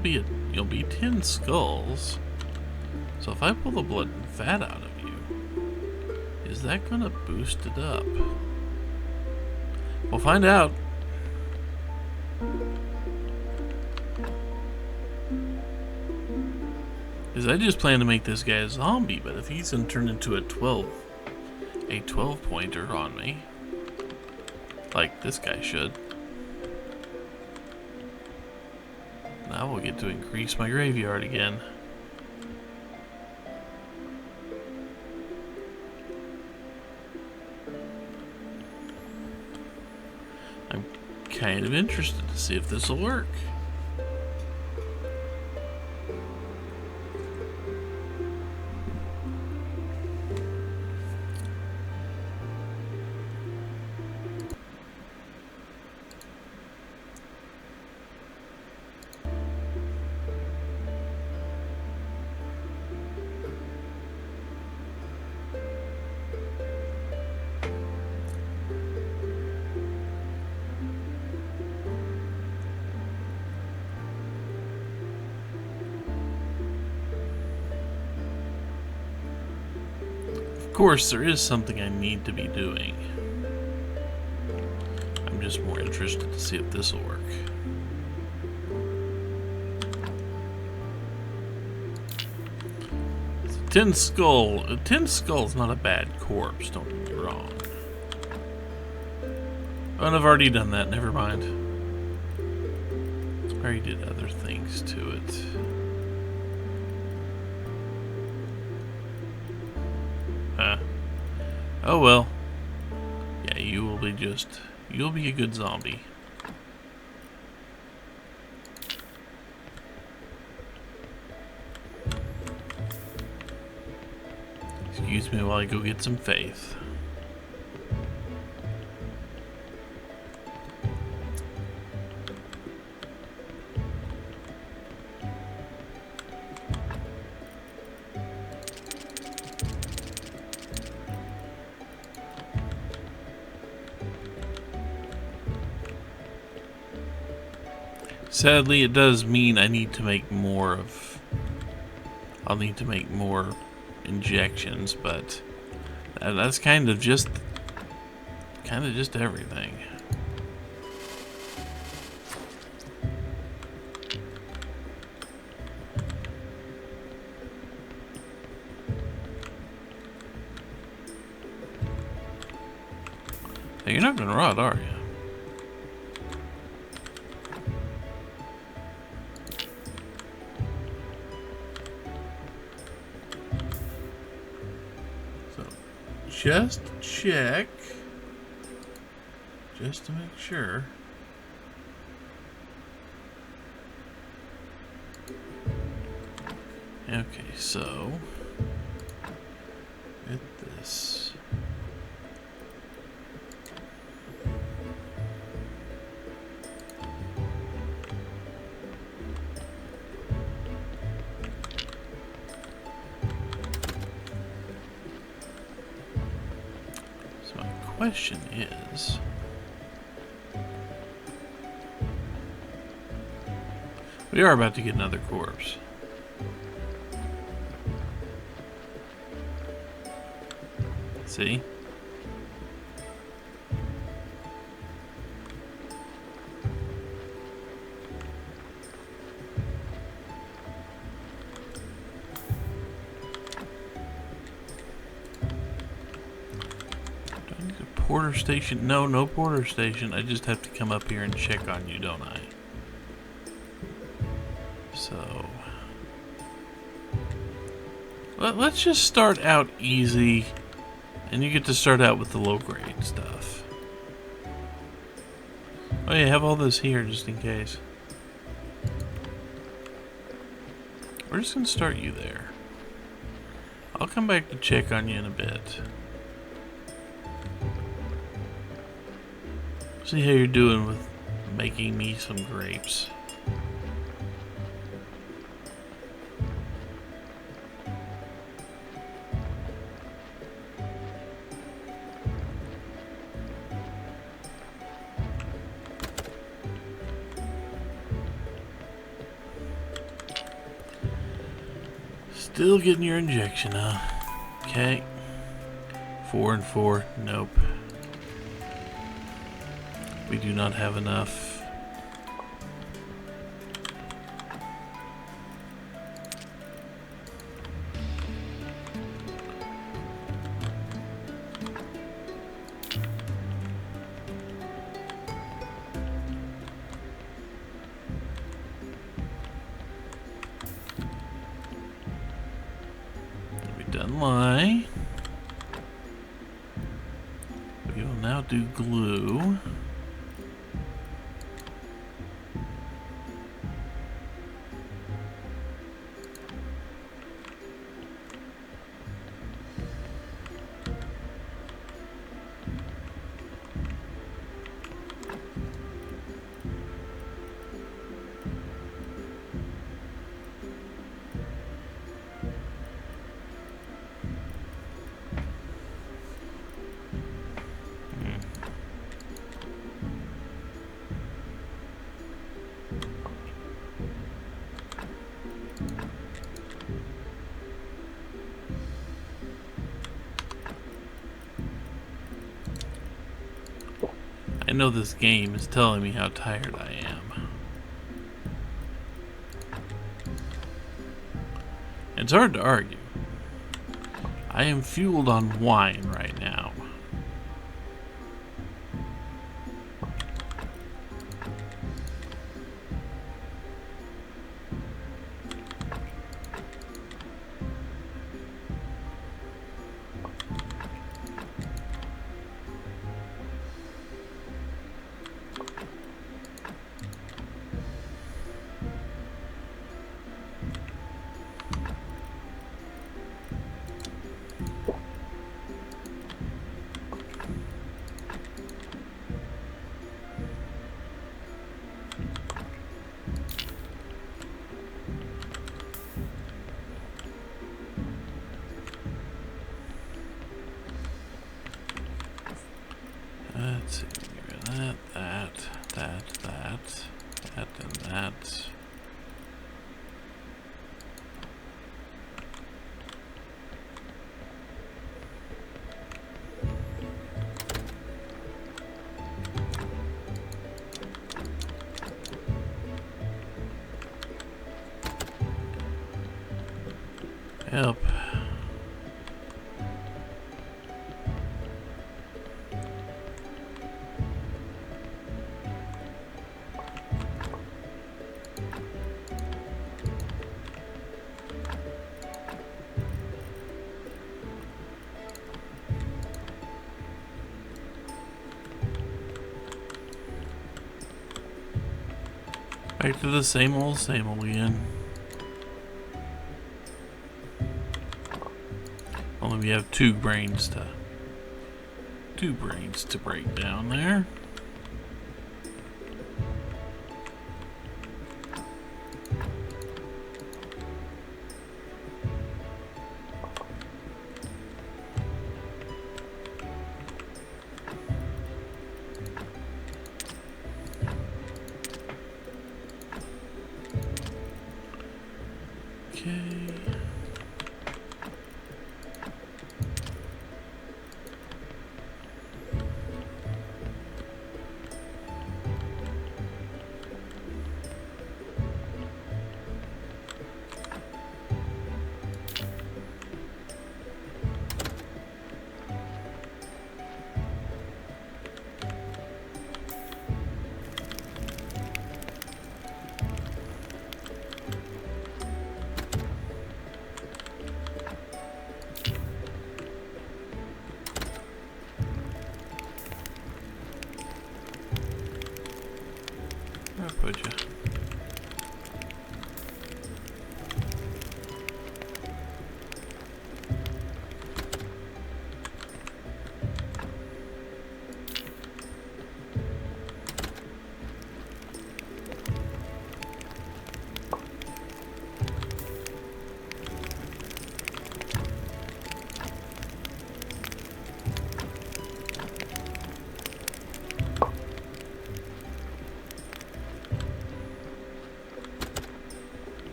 you'll be 10 skulls. So if I pull the blood and fat out of you, is that gonna boost it up? We'll find out. Because I just plan to make this guy a zombie, but if he's gonna turn into a 12 pointer on me, like this guy should, now we'll get to increase my graveyard again. I'm kind of interested to see if this will work. Of course, there is something I need to be doing. I'm just more interested to see if this will work. So 10 skull. 10 skull is not a bad corpse, don't get me wrong. Oh, and I've already done that, never mind. I already did other things to it. Oh well. Yeah, you'll be a good zombie. Excuse me while I go get some faith. Sadly, it does mean I need to make more of... I'll need to make more injections, but that's kind of just everything. Hey, you're not gonna rot, are you? Just check, just to make sure. Okay, so with this, question is, we are about to get another corpse. See? Porter station? No, no porter station. I just have to come up here and check on you, don't I? So let's just start out easy, and you get to start out with the low grade stuff. Oh yeah, have all this here just in case. We're just gonna start you there. I'll come back to check on you in a bit. See how you're doing with making me some grapes. Still getting your injection, huh? Okay. 4 and 4. Nope. We do not have enough. Done lie. We will now do glue. I know this game is telling me how tired I am. It's hard to argue. I am fueled on wine right now. Let's see, that, and that. Yep. Back to the same old again. Only we have two brains to break down there.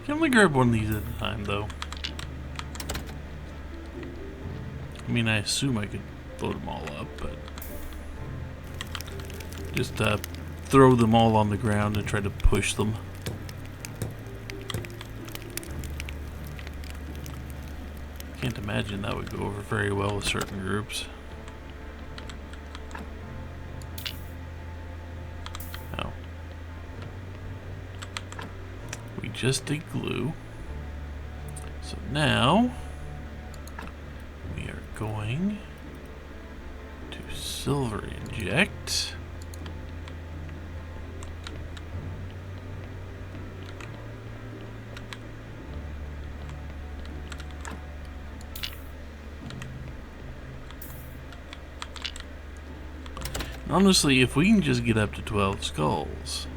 You can only grab one of these at a time, though. I mean, I assume I could load them all up, but just throw them all on the ground and try to push them. Can't imagine that would go over very well with certain groups. Oh. We just did glue. So now we are going to silver inject. Honestly, if we can just get up to 12 skulls,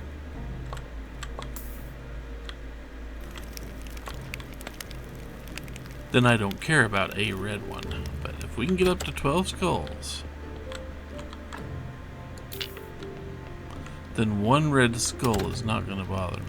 then I don't care about a red one. But if we can get up to 12 skulls, then one red skull is not going to bother me.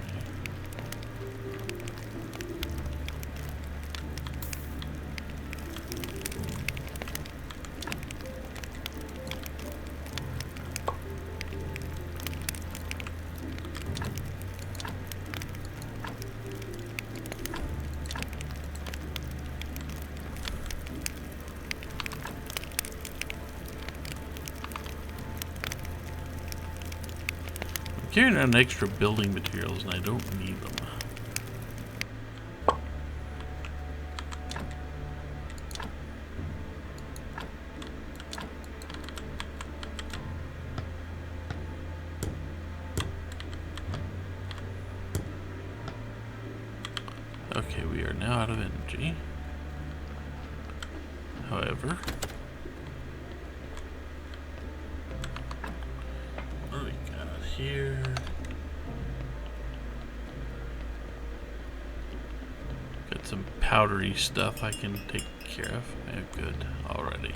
Carrying around extra building materials and I don't need them. Okay, we are now out of energy. However, what do we got here? Got some powdery stuff I can take care of. Yeah, good already.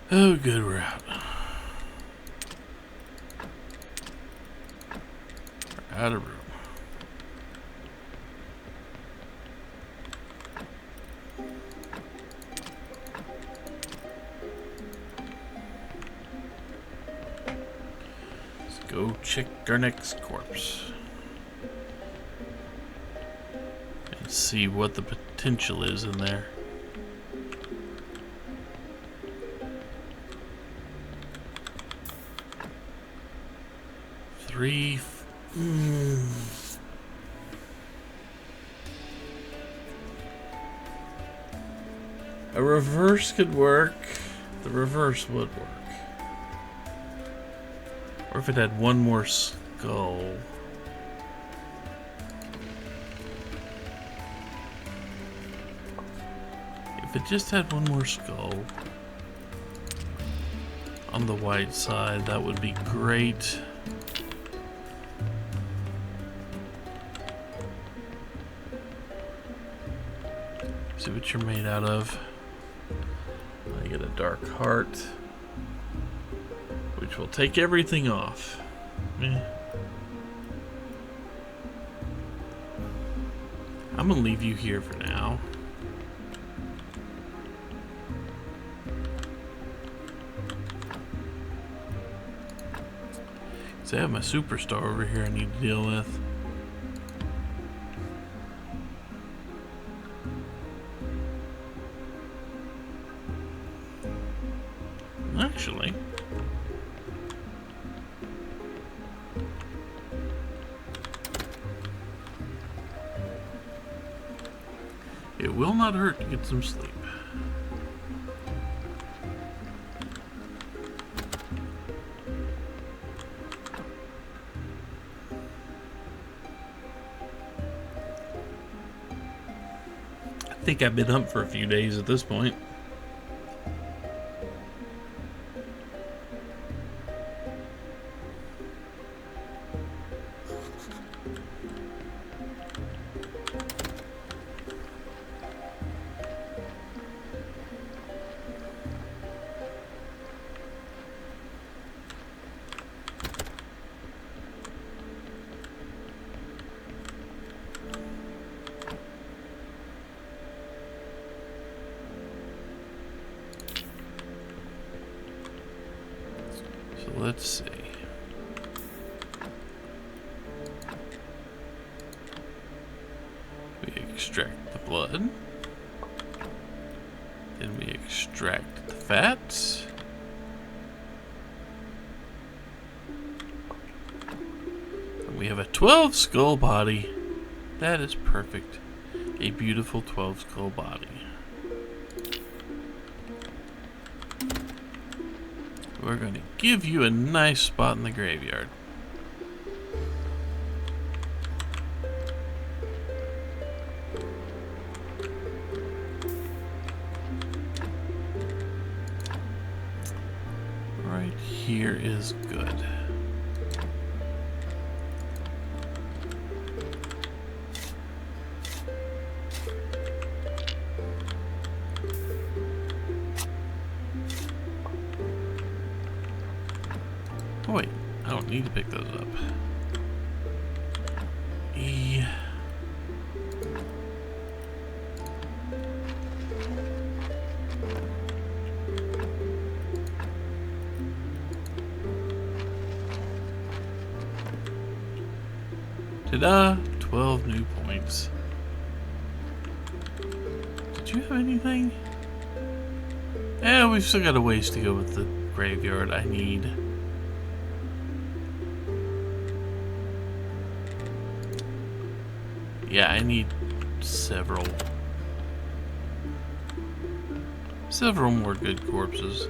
Oh, good, we're out. We're out of room. Let's go check our next corpse. And see what the potential is in there. A reverse could work. The reverse would work. Or if it had one more skull. If it just had one more skull on the white side, that would be great. See what you're made out of. I get a dark heart, which will take everything off. I'm gonna leave you here for now. So I have my superstar over here I need to deal with. Actually, it will not hurt to get some sleep. I think I've been up for a few days at this point. let's see. We extract the blood. Then we extract the fats. And we have a 12 skull body. That is perfect. A beautiful 12 skull body. We're going to give you a nice spot in the graveyard. Right here is good. Oh wait, I don't need to pick those up. Ta-da! 12 new points. Did you have anything? We've still got a ways to go with the graveyard. I need... Yeah, I need several more good corpses.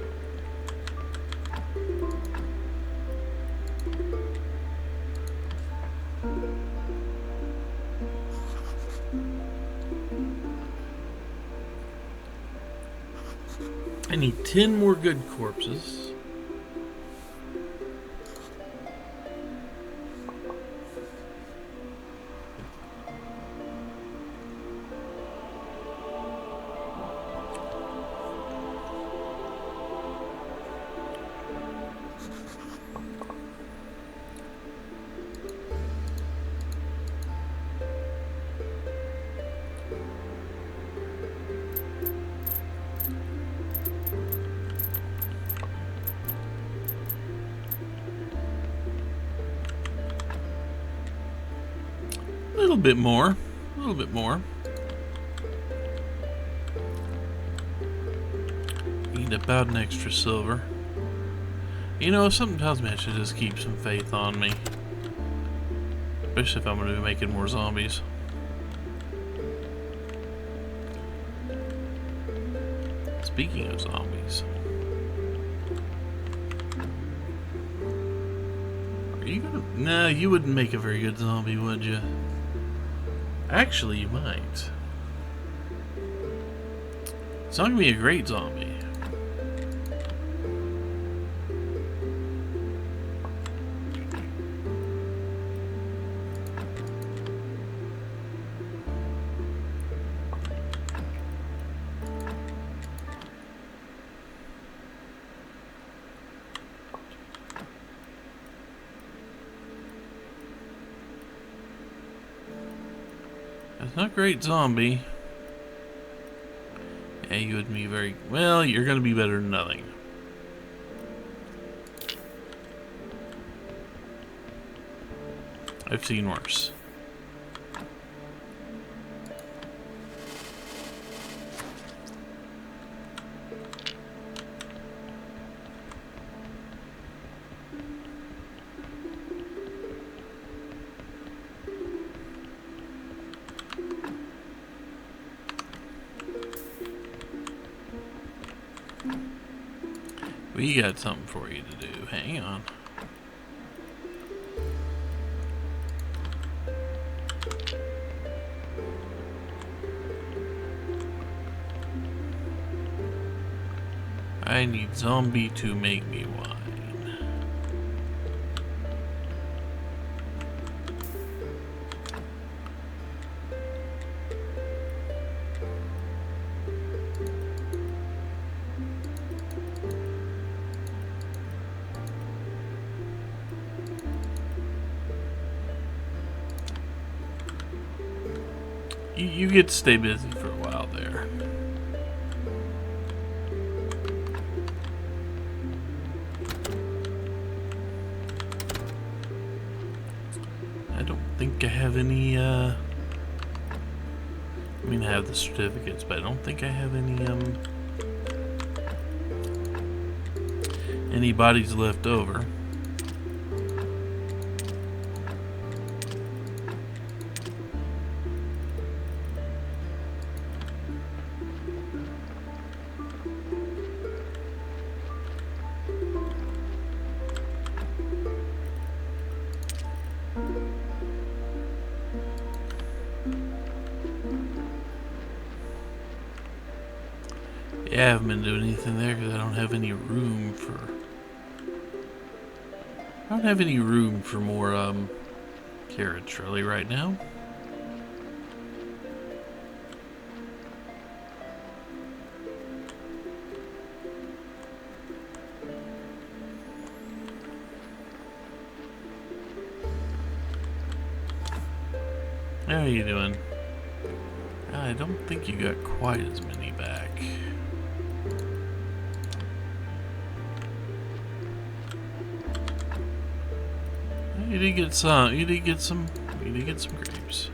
I need 10 more good corpses. A little bit more. A little bit more. Need about an extra silver. You know, something tells me I should just keep some faith on me. Especially if I'm going to be making more zombies. Speaking of zombies. Are you gonna... Nah, you wouldn't make a very good zombie, would you? Actually, you might. It's not gonna be a great zombie. It's not a great zombie. Yeah, you would be very... Well, you're going to be better than nothing. I've seen worse. We got something for you to do. Hang on. I need zombie to make me wine. You get to stay busy for a while there. I don't think I have any, I mean, I have the certificates, but I don't think I have any bodies left over. Yeah, I haven't been doing anything there because I don't have any room for... I don't have any room for more, carrots really right now. How are you doing? I don't think you got quite as many back. You did get some. You did get some grapes.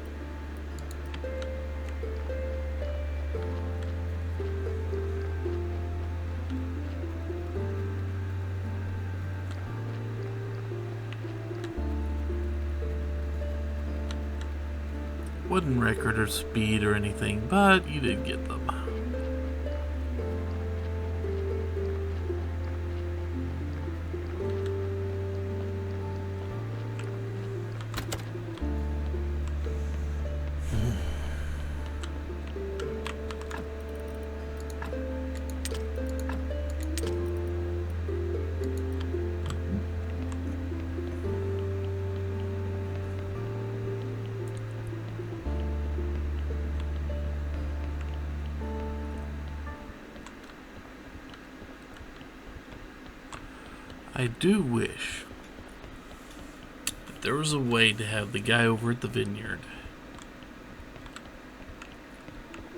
Wouldn't record or speed or anything, but you did get them. I do wish that there was a way to have the guy over at the vineyard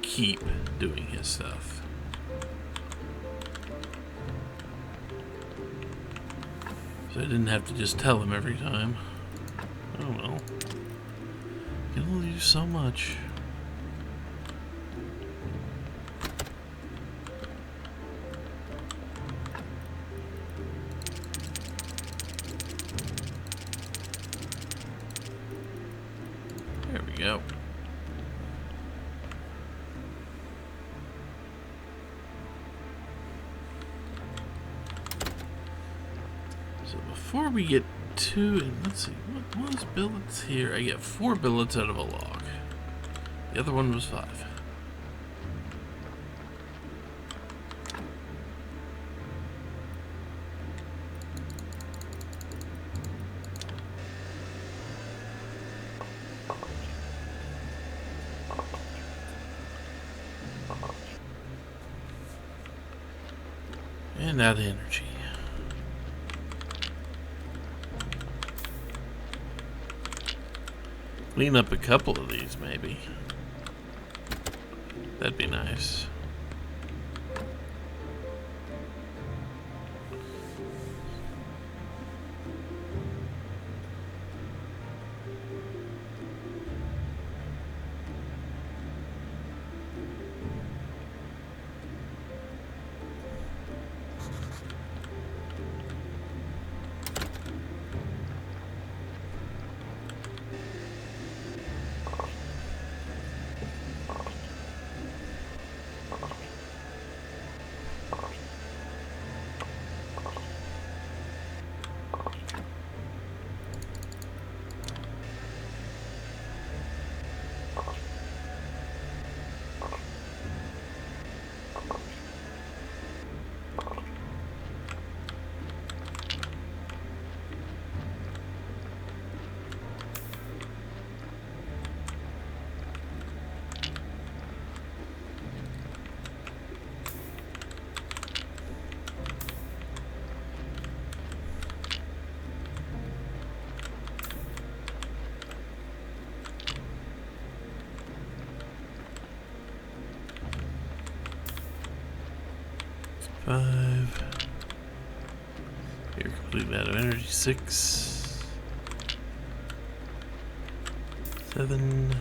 keep doing his stuff. So I didn't have to just tell him every time. Oh well. You can only do so much. There we go. So before we get to, and let's see, what was billets here? I get 4 billets out of a log. The other one was 5. And out of energy. Clean up a couple of these, maybe. That'd be nice. Five. You're completely out of energy. 6. 7.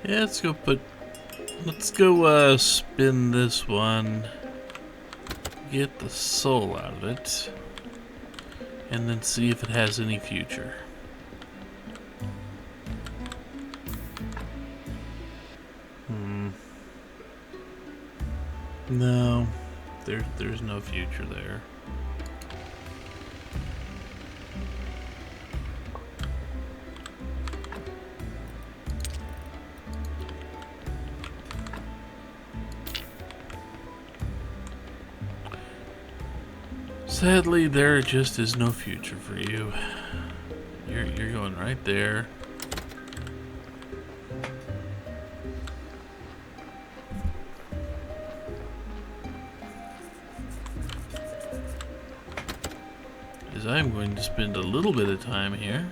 Yeah, let's go spin this one, get the soul out of it, and then see if it has any future. No, there's no future there. Sadly, there just is no future for you. You're going right there. As I'm going to spend a little bit of time here.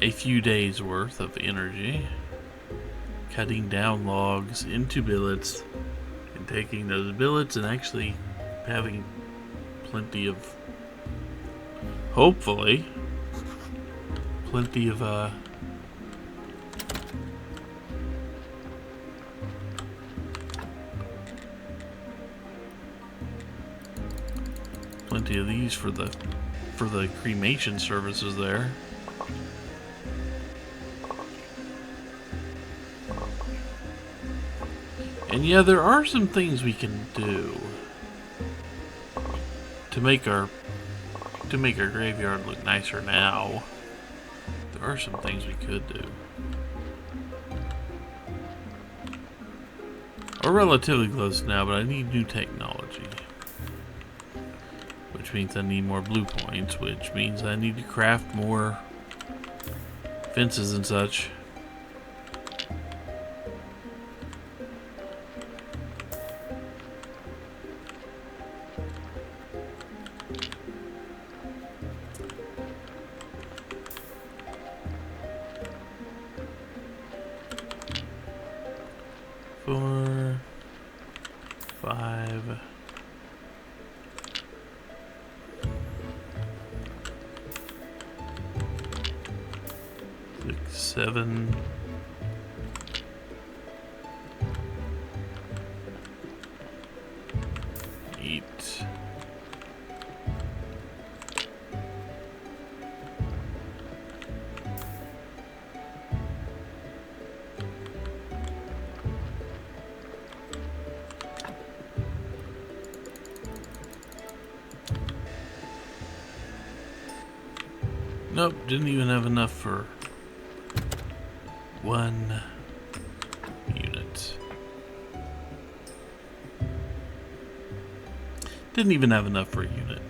A few days worth of energy. Cutting down logs into billets. And taking those billets and actually having plenty of, hopefully, plenty of these for the cremation services there. And yeah, there are some things we can do to make our graveyard look nicer now. There are some things we could do. We're relatively close now, but I need new technology. Which means I need more blue points, which means I need to craft more fences and such. Four, 5. 6, 7. 8. Nope, didn't even have enough for 1 unit. Didn't even have enough for a unit.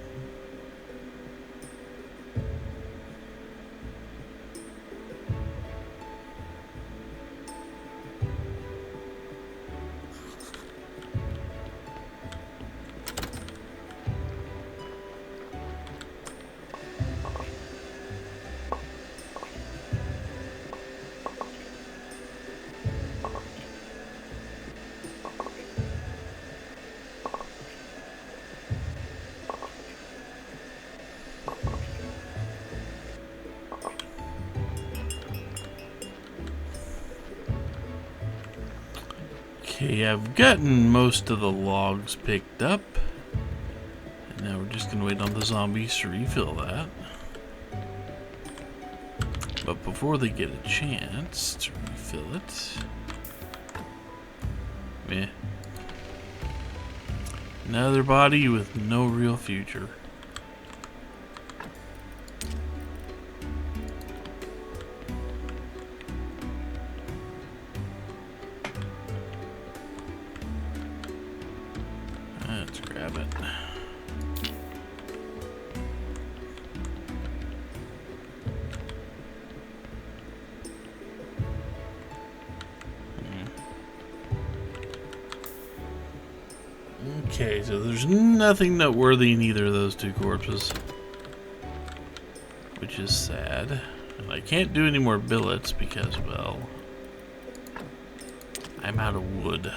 Okay, I've gotten most of the logs picked up. And now we're just going to wait on the zombies to refill that. But before they get a chance to refill it... Meh. Another body with no real future. Let's grab it. Okay, so there's nothing noteworthy in either of those two corpses. which is sad. And I can't do any more billets because, well, I'm out of wood.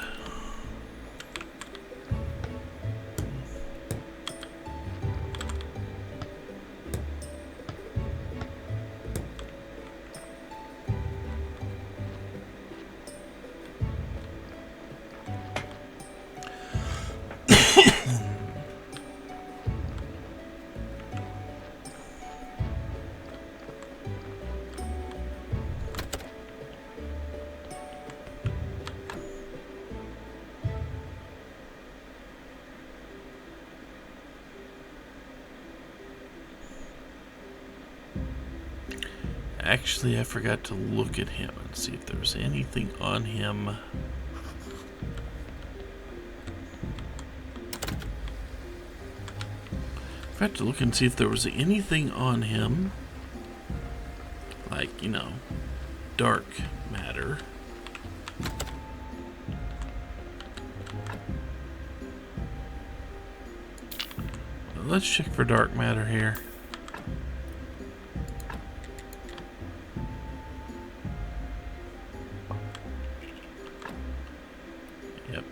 Actually, I forgot to look at him and see if there was anything on him. I forgot to look and see if there was anything on him, like, you know, dark matter. Let's check for dark matter here. Yep.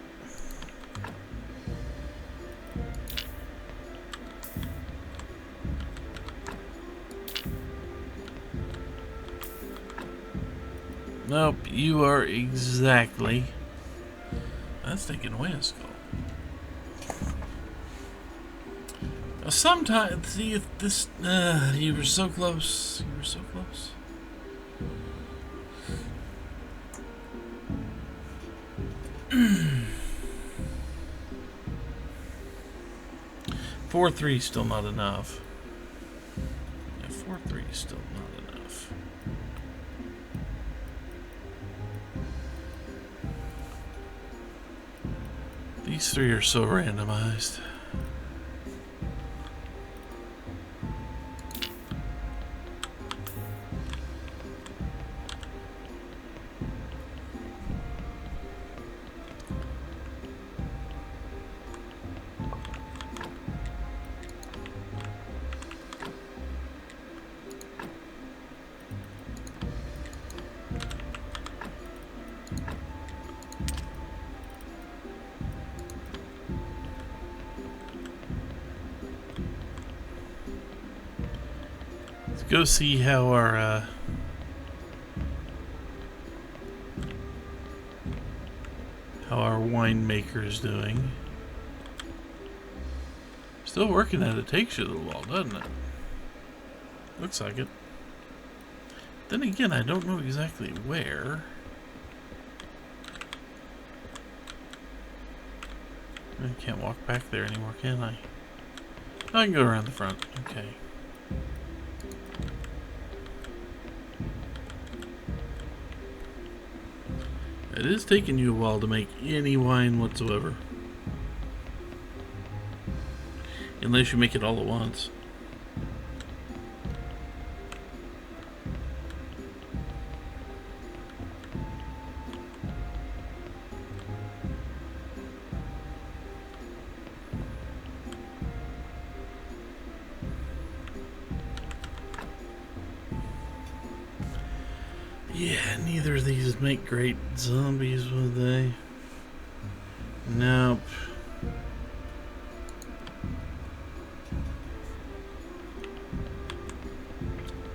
Nope, you are exactly. That's taking away a skull. Sometimes, see if this. You were so close. You were so close. Four three still not enough. Yeah, 4-3 still not enough. These three are so randomized. Let's go see how our winemaker is doing. Still working at it. Takes you a little while, doesn't it? Looks like it. Then again, I don't know exactly where. I can't walk back there anymore, can I? I can go around the front. Okay. It is taking you a while to make any wine whatsoever. Unless you make it all at once. Yeah, neither of these make great zombies, would they? Nope.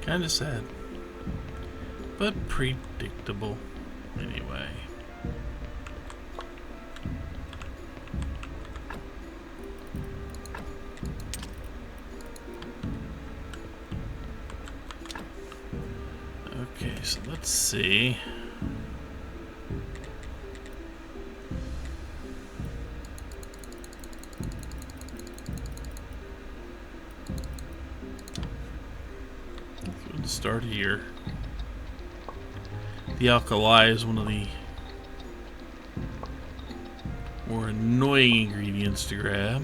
Kinda sad. But predictable. Anyway. Okay, so let's see. Let's start here. The alkali is one of the more annoying ingredients to grab.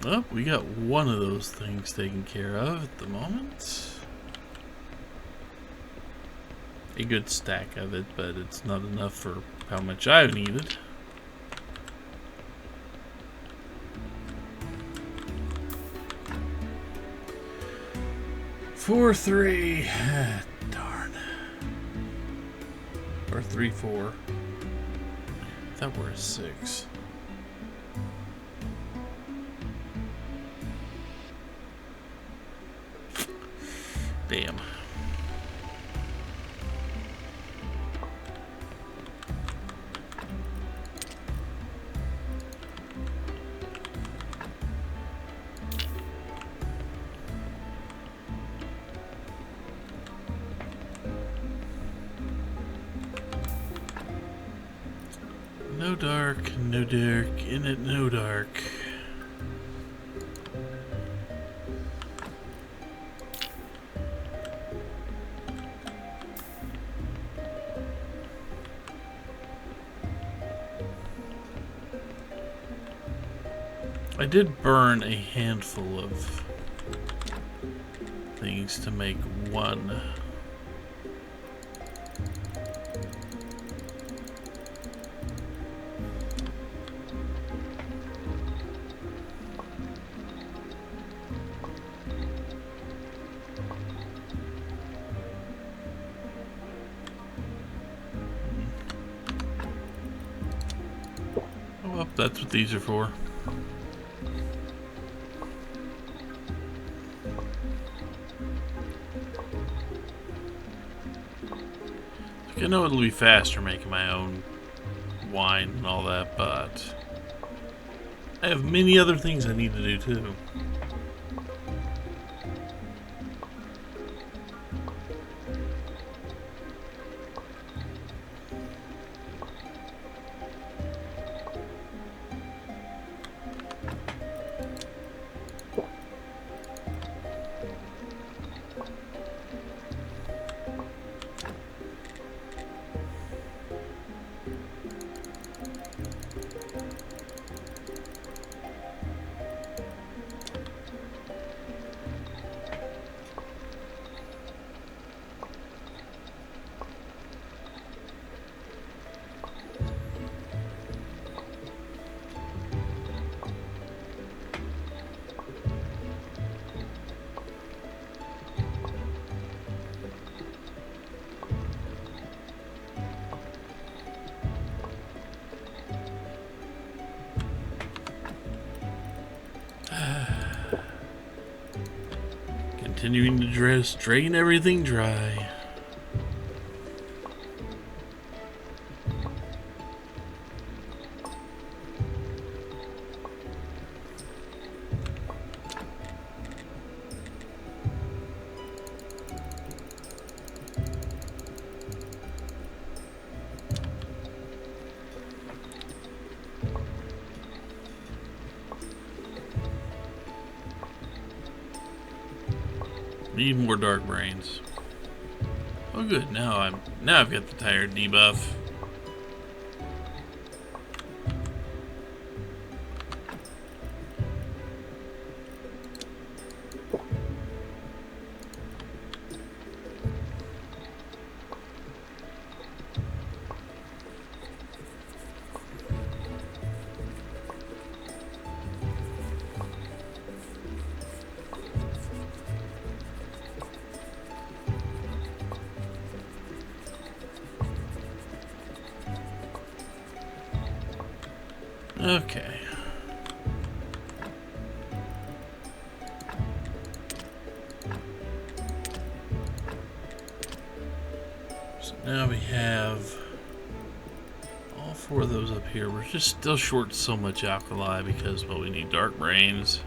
Oh, we got one of those things taken care of at the moment. A good stack of it, but it's not enough for how much I've needed. Four, 3. Darn. Or 3, 4. I thought we're a 6. Damn. No dark, no dark, in it no dark. I did burn a handful of things to make one. Oh well, that's what these are for. I know it'll be faster making my own wine and all that, but I have many other things I need to do too. Continuing to drain everything dry. Need more dark brains. Oh good, now I've got the tired debuff. Okay. So now we have all 4 of those up here. We're just still short so much alkali because, well, we need dark brains.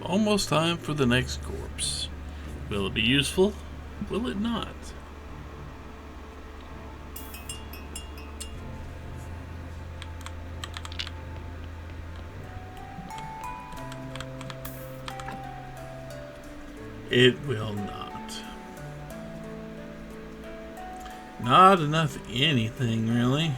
Almost time for the next corpse. Will it be useful? Will it not? It will not. Not enough anything, really.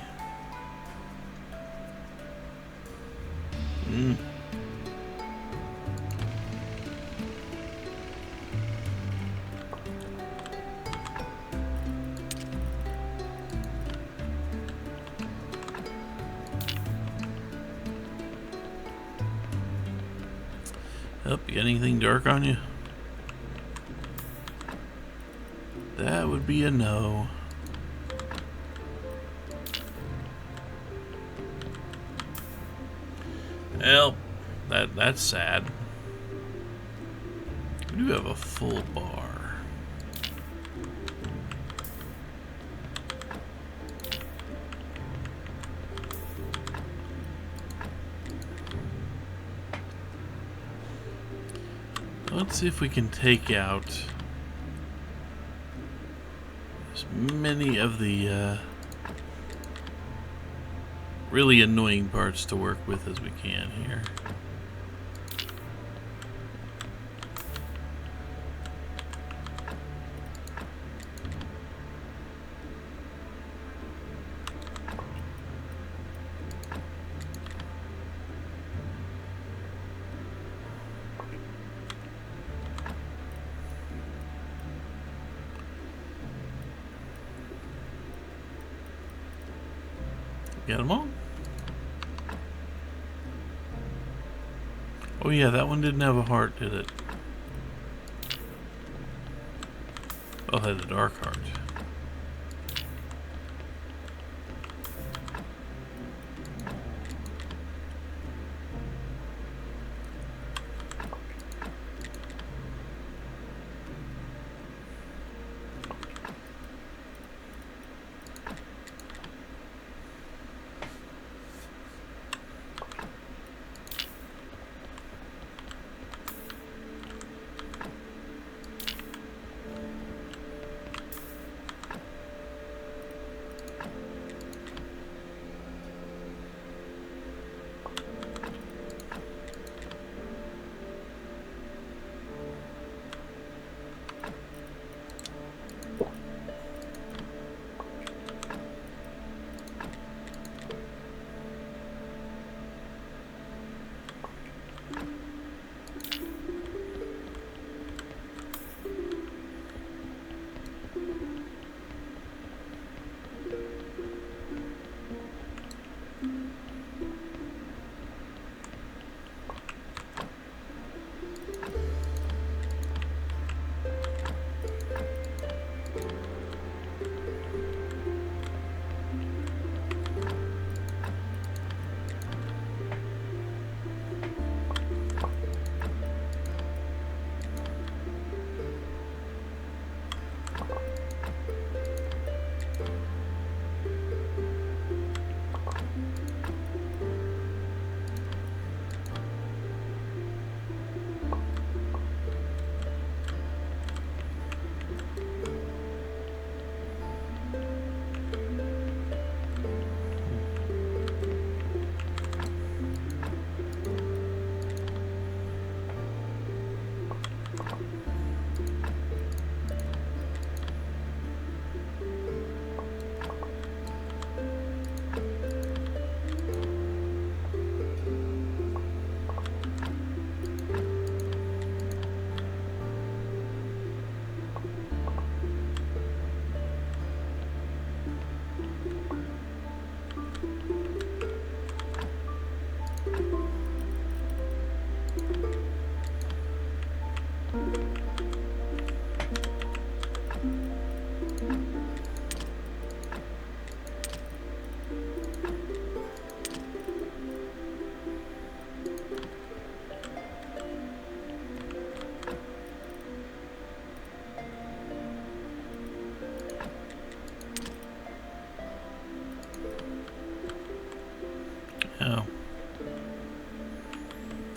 Oh, you got anything dark on you? That would be a no. Well, that's sad. We do have a full bar. Let's see if we can take out as many of the really annoying parts to work with as we can here. Got them all? Oh yeah, that one didn't have a heart, did it? Oh, it had a dark heart.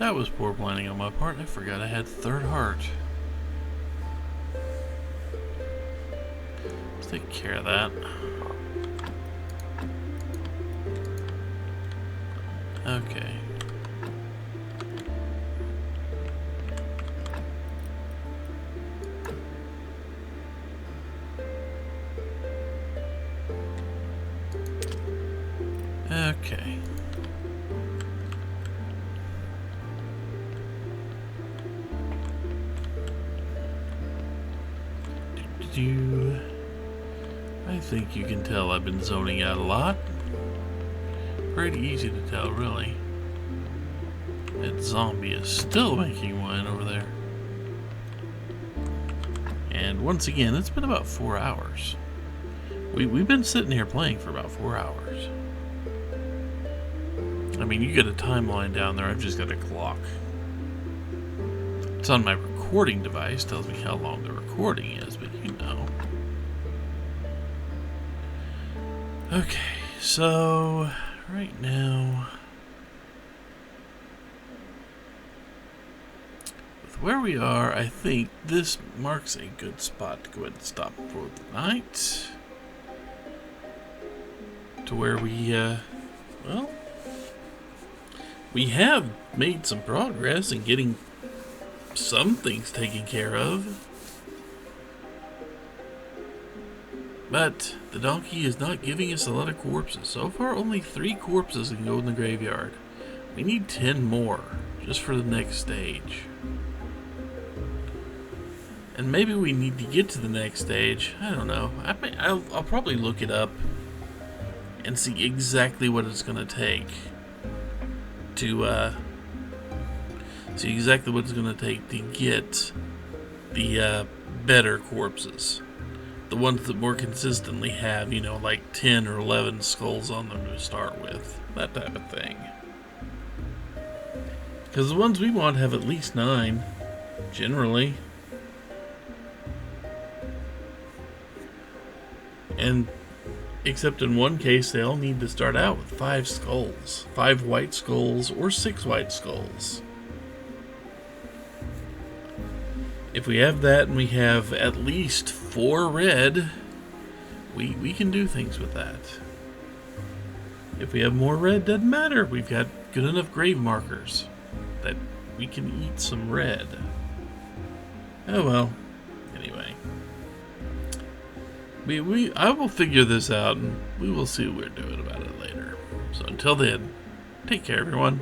That was poor planning on my part. I forgot I had third heart. Let's take care of that. Okay. Okay. I think you can tell I've been zoning out a lot. Pretty easy to tell, really. That zombie is still making wine over there. And once again, it's been about 4 hours. We've been sitting here playing for about 4 hours. I mean, you get a timeline down there, I've just got a clock. It's on my recording device, tells me how long the recording is, but you know. Okay, so right now, with where we are, I think this marks a good spot to go ahead and stop for the night. To where we, well, we have made some progress in getting some things taken care of. But the donkey is not giving us a lot of corpses. So far, only 3 corpses can go in the graveyard. We need 10 more, just for the next stage. And maybe we need to get to the next stage. I don't know. I'll probably look it up and see exactly what it's going to take to get the better corpses. The ones that more consistently have, you know, like 10 or 11 skulls on them to start with. That type of thing. Because the ones we want have at least 9, generally. And except in one case, they all need to start out with 5 skulls. 5 white skulls or 6 white skulls. If we have that and we have at least 4 red, we can do things with that. If we have more red, doesn't matter. We've got good enough grave markers that we can eat some red. Oh well. Anyway. I will figure this out and we will see what we're doing about it later. So until then, take care everyone.